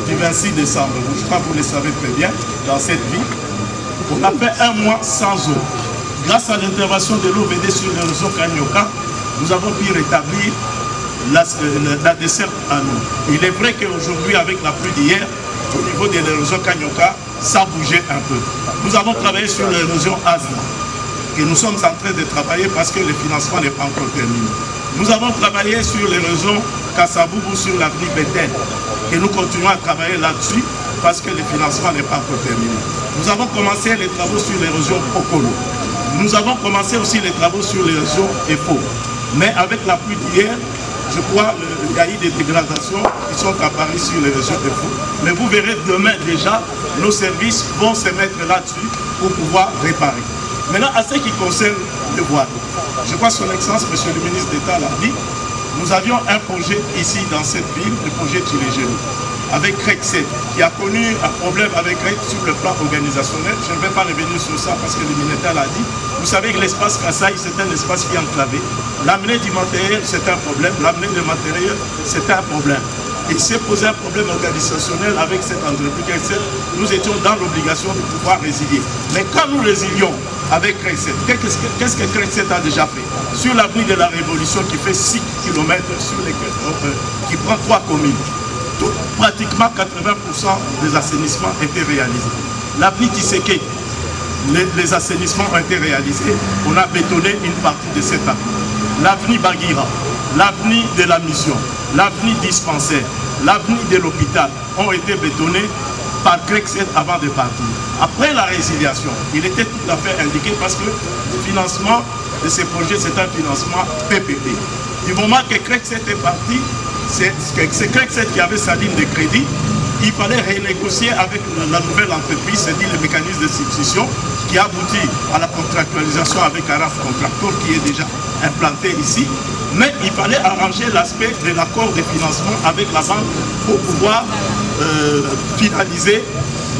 du 26 décembre, je crois que vous le savez très bien, dans cette ville, on a fait 1 mois sans eau. Grâce à l'intervention de l'OVD sur l'érosion Kanyoka, nous avons pu rétablir la desserte à nous. Il est vrai qu'aujourd'hui, avec la pluie d'hier, au niveau de l'érosion Kanyoka, ça bougeait un peu. Nous avons travaillé sur l'érosion Asna, que nous sommes en train de travailler parce que le financement n'est pas encore terminé. Nous avons travaillé sur l'érosion Kassaboubou sur l'avenue Bethel, et nous continuons à travailler là-dessus parce que le financement n'est pas encore terminé. Nous avons commencé les travaux sur l'érosion Pokolo. Nous avons commencé aussi les travaux sur l'érosion EFO. Mais avec la pluie d'hier, je crois qu'il y a eu des dégradations qui sont apparues sur l'érosion EFO. Mais vous verrez demain déjà, nos services vont se mettre là-dessus pour pouvoir réparer. Maintenant, à ce qui concerne le voile, je crois son Excellence, Monsieur le ministre d'État l'a dit, nous avions un projet ici dans cette ville, le projet Tilégélo, avec Rexet, qui a connu un problème avec Rexet sur le plan organisationnel. Je ne vais pas revenir sur ça parce que le ministère l'a dit. Vous savez que l'espace Kassai, c'est un espace qui est enclavé. L'amener du matériel, c'est un problème. L'amener de matériel, c'est un problème. Il s'est posé un problème organisationnel avec cette entreprise. Nous étions dans l'obligation de pouvoir résilier. Mais quand nous résilions avec Rexet, qu'est-ce que Rexet a déjà fait? Sur l'avenue de la Révolution qui fait 6 km, qui prend 3 communes, pratiquement 80% des assainissements étaient réalisés. L'avenue Tisséké, les assainissements ont été réalisés. On a bétonné une partie de cette avenue. L'avenue Baguira, l'avenue de la Mission, l'avenue dispensaire, l'avenue de l'hôpital ont été bétonnés par Crexet avant de partir. Après la résiliation, il était tout à fait indiqué parce que le financement de ces projets, c'est un financement PPP. Du moment que Crexet est parti, c'est Crexet qui avait sa ligne de crédit. Il fallait renégocier avec la nouvelle entreprise, c'est-à-dire le mécanisme de substitution, qui aboutit à la contractualisation avec Araf Contractor, qui est déjà implanté ici. Mais il fallait arranger l'aspect de l'accord de financement avec la banque pour pouvoir finaliser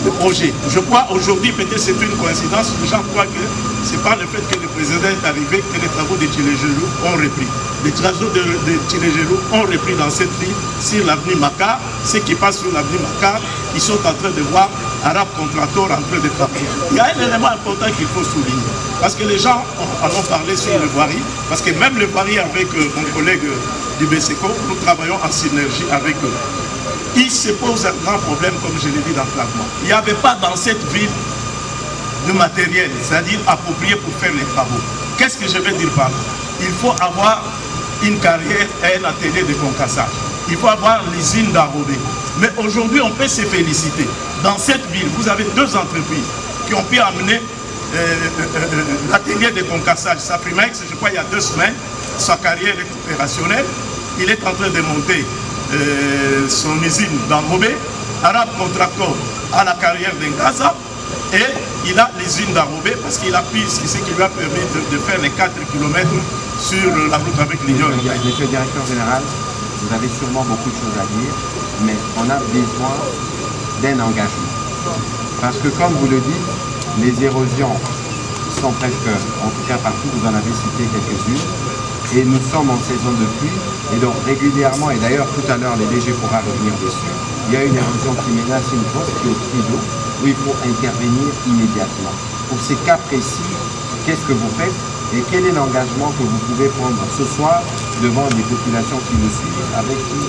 le projet. Je crois aujourd'hui, peut-être c'est une coïncidence, les gens croient que ce n'est pas le fait que le président est arrivé que les travaux de Tilégélo ont repris. Les travaux de Tilégélo ont repris dans cette ville, sur l'avenue Makar. Ceux qui passent sur l'avenue Makar, ils sont en train de voir Arab Contractor en train de travailler. Il y a un élément important qu'il faut souligner, parce que les gens en ont parlé sur le voirie, parce que même le voirie avec mon collègue du BCCO, nous travaillons en synergie avec eux. Il se pose un grand problème, comme je l'ai dit dans le fragment. Il n'y avait pas dans cette ville de matériel, c'est-à-dire approprié pour faire les travaux. Qu'est-ce que je vais dire par là? Il faut avoir une carrière et un atelier de concassage. Il faut avoir l'usine d'Arobé. Mais aujourd'hui, on peut se féliciter. Dans cette ville, vous avez 2 entreprises qui ont pu amener l'atelier de concassage. Saprimex, je crois, il y a 2 semaines, sa carrière est opérationnelle. Il est en train de monter son usine d'Arobé. Arab Contractor a la carrière d'Engaza. Et il a l'usine d'Arobé parce qu'il a pris ce qui lui a permis de faire les 4 km sur la route avec l'Union européenne. Monsieur le directeur général, vous avez sûrement beaucoup de choses à dire, mais on a besoin d'un engagement. Parce que comme vous le dites, les érosions sont presque, en tout cas partout, vous en avez cité quelques-unes, et nous sommes en saison de pluie, et donc régulièrement, et d'ailleurs tout à l'heure, les DG pourra revenir dessus, il y a une érosion qui menace une fosse qui est au pied d'eau, où il faut intervenir immédiatement. Pour ces cas précis, qu'est-ce que vous faites et quel est l'engagement que vous pouvez prendre ce soir devant les populations qui nous suivent, avec qui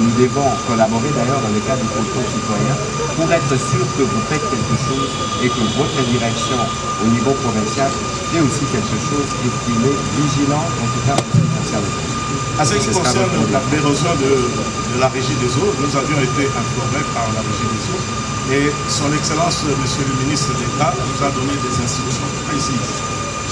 nous devons collaborer d'ailleurs dans le cadre du contrôle citoyen, pour être sûr que vous faites quelque chose et que votre direction au niveau provincial fait aussi quelque chose et qu'il est vigilant, en tout cas en ce qui concerne le En ce qui concerne l'érosion de la régie des eaux, nous avions été informés par la régie des eaux et son Excellence, Monsieur le ministre d'État, nous a donné des instructions précises.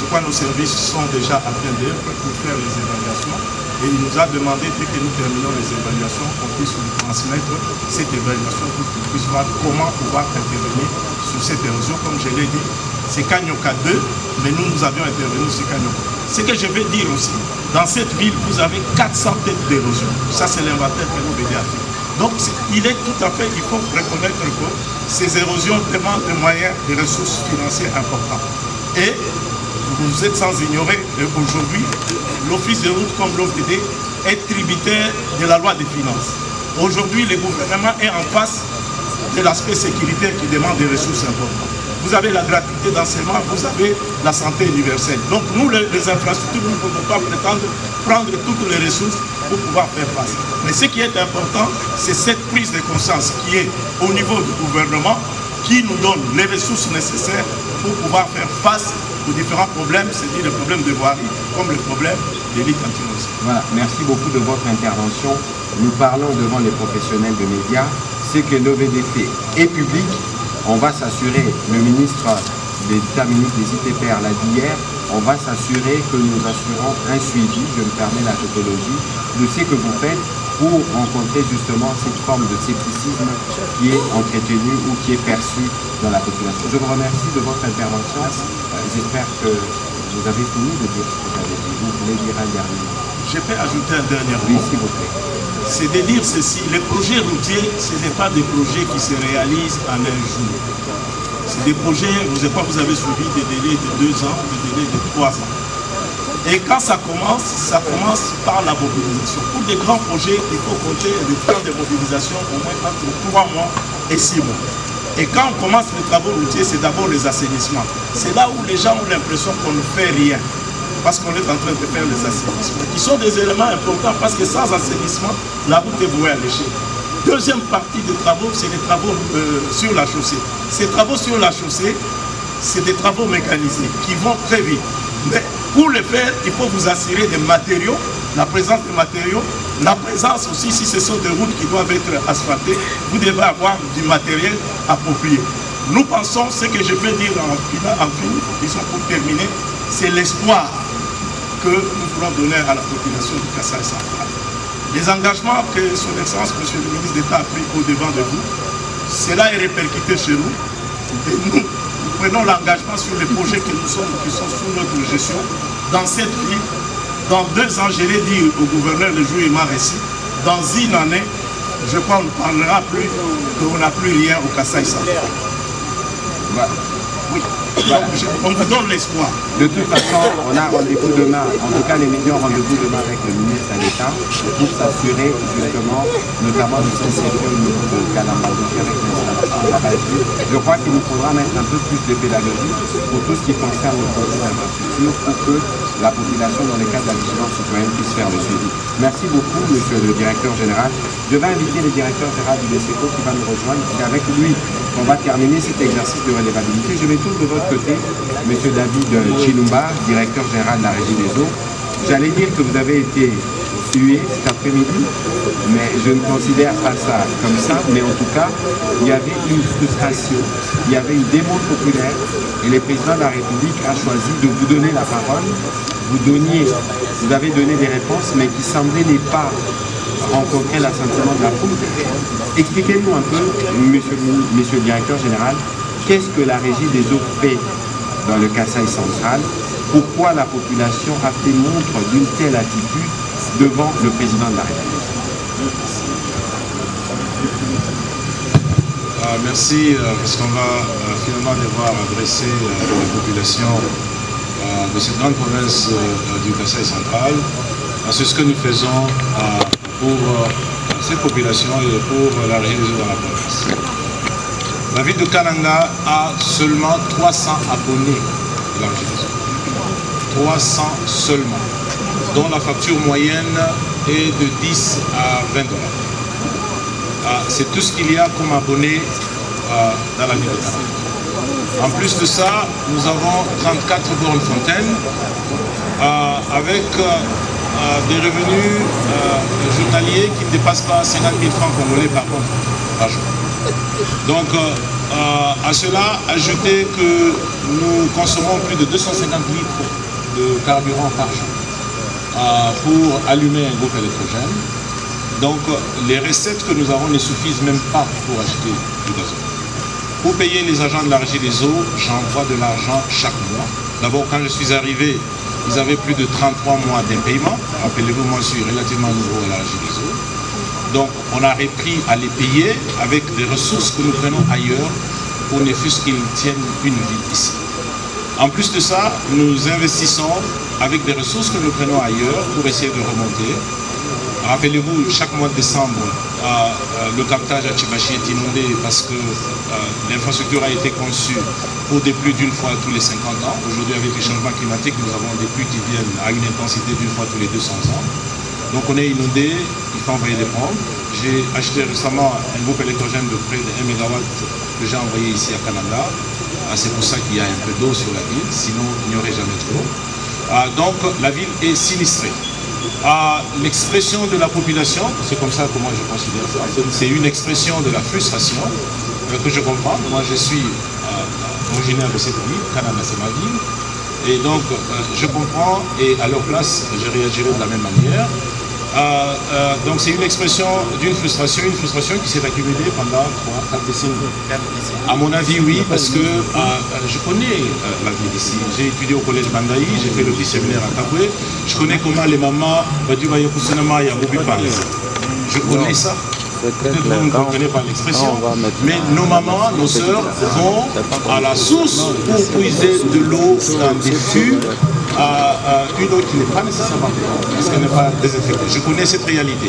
Je crois que nos services sont déjà à plein d'œuvre pour faire les évaluations et il nous a demandé, dès que nous terminons les évaluations, qu'on puisse lui transmettre cette évaluation pour qu'il puisse voir comment pouvoir intervenir sur cette érosion. Comme je l'ai dit, c'est Kanyoka 2, mais nous avions intervenu sur Kanyoka. Ce que je veux dire aussi, dans cette ville, vous avez 400 têtes d'érosion. Ça, c'est l'inventaire que nous venons à faire. Donc, il est tout à fait, il faut reconnaître que ces érosions demandent des moyens, des ressources financières importantes. Et vous êtes sans ignorer qu'aujourd'hui, l'Office de route comme l'OFDD est tributaire de la loi des finances. Aujourd'hui, le gouvernement est en face de l'aspect sécuritaire qui demande des ressources importantes. Vous avez la gratuité d'enseignement, vous avez la santé universelle. Donc nous, les infrastructures, nous ne pouvons pas prétendre prendre toutes les ressources pour pouvoir faire face. Mais ce qui est important, c'est cette prise de conscience qui est au niveau du gouvernement, qui nous donne les ressources nécessaires pour pouvoir faire face aux différents problèmes, c'est-à-dire les problèmes de voirie, comme le problème des lits anti-noise. Voilà, merci beaucoup de votre intervention. Nous parlons devant les professionnels de médias. C'est que l'OVDP est public. On va s'assurer, le ministre d'État, ministre des ITPR l'a dit hier, on va s'assurer que nous assurons un suivi, je me permets la tautologie, de ce que vous faites pour rencontrer justement cette forme de scepticisme qui est entretenue ou qui est perçue dans la population. Je vous remercie de votre intervention. J'espère que vous avez fini de dire ce que vous avez dit. Vous voulez dire un dernier mot? Je peux ajouter un dernier mot. Oui, s'il vous plaît. C'est de dire ceci, les projets routiers, ce n'est pas des projets qui se réalisent en un jour. C'est des projets, vous avez suivi des délais de 2 ans, des délais de 3 ans. Et quand ça commence par la mobilisation. Pour des grands projets, il faut compter le temps de mobilisation au moins entre 3 mois et 6 mois. Et quand on commence les travaux routiers, c'est d'abord les assainissements. C'est là où les gens ont l'impression qu'on ne fait rien. Parce qu'on est en train de faire les assainissements, qui sont des éléments importants parce que sans assainissement, la route est vouée à l'échec. Deuxième partie des travaux, c'est les travaux sur la chaussée. Ces travaux sur la chaussée, c'est des travaux mécanisés qui vont très vite. Mais pour les faire, il faut vous assurer des matériaux, la présence des matériaux, la présence aussi, si ce sont des routes qui doivent être asphaltées, vous devez avoir du matériel approprié. Nous pensons, ce que je peux dire en fin, disons pour terminer, c'est l'espoir que nous voulons donner à la population du Kasaï central. Les engagements que son Excellence, Monsieur le ministre d'État, a pris au-devant de vous, cela est répercuté chez nous. Et nous prenons l'engagement sur les projets qui sont sous notre gestion. Dans cette ville, dans 2 ans, je l'ai dit au gouverneur le jour où il m'a reçu, dans 1 année, je crois qu'on ne parlera plus qu'on n'a plus rien au Kasaï central. Voilà. Oui. Voilà. On vous donne l'espoir. De toute façon, on a rendez-vous demain, en tout cas les médias ont rendez-vous demain avec le ministre d'État pour s'assurer justement, notamment de s'insérer au niveau de Kalambadouchi avec l'installation de la régie. Je crois qu'il nous faudra mettre un peu plus de pédagogie pour tout ce qui concerne le projet d'infrastructure pour que la population, dans le cadre de la vigilance citoyenne, puisse faire le suivi. Merci beaucoup, monsieur le directeur général. Je vais inviter le directeur général du BCECO qui va nous rejoindre. C'est avec lui qu'on va terminer cet exercice de relevabilité. Je vais tout de votre côté, monsieur David Chilumba, directeur général de la Régie des eaux. J'allais dire que vous avez été tué cet après-midi, mais je ne considère pas ça comme ça. Mais en tout cas, il y avait une frustration, il y avait une démon populaire et le président de la République a choisi de vous donner la parole. Vous avez donné des réponses, mais qui semblaient ne pas rencontrer l'assentiment de la foule. Expliquez-nous un peu, monsieur le directeur général, qu'est-ce que la Régie des eaux fait dans le Kasaï central? Pourquoi la population a fait montre d'une telle attitude devant le président de la République? Merci, parce qu'on va finalement devoir adresser à la population de cette grande province du Kasaï central. C'est ce que nous faisons pour cette population et pour la Régie des eaux dans la province. La ville de Kananga a seulement 300 abonnés de la Régie des eaux. 300 seulement, dont la facture moyenne est de 10 à 20 $. C'est tout ce qu'il y a comme abonnés dans la ville de Kananga. En plus de ça, nous avons 34 bornes fontaines avec des revenus journaliers qui ne dépassent pas 50 000 francs congolais par jour. Donc, à cela, ajoutez que nous consommons plus de 250 litres de carburant par jour pour allumer un groupe électrogène. Donc, les recettes que nous avons ne suffisent même pas pour acheter du gazole. Pour payer les agents de la Régie des eaux, j'envoie de l'argent chaque mois. D'abord, quand je suis arrivé, ils avaient plus de 33 mois d'impayement. Rappelez-vous, moi, je suis relativement nouveau à la Régie des eaux. Donc, on a repris à les payer avec des ressources que nous prenons ailleurs pour ne fût-ce qu'ils tiennent une vie ici. En plus de ça, nous investissons avec des ressources que nous prenons ailleurs pour essayer de remonter. Rappelez-vous, chaque mois de décembre, le captage à Chibachi est inondé parce que l'infrastructure a été conçue pour des pluies d'une fois tous les 50 ans. Aujourd'hui, avec les changements climatiques, nous avons des pluies qui viennent à une intensité d'une fois tous les 200 ans. Donc on est inondé, il faut envoyer des pompes. J'ai acheté récemment un groupe électrogène de près de 1 MW que j'ai envoyé ici à Canada. C'est pour ça qu'il y a un peu d'eau sur la ville, sinon il n'y aurait jamais trop. Donc la ville est sinistrée. L'expression de la population, c'est comme ça que moi je considère ça, c'est une expression de la frustration que je comprends. Moi je suis originaire de cette ville, Canada c'est ma ville, et donc je comprends et à leur place je réagirai de la même manière. Donc c'est une expression d'une frustration, qui s'est accumulée pendant 3-4 décennies. À mon avis, oui, parce que je connais la ville ici. J'ai étudié au collège Bandaï, j'ai fait le petit séminaire à Kaboué. Je connais comment les mamans, je connais ça. Peut-être que vous ne comprenez pas l'expression, mais nos mamans, nos sœurs vont à la source pour puiser de l'eau dans des fûts, une eau qui n'est pas nécessairement parce qu'elle n'est pas désinfectée. Je connais cette réalité.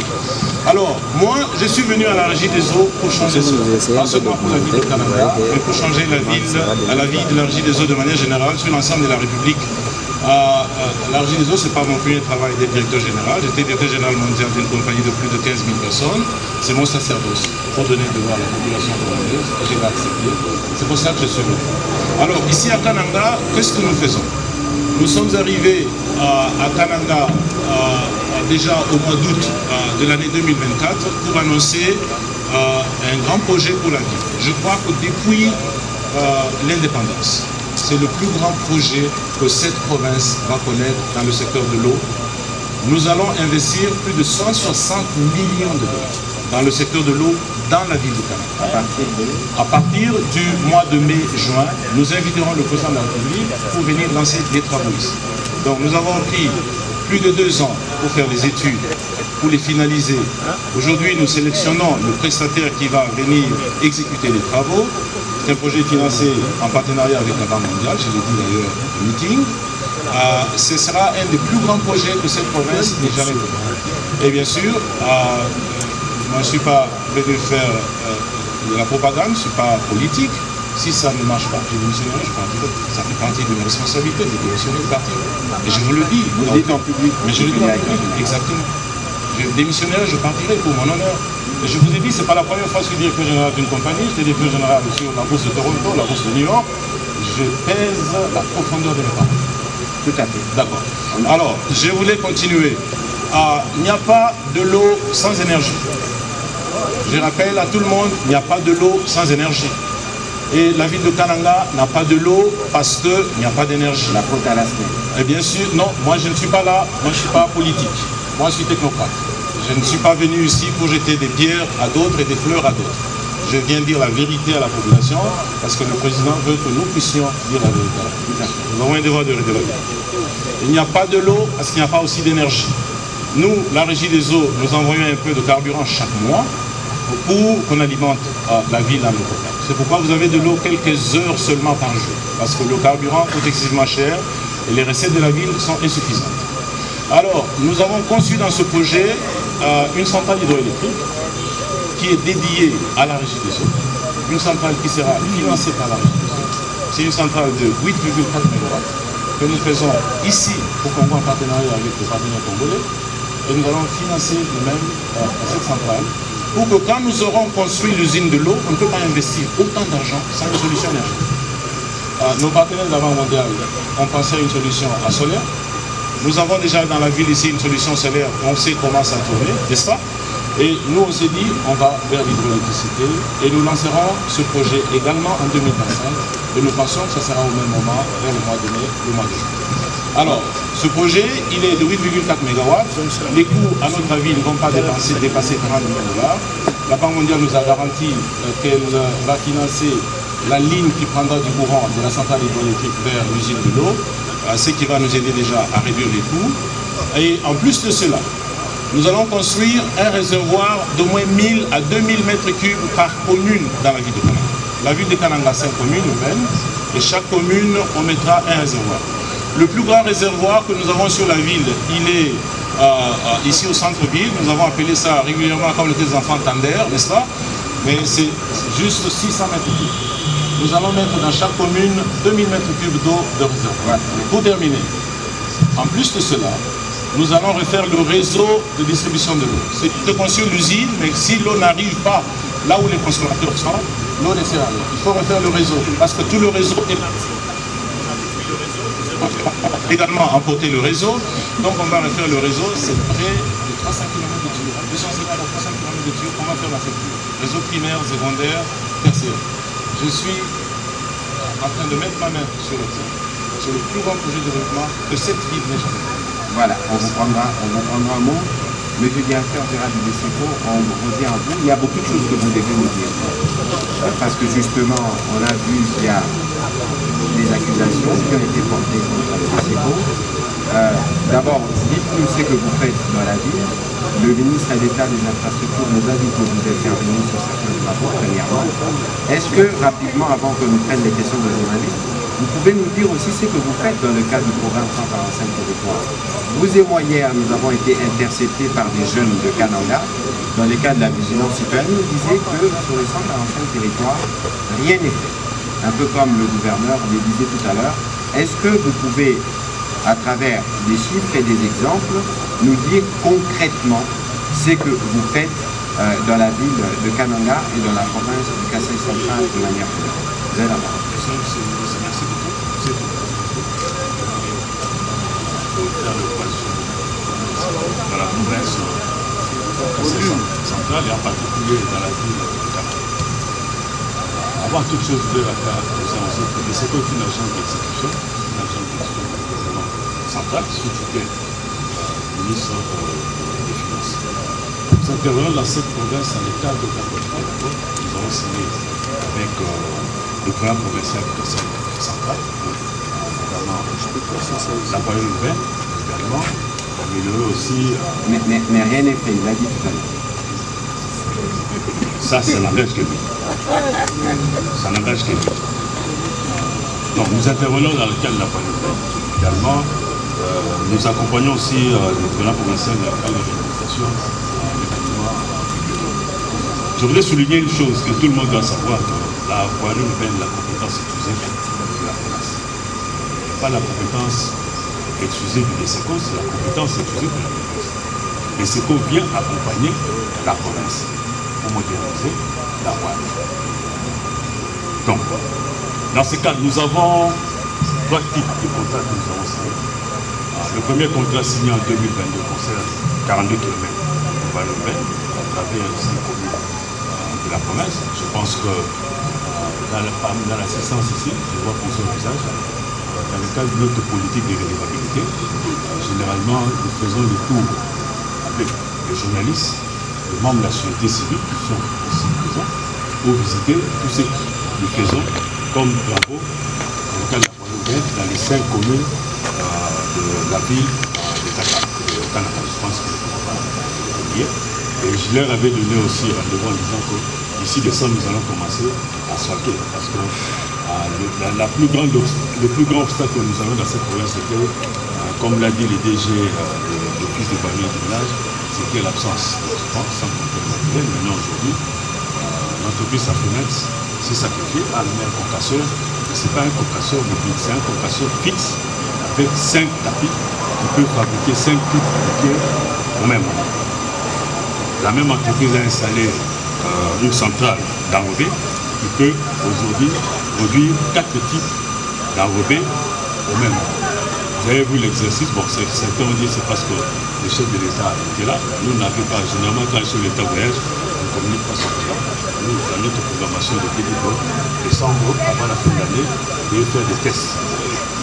Alors, moi, je suis venu à la Régie des eaux pour changer cela. Pas seulement pour la ville de Canada, mais pour changer la vie de la Régie des eaux de manière générale sur l'ensemble de la République. La Régie des eaux, ce n'est pas mon premier travail d'être directeur général. J'étais directeur général mondial d'une compagnie de plus de 15 000 personnes. C'est mon sacerdoce pour donner de voir à la population congolaise et j'ai accepté. C'est pour ça que je suis venu. Alors, ici à Kananga, qu'est-ce que nous faisons? Nous sommes arrivés à Kananga déjà au mois d'août de l'année 2024 pour annoncer un grand projet pour la ville. Je crois que depuis l'indépendance, c'est le plus grand projet que cette province va connaître dans le secteur de l'eau. Nous allons investir plus de 160 millions de dollars dans le secteur de l'eau dans la ville de Canada. À partir du mois de mai-juin, nous inviterons le président de la République pour venir lancer des travaux ici. Donc nous avons pris plus de 2 ans pour faire les études, pour les finaliser. Aujourd'hui, nous sélectionnons le prestataire qui va venir exécuter les travaux. C'est un projet financé en partenariat avec la Banque mondiale, je l'ai dit d'ailleurs au meeting. Ce sera un des plus grands projets que cette province n'ait jamais fait. Et bien sûr, moi je ne suis pas venu faire de la propagande, je ne suis pas politique. Si ça ne marche pas, je démissionnerai, je partirai. Ça fait partie de mes responsabilités de démissionner de partir. Et je vous le dis. Vous le dites en public. Mais je le dis en public, exactement. Je démissionnerai, je partirai pour mon honneur. Et je vous ai dit, ce n'est pas la première fois que je suis directeur général d'une compagnie. J'étais directeur général sur la bourse de Toronto, la bourse de New York. Je pèse la profondeur de mes paroles. Tout à fait. D'accord. Alors, je voulais continuer. Il n'y a pas de l'eau sans énergie. Je rappelle à tout le monde, il n'y a pas de l'eau sans énergie. Et la ville de Kananga n'a pas de l'eau parce qu'il n'y a pas d'énergie. La faute à la semaine. Et bien sûr, non, moi je ne suis pas là, moi je ne suis pas politique. Moi je suis technocrate. Je ne suis pas venu ici pour jeter des pierres à d'autres et des fleurs à d'autres. Je viens dire la vérité à la population parce que le président veut que nous puissions dire la vérité à la population. Nous avons un devoir de dire la vérité. Il n'y a pas de l'eau parce qu'il n'y a pas aussi d'énergie. Nous, la Régie des eaux, nous envoyons un peu de carburant chaque mois pour qu'on alimente la ville en eau. C'est pourquoi vous avez de l'eau quelques heures seulement par jour. Parce que le carburant coûte excessivement cher et les recettes de la ville sont insuffisantes. Alors, nous avons conçu dans ce projet une centrale hydroélectrique qui est dédiée à la Régie des eaux. Une centrale qui sera financée par la Régie des eaux. C'est une centrale de 8,4 MW que nous faisons ici au Congo en partenariat avec les partenaires congolais. Et nous allons financer nous-mêmes cette centrale pour que quand nous aurons construit l'usine de l'eau, on ne peut pas investir autant d'argent sans une solution énergétique. Nos partenaires de la Banque mondiale ont pensé à une solution à solaire. Nous avons déjà dans la ville ici une solution solaire, on sait comment ça tourne, n'est-ce pas? Et nous, on s'est dit, on va vers l'hydroélectricité et nous lancerons ce projet également en 2025 et nous pensons que ça sera au même moment, vers le mois de mai, le mois de juin. Alors, ce projet, il est de 8,4 MW. Les coûts, à notre avis, ne vont pas dépasser 40 millions $. La Banque mondiale nous a garanti qu'elle va financer la ligne qui prendra du courant de la centrale hydroélectrique vers l'usine de l'eau, ce qui va nous aider déjà à réduire les coûts. Et en plus de cela, nous allons construire un réservoir d'au moins 1000 à 2000 mètres cubes par commune dans la ville de Kananga. La ville de Kananga a 5 communes urbaines et chaque commune, on mettra un réservoir. Le plus grand réservoir que nous avons sur la ville, il est ici au centre-ville. Nous avons appelé ça régulièrement comme les enfants Tander, n'est-ce pas? Mais c'est juste 600 mètres cubes. Nous allons mettre dans chaque commune 2000 mètres cubes d'eau de réservoir. Pour terminer, en plus de cela, nous allons refaire le réseau de distribution de l'eau. C'est de construire l'usine, mais si l'eau n'arrive pas là où les consommateurs sont, l'eau ne sert à rien. Il faut refaire le réseau, parce que tout le réseau est également emporter le réseau. Donc on va refaire le réseau, c'est près de 300 km de tuyaux. 250 à 300 km de tuyaux qu'on va faire dans cette ville. Réseau primaire, secondaire, tertiaire. Je suis en train de mettre ma main sur le terrain, sur le plus grand projet de développement que cette ville n'ait jamais fait. Voilà, on vous prendra un mot. Monsieur le directeur général du DCECO, on revient à vous. Il y a beaucoup de choses que vous devez nous dire. Parce que justement, on a vu qu'il y a des accusations qui ont été portées contre le DCECO. D'abord, dites-nous ce que vous faites dans la ville. Le ministre d'État des Infrastructures nous a dit que vous êtes intervenu sur certains travaux, premièrement. Est-ce que, rapidement, avant que nous prenions les questions de journalistes, vous pouvez nous dire aussi ce que vous faites dans le cadre du programme 145 territoires? Vous et moi, hier, nous avons été interceptés par des jeunes de Kananga. Dans le cadre de la vigilance citoyenne, nous disaient que sur les 145 territoires, rien n'est fait. Un peu comme le gouverneur le disait tout à l'heure. Est-ce que vous pouvez, à travers des chiffres et des exemples, nous dire concrètement ce que vous faites dans la ville de Kananga et dans la province du Kasaï central de manière générale? Vous avez la parole. Merci beaucoup. C'est tout. Il faut faire le point dans la province centrale et en particulier dans la ville de Kananga. Avant toute chose, je voudrais vous annoncer que le DCECO est une agence d'exécution, une agence d'exécution du gouvernement central, sous tutelle du ministre des Finances. Nous intervenons dans cette province dans le cadre d'un contrat d'accord. Nous avons signé avec le programme provincial du Kasaï central, notamment la période urbaine, également, améliorer aussi. Mais rien n'est fait, il l'a dit tout à l'heure. Ça, ça n'engage que lui. Ça n'engage que lui. Donc, nous intervenons dans le cadre de la période urbaine. Également, nous accompagnons aussi le programme provincial de la réhabilitation des bâtiments. Je voudrais souligner une chose que tout le monde doit savoir, que la voirie urbaine, la compétence exclusive de la province. Pas la compétence exclusive du DCECO, c'est la compétence exclusive de la province. Le DCECO vient accompagner la province pour moderniser la voirie. Donc, dans ce cas, nous avons 3 types de contrats que nous avons signés. Le premier contrat signé en 2022 concerne 42 km de voirie urbaine à travers 5 communes de la province. Je pense que dans l'assistance ici, je vois plusieurs visages. Dans le cadre de notre politique de redevabilité, généralement, nous faisons le tour avec les journalistes, les membres de la société civile qui sont ici présents, pour visiter tout ce que nous faisons comme travaux dans le cadre de la voirie urbaine dans les 5 communes de la ville de Kananga. Je pense que nous pas oublier. Et je leur avais donné aussi rendez-vous en disant que d'ici décembre, nous allons commencer à asphalter. Parce que le plus grand obstacle que nous avons dans cette province, c'était, comme l'a dit le DG de l'Office de voirie du village, c'était l'absence de transport sans compter le matériel. Maintenant, aujourd'hui, l'entreprise Safenex s'est sacrifiée à amener un concasseur. Ce n'est pas un concasseur mobile, c'est un concasseur fixe avec 5 tapis qui peut fabriquer 5 types de pierres au même moment. La même entreprise a installé une centrale d'enrobé qui peut aujourd'hui produire 4 types d'enrobés au même moment. Vous Vous avez vu l'exercice, bon, certains ont dit c'est parce que le chef de l'État était là. Nous n'avons pas, généralement quand le chef de l'État voyage, on ne communique pas son plan. Nous, dans notre programmation de décembre, avant la fin de l'année, on devait faire des tests.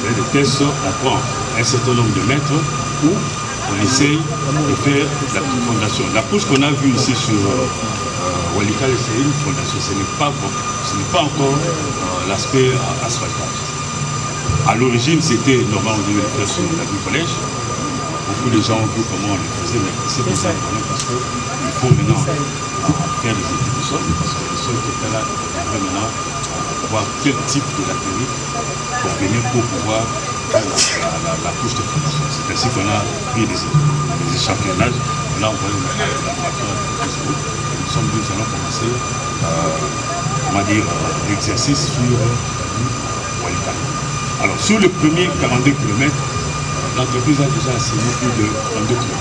Faire des tests, on prend un certain nombre de mètres où on essaye de faire la fondation. La couche qu'on a vue ici sur Walikale, c'est une fondation. Ce n'est pas encore l'aspect asphaltage. À l'origine, c'était normal, on devait le faire sur la rue Collège. Beaucoup de gens ont vu comment on le faisait, mais c'est bizarre parce qu'il faut maintenant faire des études du sol, parce que le sol qui était là, on devrait maintenant voir quel type de latérite convenir pour pouvoir faire la couche de fondation. C'est ainsi qu'on a pris des échantillonnages, on a envoyé la matière de Facebook. Nous allons commencer l'exercice sur Walikale. Alors, sur le premier 42 km, l'entreprise a déjà assigné plus de 32 km.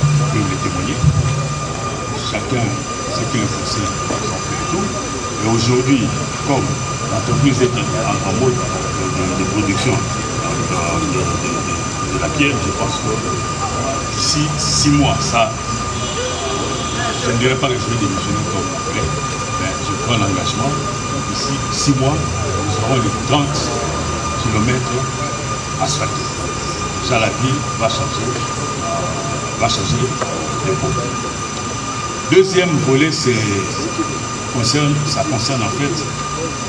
On peut le témoigner. Chacun, ce qui le concerne, on fait le tour. Et aujourd'hui, comme l'entreprise est en mode de production de la pierre, je pense que d'ici 6 mois, ça, je ne dirais pas que je vais démissionner comme mon collègue, mais je prends l'engagement. D'ici 6 mois, nous aurons les 30 kilomètres asphaltés. Déjà la ville va changer les ponts. Deuxième volet, ça concerne en fait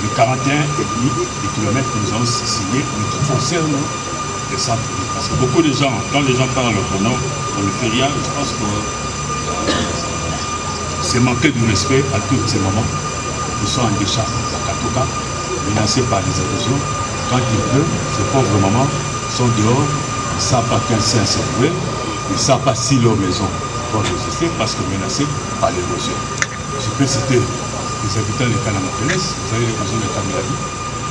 les 41,5 kilomètres que nous avons signés, mais qui concernent les centres-villes. Parce que beaucoup de gens, quand les gens parlent au nom, on ne fait rien, je pense que c'est manquer de respect à tous ces moments. Ils sont en décharge, la Katoka, menacés par les érosions. Quand il pleut, ces pauvres mamans sont dehors, ils ne savent pas quel sein se trouver, ils ne savent pas si leur maison va résister parce que menacés par l'érosion. Je peux citer les habitants de Kanamapeles, vous avez l'érosion de Kamiladi,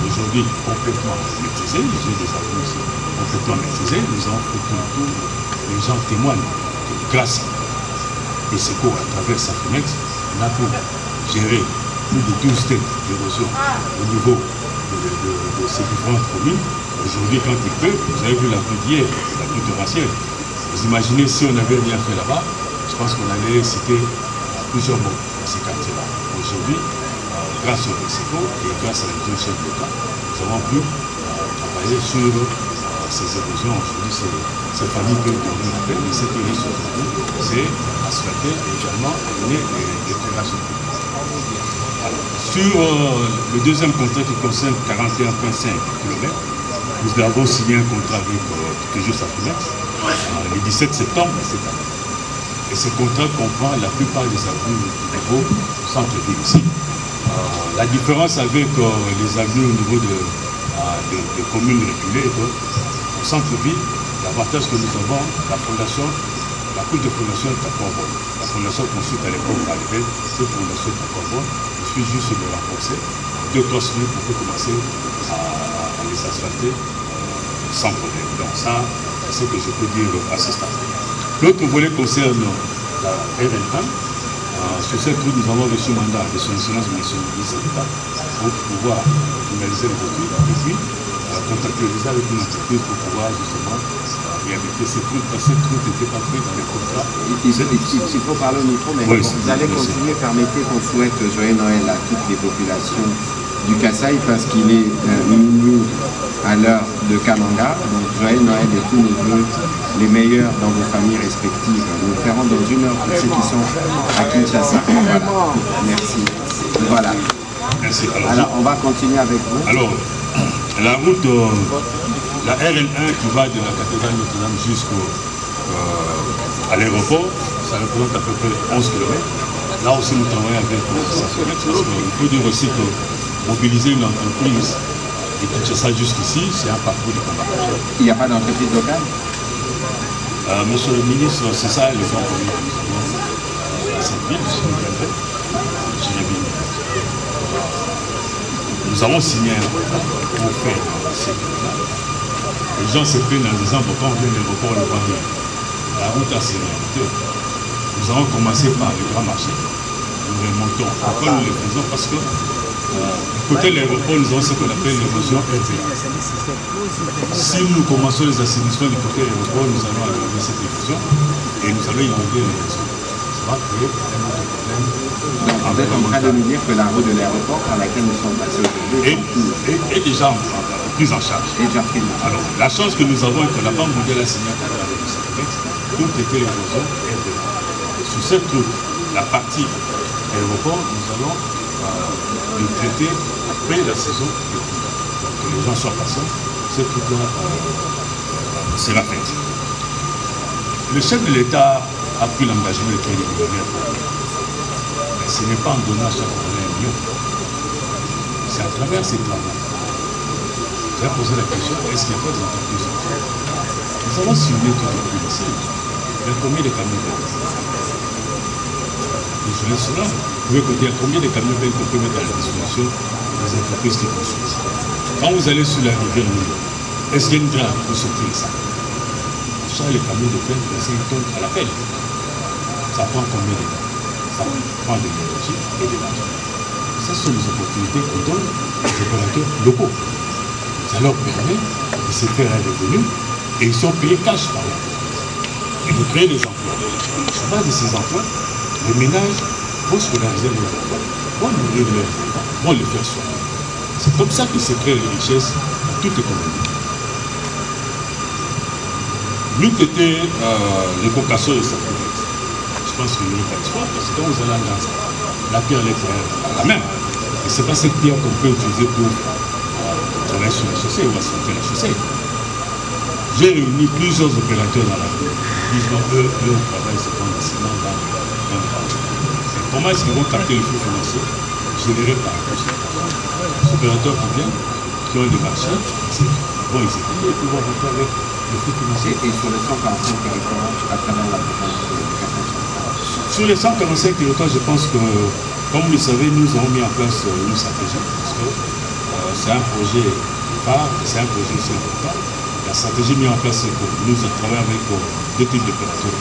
aujourd'hui complètement maîtrisée, j'ai des amis ici, complètement maîtrisée, nous avons fait tout le tour, les gens témoignent que grâce et secours à travers Safinex, on a pu gérer plus de 12 têtes d'érosion au niveau de ces différentes communes. Aujourd'hui, quand il pleut, vous avez vu la pluie d'hier, la pluie torrentielle. Vous imaginez si on n'avait rien fait là-bas, je pense qu'on allait citer plusieurs mots dans ces quartiers-là. Aujourd'hui, grâce au Mexico et grâce à la vision chef de l'État, nous avons pu travailler sur ces érosions. Aujourd'hui, ces familles que nous appelle, mais ce qui reste aujourd'hui, c'est asphalter et également amener les terrasses. Sur le deuxième contrat qui concerne 41,5 km, nous avons signé un contrat avec toujours Safinex le 17 septembre cette année. Et ce contrat comprend la plupart des avenues au niveau centre-ville ici. La différence avec les avenues au niveau de communes reculées, au centre-ville, l'avantage que nous avons, la fondation, la couche de fondation est à Corbon. La fondation construite à l'époque par les Belges, cette fondation est à Corbon. Il suffit juste de renforcer 2-3 semaines pour commencer à les asphalter sans problème. Donc ça, c'est ce que je peux dire à ce stade. L'autre volet concerne la RN1. Sur cette route, nous avons reçu un mandat de son excellence ministre d'État pour pouvoir finaliser les études et puis contractualiser avec une entreprise pour pouvoir justement réhabiliter cette route. Parce que cette route n'était pas prise dans les contrats. Il faut parler au micro, mais oui, vous allez continuer. Permettez qu'on souhaite joyeux Noël à toutes les populations du Kasaï parce qu'il est minuit à l'heure de Kamanga. Donc joyeux Noël et tous nos vœux les meilleurs dans vos familles respectives. Nous le ferons dans 1 heure pour ceux qui sont à Kinshasa. Voilà. Merci. Voilà. Merci. Alors on va continuer avec vous. Alors, la route, la RN1 qui va de la cathédrale Notre-Dame jusqu'à l'aéroport, ça représente à peu près 11 km. Là aussi, nous travaillons avec Safinex parce qu'il faut dire aussi que mobiliser une entreprise de Kinshasa jusqu'ici, c'est un parcours de combat. Il n'y a pas d'entreprise locale? Monsieur le ministre, c'est ça le grand problème que nous avons à cette ville, je l'ai bien. Nous avons signé un contrat pour faire ces choses-là. Les gens se plaignent en disant, quand on vient de l'aéroport, on ne voit rien. La route a ses réalités. Nous avons commencé par le grand marché. Nous remontons. Pourquoi nous le faisons? Parce que côté de l'aéroport, nous avons ce qu'on appelle l'érosion RVA. Si nous commençons les assainissements du côté de l'aéroport, nous allons aggraver cette érosion et nous allons inonder l'érosion. Ça va créer un autre problème. Donc, vous êtes en train de nous dire que la route de l'aéroport par laquelle nous sommes passés aujourd'hui est déjà prise en charge. Alors, la chance que nous avons est que la Banque mondiale a signé un accord avec le Sénégal pour traiter l'érosion RVA. Sur cette route, la partie aéroport, nous allons le traiter après la saison de pluie. Donc que les gens soient patients, cette route-là sera faite. Le chef de l'État a pris l'engagement de créer des millionnaires. Mais ce n'est pas en donnant à chaque Congolais 1 million. C'est à travers ces travaux. J'ai posé la question, est-ce qu'il n'y a pas des entreprises? Nous avons ciblé toute la PDC. Il y a combien de camions verts? Je laisse cela. Vous pouvez dire combien de camions verts qu'on peut mettre à la disposition des entreprises qui construisent. Quand vous allez sur la rivière Nilo, est-ce qu'il y a une grave pour sortir ça? Ça, les camions de plaine, c'est une tonne à la pelle. Ça prend combien de temps? Ça prend de l'énergie et de l'argent. Ce sont les opportunités qu'on donne aux opérateurs locaux. Ça leur permet de se faire un revenu et ils sont payés cash par là. Et de créer des emplois. Sur base de ces emplois, les ménages vont se réaliser leurs emplois, vont nourrir leurs enfants, vont les faire soigner. C'est comme ça que se créent les richesses dans toute l'économie. Nous qui étions l'évocation de cette province, je pense qu'il n'y a pas d'histoire parce que quand vous allez en Gaza, la pierre elle est à la main. Et ce n'est pas cette pierre qu'on peut utiliser pour travailler sur la chaussée ou asfalter la chaussée. J'ai réuni plusieurs opérateurs dans la ville. Ils disent eux, leur travail, c'est prendre le ciment dans le marché. Comment est-ce qu'ils vont capter les flux financiers générés par les opérateurs qui viennent, qui ont des marchés, vont exécuter et pouvoir rentrer avec les flux financiers. Et sur les 145 territoires à travers la province de Kasai-Central? Sur les 145 territoires, je pense que, comme vous le savez, nous avons mis en place une stratégie parce que c'est un projet phare et c'est un projet aussi important. La stratégie mise en place, c'est que nous travaillons avec deux types d'opérateurs.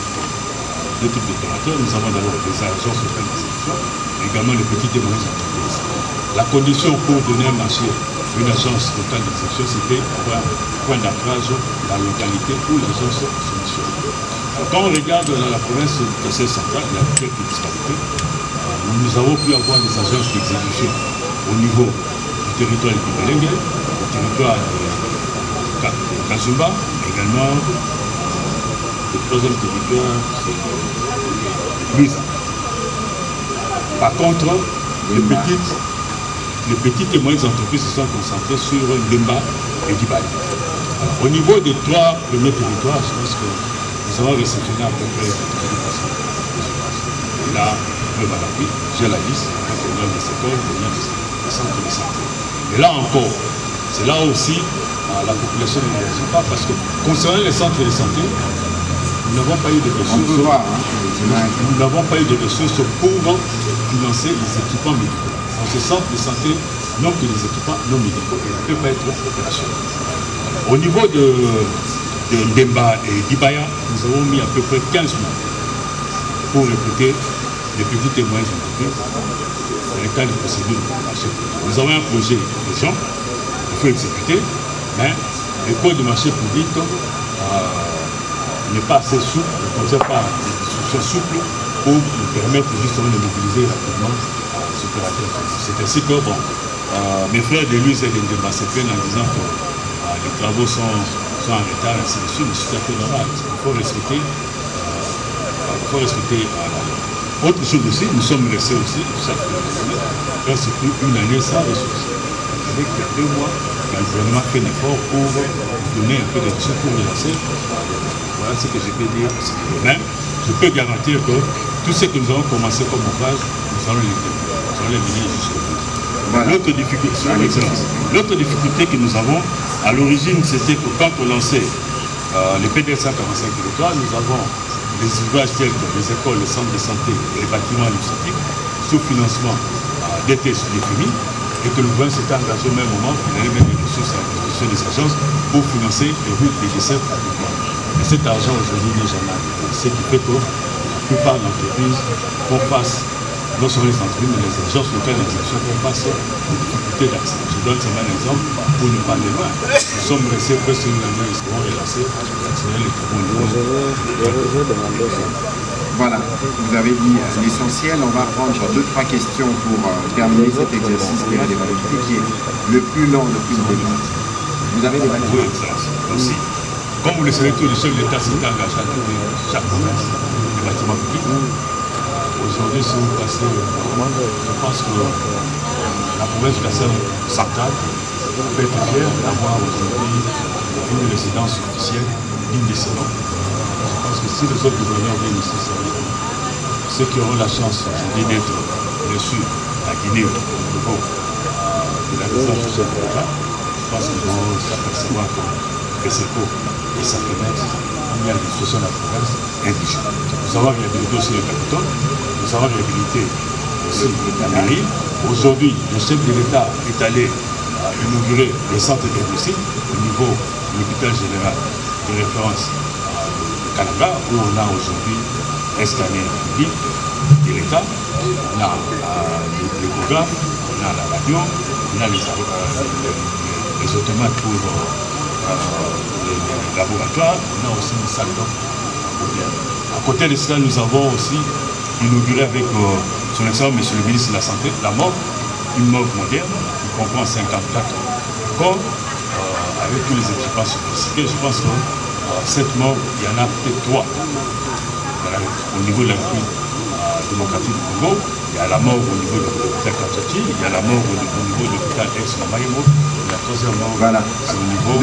Nous avons d'abord des agences locales d'exécution, mais également les petites et moyennes entreprises. La condition pour donner un marché à une agence locale d'exécution, c'était avoir un point d'ancrage dans la localité où l'agence se missionne. Quand on regarde la province de Kasai-Central, il y a quelques disparités. Nous avons pu avoir des agences d'exécution au niveau du territoire de Belenge, du territoire de Kazumba, également le troisième territoire, c'est Luisa. Par contre, les petites et moyennes entreprises se sont concentrées sur Lemba et Dibali. Au niveau des 3 premiers territoires, je pense que nous avons réceptionné à peu près 30%. Là, le Malawi, j'ai la liste, quand on a des écoles, on a des centres de santé. Et là encore, c'est là aussi la population ne réagit pas parce que concernant les centres de santé, nous n'avons pas eu de ressources. Nous n'avons pas eu de ressources pour financer les équipements médicaux. Dans ces centres de santé, non que les équipements non médicaux, ils ne peuvent pas être opérationnels. Au niveau de Ndemba et d'Ibaya, nous avons mis à peu près 15 mois pour recruter les petites et moyennes entreprises dans le cadre de procédures de marché. Nous avons un projet urgent, il faut exécuter, mais le code de marché public n'est pas assez souple, ne contient pas des instructions souples pour nous permettre justement de mobiliser rapidement les opérateurs. C'est ainsi que mes frères de Luis et de Ndemba se plaignent en disant que les travaux sont en retard, ainsi de suite, mais c'est tout à fait normal. Il faut respecter. Autre chose aussi, nous sommes restés aussi, presque plus une année sans ressources. Vous savez qu'il y a 2 mois, le gouvernement fait un effort pour donner un peu de ressources pour relancer. Voilà ce que je peux dire. Mais je peux garantir que tout ce que nous avons commencé comme ouvrage, nous allons les mener jusqu'au bout. Voilà. L'autre difficulté que nous avons, à l'origine, c'était que quand on lançait les PDS 145 territoires, nous avons des ouvrages tels que les écoles, les centres de santé et les bâtiments administratifs sous financement d'été sur les FMI, et que le gouvernement s'était engagé au même moment qu'il allait mettre des ressources à la disposition des agences pour financer les routes des desserts publiques. Et cet argent aujourd'hui n'est jamais arrivé. Ce qui fait que la plupart d'entreprises font face non seulement les entreprises, mais les agences locales d'exception font face aux difficultés d'accès. Je donne seulement un exemple pour ne pas aller loin. Nous sommes restés presque une année, nous serons relancés d'accélérer les travaux au niveau. Voilà, vous avez dit l'essentiel. On va prendre 2-3 questions pour terminer cet exercice qui est l'évaluation, qui est le plus long depuis le début. Vous avez des valeurs? Oui, excellence. Aussi. Comme vous le savez, tous les chefs de l'État s'étaient engagés à trouver chaque province des bâtiments publics. Aujourd'hui, si vous passez, je pense que la province du Kassai centrale peut être fière d'avoir aujourd'hui une résidence officielle digne de ce nom. Je pense que si les autres gouverneurs viennent ici, ceux qui auront la chance aujourd'hui d'être reçus à Guinée au niveau de la résidence du chef de l'État, je pense qu'ils vont s'apercevoir que FESECO et sa fenêtre, il y a une situation de la province indigène. Nous avons réhabilité aussi le Capitole, nous avons réhabilité aussi la mairie. Aujourd'hui, le chef de l'État est allé inaugurer le centre de diagnostic au niveau de l'hôpital général de référence de Kananga, où on a aujourd'hui un scanner public de l'État, on a l'échographe, on a la radio, on a les automates pour les laboratoires, on a aussi une salle d'opération. À côté de cela, nous avons aussi inauguré avec son excellence, monsieur le ministre de la Santé, la morgue, une morgue moderne qui comprend 54 corps avec tous les équipements sophistiqués. Je pense que cette morgue, il y en a peut-être 3 au niveau de la République démocratique du Congo. Il y a la morgue au niveau de l'hôpital Katouti, il y a la morgue au niveau de l'hôpital Ex-Mamaïmo, et la troisième morgue, voilà. C'est au niveau...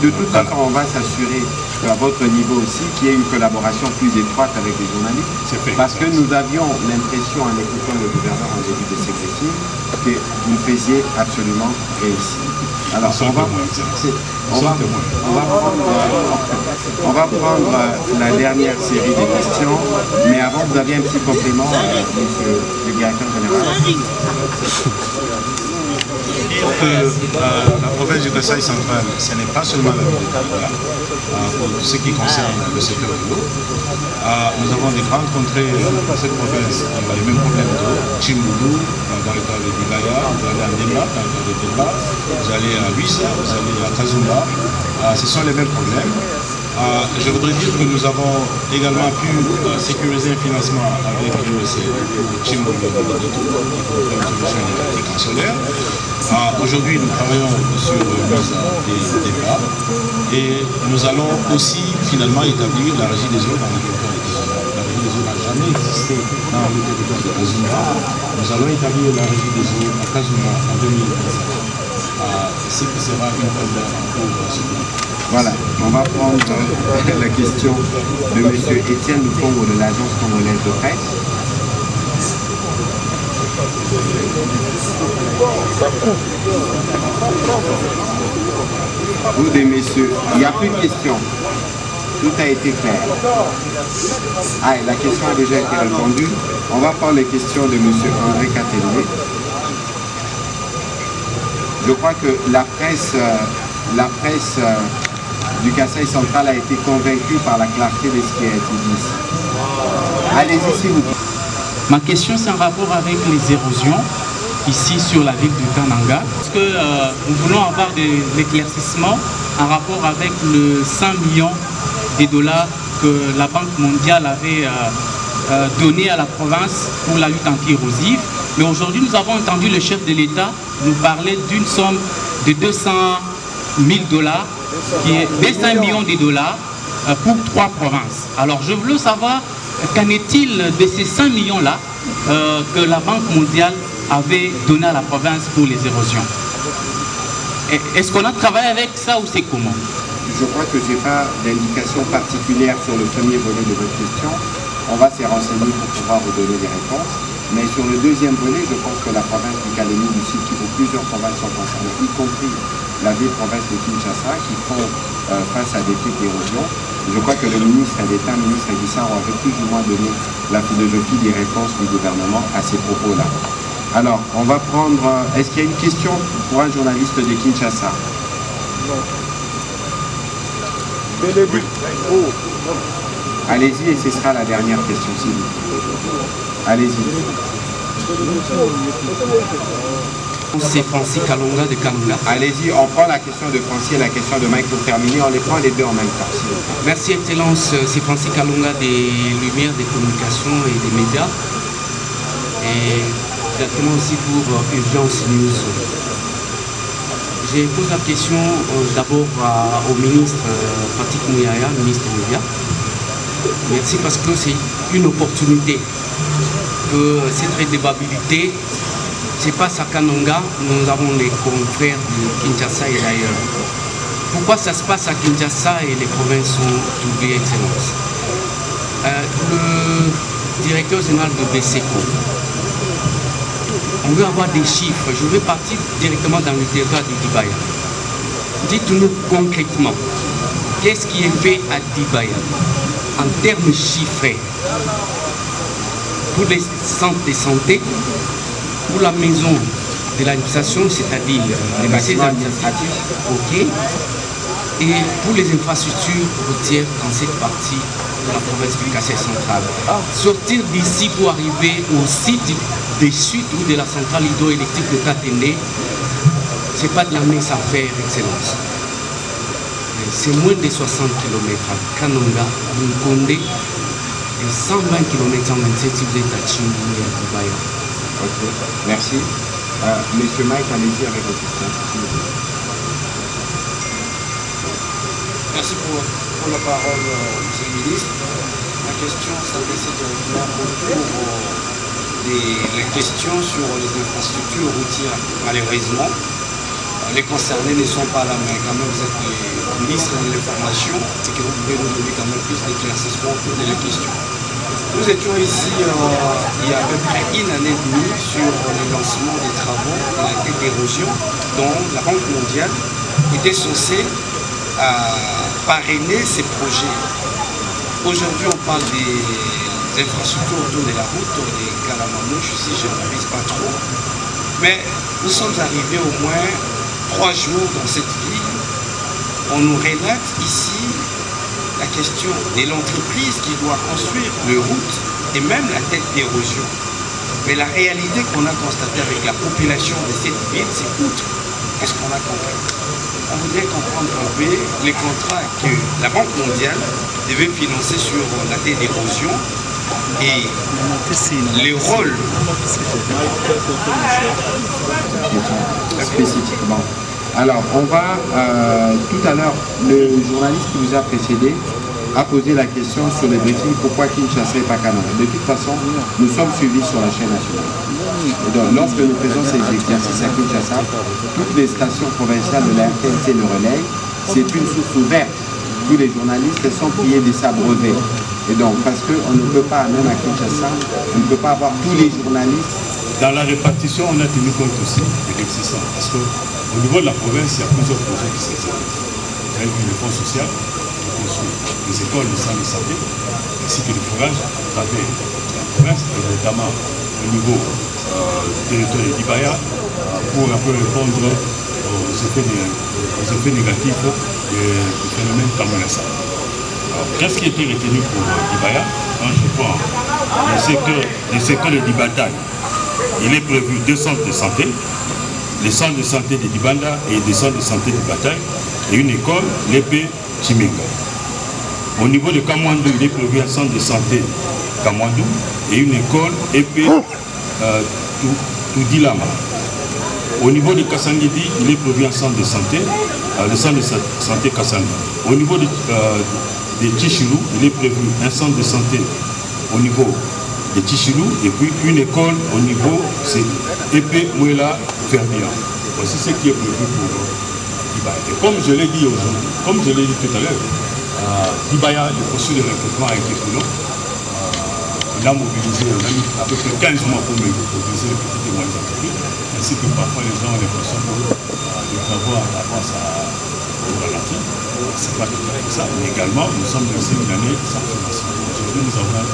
De toute façon, on va s'assurer qu'à votre niveau aussi, qu'il y ait une collaboration plus étroite avec les journalistes. C'est fait. Parce que nous avions l'impression, en écoutant le gouverneur en début de ces briefings, que vous faisiez absolument réussir. Alors, on va prendre la dernière série de questions, mais avant, vous aviez un petit complément, monsieur le directeur général. La province du Kassai central, ce n'est pas seulement la ville de Kananga, pour ce qui concerne le secteur de l'eau. Nous avons des grandes contrées dans cette province, on a les mêmes problèmes de Chimoulou, dans le cas de Dibaya, vous allez à Ndemba, dans le cas de Deba, vous allez à Luisa, vous allez à Kazumba, ce sont les mêmes problèmes. Je voudrais dire que nous avons également pu sécuriser un financement avec l'UEC Chimoulou pour une solution électrique solaire. Aujourd'hui, nous travaillons sur mise des débats et nous allons aussi finalement établir la régie des eaux dans le territoire de Kazumba. La régie des eaux n'a jamais existé dans le territoire de Kazumba. Nous allons établir la régie des eaux à Kazumba en 2025. Ce qui sera une première pour ce pays. Voilà, on va prendre la question de M. Étienne Lukongo de l'Agence congolaise de presse. Vous des messieurs, il n'y a plus de questions. Tout a été clair. Ah, la question a déjà été répondue. On va prendre les questions de M. André Catelier. Je crois que la presse du Kassai central a été convaincue par la clarté de ce qui a été dit. Allez-y s'il vous plaît. Ma question, c'est en rapport avec les érosions ici sur la ville de Kananga. Parce que nous voulons avoir des éclaircissements en rapport avec le 100 millions de dollars que la Banque mondiale avait donné à la province pour la lutte anti-érosive. Mais aujourd'hui, nous avons entendu le chef de l'État nous parler d'une somme de 200 000 dollars, qui est 200 millions de dollars pour 3 provinces. Alors, je voulais savoir, qu'en est-il de ces 100 millions-là que la Banque mondiale avait donné à la province pour les érosions? Est-ce qu'on a travaillé avec ça ou c'est comment? Je crois que je n'ai pas d'indication particulière sur le premier volet de votre question. On va s'y renseigner pour pouvoir vous donner des réponses. Mais sur le deuxième volet, je pense que la province du Calémie du Sud, où plusieurs provinces sont concernées, y compris la ville-province de Kinshasa, qui font face à des pics d'érosion. Je crois que le ministre d'État, le ministre Guissaro, avait plus ou moins donné la philosophie des réponses du gouvernement à ces propos-là. Alors, on va prendre... Est-ce qu'il y a une question pour un journaliste de Kinshasa? Oui. Allez-y et ce sera la dernière question, s'il vous plaît. Allez-y. C'est Francis Kalonga de Kananga. Allez-y, on prend la question de Francis et la question de Mike pour terminer. On les prend les deux en même temps. Merci Excellence, c'est Francis Kalonga des Lumières, des Communications et des Médias. Et exactement aussi pour Urgence News. Je pose la question d'abord au ministre Patrick Mouyaya, ministre des Médias. Merci parce que c'est une opportunité que cette redevabilité se passe à Kananga. Nous avons les confrères de Kinshasa et d'ailleurs. Pourquoi ça se passe à Kinshasa et les provinces sont oubliées, Excellence? Le directeur général de BSECO, on veut avoir des chiffres. Je vais partir directement dans le territoire de Dibaya. Dites-nous concrètement, qu'est-ce qui est fait à Dibaya en termes chiffrés pour les centres de santé, pour la maison de l'administration, c'est-à-dire les bâtiments administratifs, ok, et pour les infrastructures routières dans cette partie de la province du Kassai central. Sortir d'ici pour arriver au site des chutes ou de la centrale hydroélectrique de Tatende, ce n'est pas de la mince affaire, Excellence. C'est moins de 60 km à Kananga, Nkonde, et 120 km 127 si vous êtes à Chimbouni et à Dibaya. Ok, merci. Monsieur Mike, allez-y avec votre question. Merci pour la parole, Monsieur le ministre. La question s'adresse directement autour des questions sur les infrastructures routières. Malheureusement, les concernés ne sont pas là, mais quand même vous êtes le ministre de l'information et que vous pouvez nous donner quand même plus d'éclaircissement autour de la question. Nous étions ici il y a à peu près une année et demie sur le lancement des travaux de la tête d'érosion dont la Banque mondiale était censée parrainer ces projets. Aujourd'hui, on parle des infrastructures autour de la route, des Kalamamouches, si je ne m'abuse pas trop. Mais nous sommes arrivés au moins 3 jours dans cette ville. On nous relate ici la question de l'entreprise qui doit construire les routes et même la tête d'érosion. Mais la réalité qu'on a constatée avec la population de cette ville, c'est outre qu'est-ce qu'on a compris. On voudrait comprendre un peu les contrats que la Banque mondiale devait financer sur la tête d'érosion et les rôles spécifiquement. Alors, on va, tout à l'heure, le journaliste qui vous a précédé a posé la question sur le briefing, pourquoi Kinshasa et pas Kananga. De toute façon, nous sommes suivis sur la chaîne nationale. Et donc, lorsque nous faisons ces exercices à Kinshasa, toutes les stations provinciales de la RTNC le relayent. C'est une source ouverte. Tous les journalistes sont priés de s'abreuver. Et donc, parce qu'on ne peut pas, même à Kinshasa, on ne peut pas avoir tous les journalistes. Dans la répartition, on a tenu compte aussi des réticents. Parce qu'au niveau de la province, il y a plusieurs projets qui s'exécutent. Vous avez vu le fonds social, les écoles, les centres de santé, ainsi que le forage à travers la province, et notamment au niveau du territoire de Dibaya, pour un peu répondre aux effets négatifs du phénomène Kamonassa. Qu'est-ce qui a été retenu pour Dibaya? Quand je prends le secteur de Dibataï, il est prévu 2 centres de santé, les centres de santé de Dibanda et des centres de santé de Bataille, et une école, l'épée Chiminga. Au niveau de Kamwandou, il est prévu un centre de santé Kamwandou et une école épée Toudilama. Au niveau de Kassangidi, il est prévu un centre de santé, le centre de santé Kassangidi. Au niveau de Tichilou, il est prévu un centre de santé au niveau de Tichilou et puis une école au niveau, c'est Épée Mouela Fermian. Voici ce qui est prévu pour Dibaya. Et comme je l'ai dit aujourd'hui, comme je l'ai dit tout à l'heure, Dibaya, le processus de recrutement a été plus long. On a mobilisé, on a mis à peu près 15 mois pour mobiliser les petites et moyennes entreprises, ainsi que parfois les gens ont l'impression que les travaux avancent au ralenti. C'est pas tout à fait ça, mais également nous sommes restés une année sans financement. Aujourd'hui, nous avons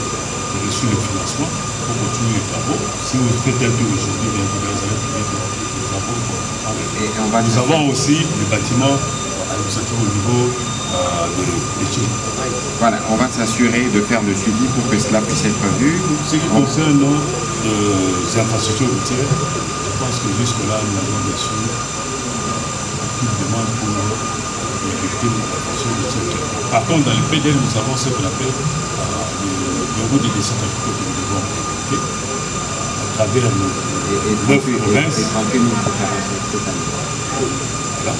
reçu le financement pour continuer les travaux. Si vous faites un peu aujourd'hui, vous allez trouver que les travaux vont. Nous avons aussi les bâtiments administratifs au niveau de Chine. Voilà, on va s'assurer de faire le suivi pour que cela puisse être vu. Ce qui concerne infrastructures routières, je pense que jusque-là, nous avons bien sûr aucune demande pour effectuer l'infrastructure routière. Par contre, dans le PDL, nous avons ce qu'on appelle le route de descente que nous devons effectuer à travers nos 9 provinces. Voilà.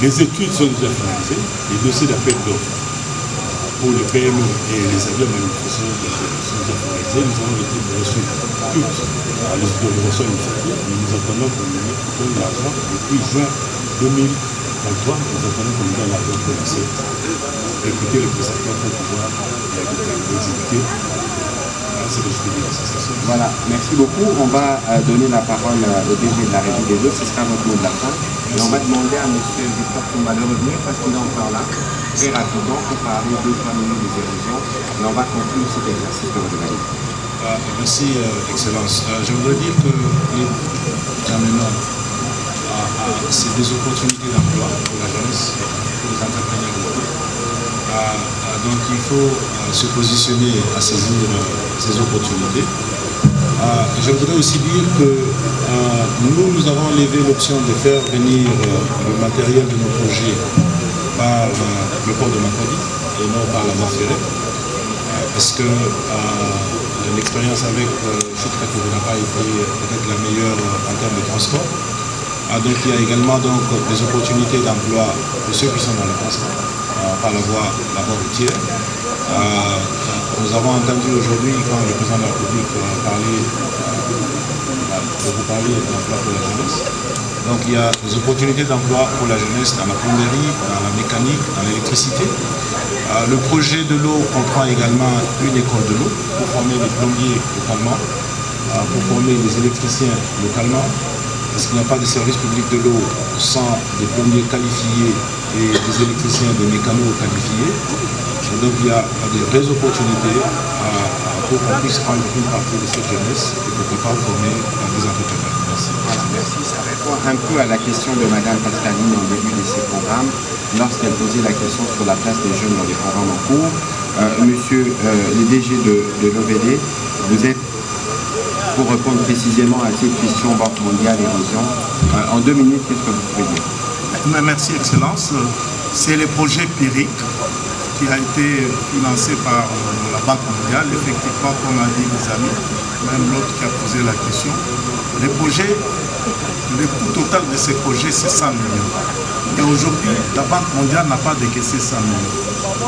Les études sont déjà finalisées, les dossiers d'appel d'offres pour les PME et les avions manufacturiers sont déjà finalisés. Nous avons été reçus toutes les autorisations initiatives. Nous attendons qu'on nous donne l'argent depuis juin 2023. Nous attendons qu'on nous donne l'argent pour écouter les prestataires pour pouvoir exécuter. C'est le suivi de l'association. Voilà, merci beaucoup. On va donner la parole au DG de la Régie des Eaux. Ce sera votre mot de la fin. Et on va demander à M. Victor Toumba de revenir parce qu'il est encore là, très rapidement, pour parler 2-3 minutes des érosions. Et on va conclure cet exercice de redevabilité. Merci, Excellence. Je voudrais dire que les terminants, c'est des opportunités d'emploi pour la jeunesse, pour les entrepreneurs locaux. Donc il faut se positionner à saisir ces opportunités. Je voudrais aussi dire que nous avons levé l'option de faire venir le matériel de nos projets par le port de Makodi et non par la voie ferrée, parce que l'expérience avec Choutreko n'a pas été peut-être la meilleure en termes de transport. Donc il y a également donc, des opportunités d'emploi de ceux qui sont dans le transport par la voie routière. Nous avons entendu aujourd'hui, quand le président de la République parlait de l'emploi pour la jeunesse. Donc il y a des opportunités d'emploi pour la jeunesse dans la plomberie, dans la mécanique, dans l'électricité. Le projet de l'eau comprend également une école de l'eau pour former les plombiers localement, pour former les électriciens localement, parce qu'il n'y a pas de service public de l'eau sans des plombiers qualifiés et des électriciens, des mécanos qualifiés. Et donc il y a des vraies opportunités pour qu'on puisse prendre une partie de cette jeunesse et pour qu'on puisse former des entrepreneurs. Merci. Voilà, merci. Ça répond un peu à la question de Mme Pascaline au début de ces programmes, lorsqu'elle posait la question sur la place des jeunes dans les programmes en cours. Monsieur le DG de l'OVD, vous êtes pour répondre précisément à cette question Banque mondiale érosion. En 2 minutes, qu'est-ce que vous pouvez dire? Merci, Excellence. C'est le projet PIRIC qui a été financé par la Banque mondiale. Effectivement, comme a dit mes amis, même l'autre qui a posé la question, le coût total de ces projets, c'est 100 millions. Et aujourd'hui, la Banque mondiale n'a pas décaissé 100 millions.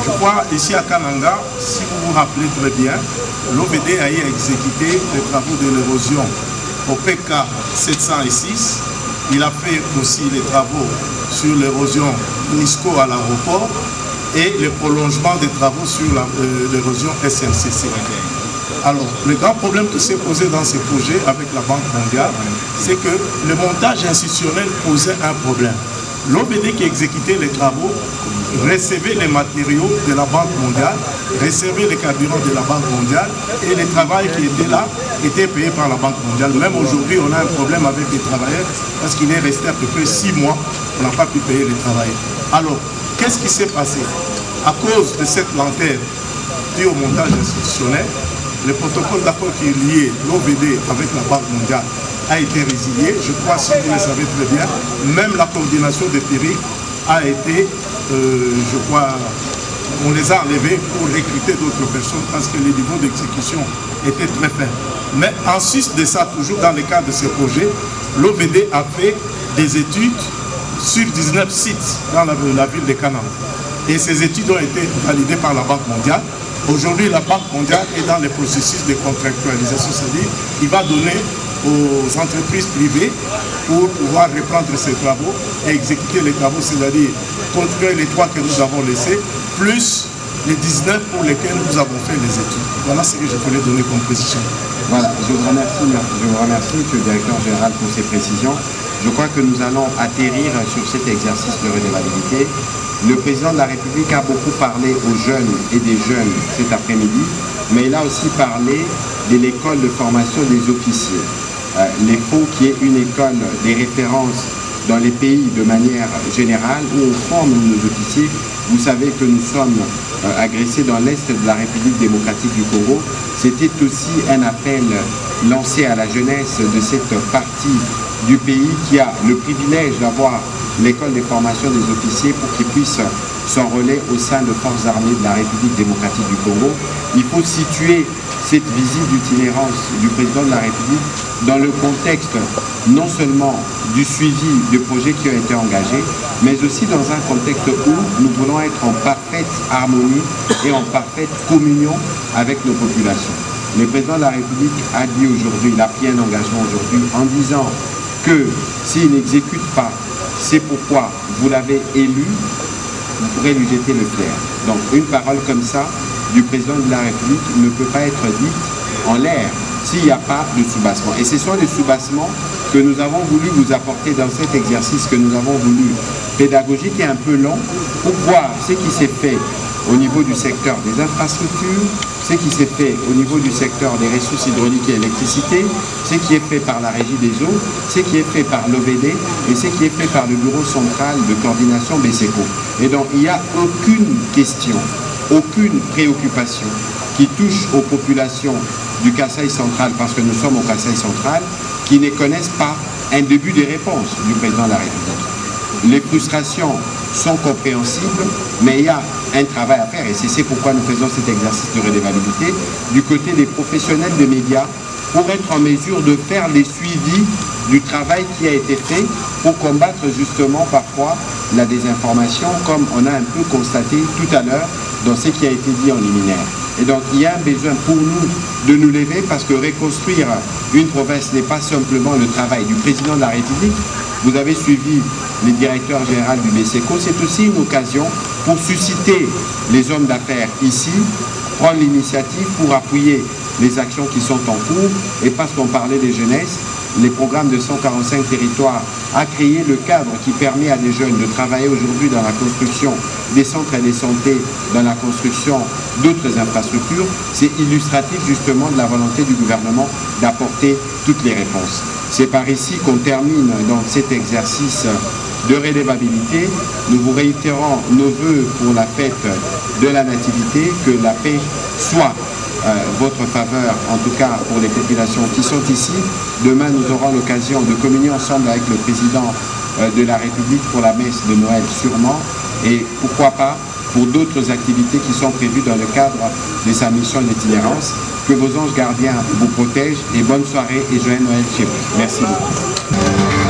Je crois, ici à Kananga, si vous vous rappelez très bien, l'OVD a exécuté les travaux de l'érosion au PK 706. Il a fait aussi les travaux sur l'érosion NISCO à l'aéroport et le prolongement des travaux sur l'érosion SNCC. Alors, le grand problème qui s'est posé dans ces projets avec la Banque mondiale, c'est que le montage institutionnel posait un problème. L'OVD qui exécutait les travaux recevait les matériaux de la Banque mondiale, recevait les carburants de la Banque mondiale et les travailleurs qui étaient là étaient payés par la Banque mondiale. Même aujourd'hui, on a un problème avec les travailleurs parce qu'il est resté à peu près 6 mois, on n'a pas pu payer les travailleurs. Alors, qu'est-ce qui s'est passé? À cause de cette lenteur due au montage institutionnel, le protocole d'accord qui liait l'OVD avec la Banque mondiale a été résilié. Je crois, si vous le savez très bien, même la coordination des PIRIC a été, je crois, on les a enlevés pour recruter d'autres personnes parce que les niveaux d'exécution étaient très faibles. Mais en sus de ça, toujours dans le cadre de ce projet, l'OVD a fait des études sur 19 sites dans la ville de Kananga. Et ces études ont été validées par la Banque mondiale. Aujourd'hui, la Banque mondiale est dans le processus de contractualisation, c'est-à-dire qu'il va donner aux entreprises privées pour pouvoir reprendre ces travaux et exécuter les travaux, c'est-à-dire continuer les 3 que nous avons laissés, plus les 19 pour lesquels nous avons fait les études. Voilà ce que je voulais donner comme précision. Voilà, je vous remercie, monsieur le directeur général, pour ces précisions. Je crois que nous allons atterrir sur cet exercice de redevabilité. Le président de la République a beaucoup parlé aux jeunes et des jeunes cet après-midi, mais il a aussi parlé de l'école de formation des officiers. L'EFO, qui est une école des références dans les pays de manière générale où on forme nos officiers. Vous savez que nous sommes agressés dans l'Est de la République démocratique du Congo. C'était aussi un appel lancé à la jeunesse de cette partie du pays qui a le privilège d'avoir l'école des formations des officiers pour qu'ils puissent s'enrôler au sein de forces armées de la République démocratique du Congo. Il faut situer cette visite d'itinérance du président de la République dans le contexte non seulement du suivi des projets qui ont été engagés, mais aussi dans un contexte où nous voulons être en parfaite harmonie et en parfaite communion avec nos populations. Le président de la République a dit aujourd'hui, il a pris un engagement aujourd'hui en disant que s'il n'exécute pas, c'est pourquoi vous l'avez élu, vous pourrez lui jeter le pierre. Donc une parole comme ça du président de la République ne peut pas être dite en l'air s'il n'y a pas de soubassement. Et ce sont les soubassements que nous avons voulu vous apporter dans cet exercice que nous avons voulu pédagogique et un peu long pour voir ce qui s'est fait au niveau du secteur des infrastructures, ce qui s'est fait au niveau du secteur des ressources hydrauliques et électricité, ce qui est fait par la Régie des eaux, ce qui est fait par l'OVD et ce qui est fait par le Bureau central de coordination BESECO. Et donc il n'y a aucune question, aucune préoccupation qui touche aux populations du Kasaï central, parce que nous sommes au Kasaï central, qui ne connaissent pas un début de réponse du président de la République. Les frustrations sont compréhensibles, mais il y a un travail à faire et c'est pourquoi nous faisons cet exercice de redevabilité du côté des professionnels des médias pour être en mesure de faire les suivis du travail qui a été fait pour combattre justement parfois la désinformation, comme on a un peu constaté tout à l'heure dans ce qui a été dit en liminaire. Et donc il y a un besoin pour nous de nous lever parce que reconstruire une province n'est pas simplement le travail du président de la République. Vous avez suivi les directeurs généraux du BESECO, c'est aussi une occasion pour susciter les hommes d'affaires ici, prendre l'initiative pour appuyer les actions qui sont en cours. Et parce qu'on parlait des jeunesses, les programmes de 145 territoires a créé le cadre qui permet à des jeunes de travailler aujourd'hui dans la construction des centres de santé, dans la construction d'autres infrastructures. C'est illustratif justement de la volonté du gouvernement d'apporter toutes les réponses. C'est par ici qu'on termine donc cet exercice de redevabilité. Nous vous réitérons nos vœux pour la fête de la Nativité, que la paix soit votre faveur, en tout cas pour les populations qui sont ici. Demain, nous aurons l'occasion de communier ensemble avec le président de la République pour la messe de Noël sûrement, et pourquoi pas pour d'autres activités qui sont prévues dans le cadre de sa mission d'itinérance. Que vos anges gardiens vous protègent et bonne soirée et joyeux Noël chez vous. Merci beaucoup.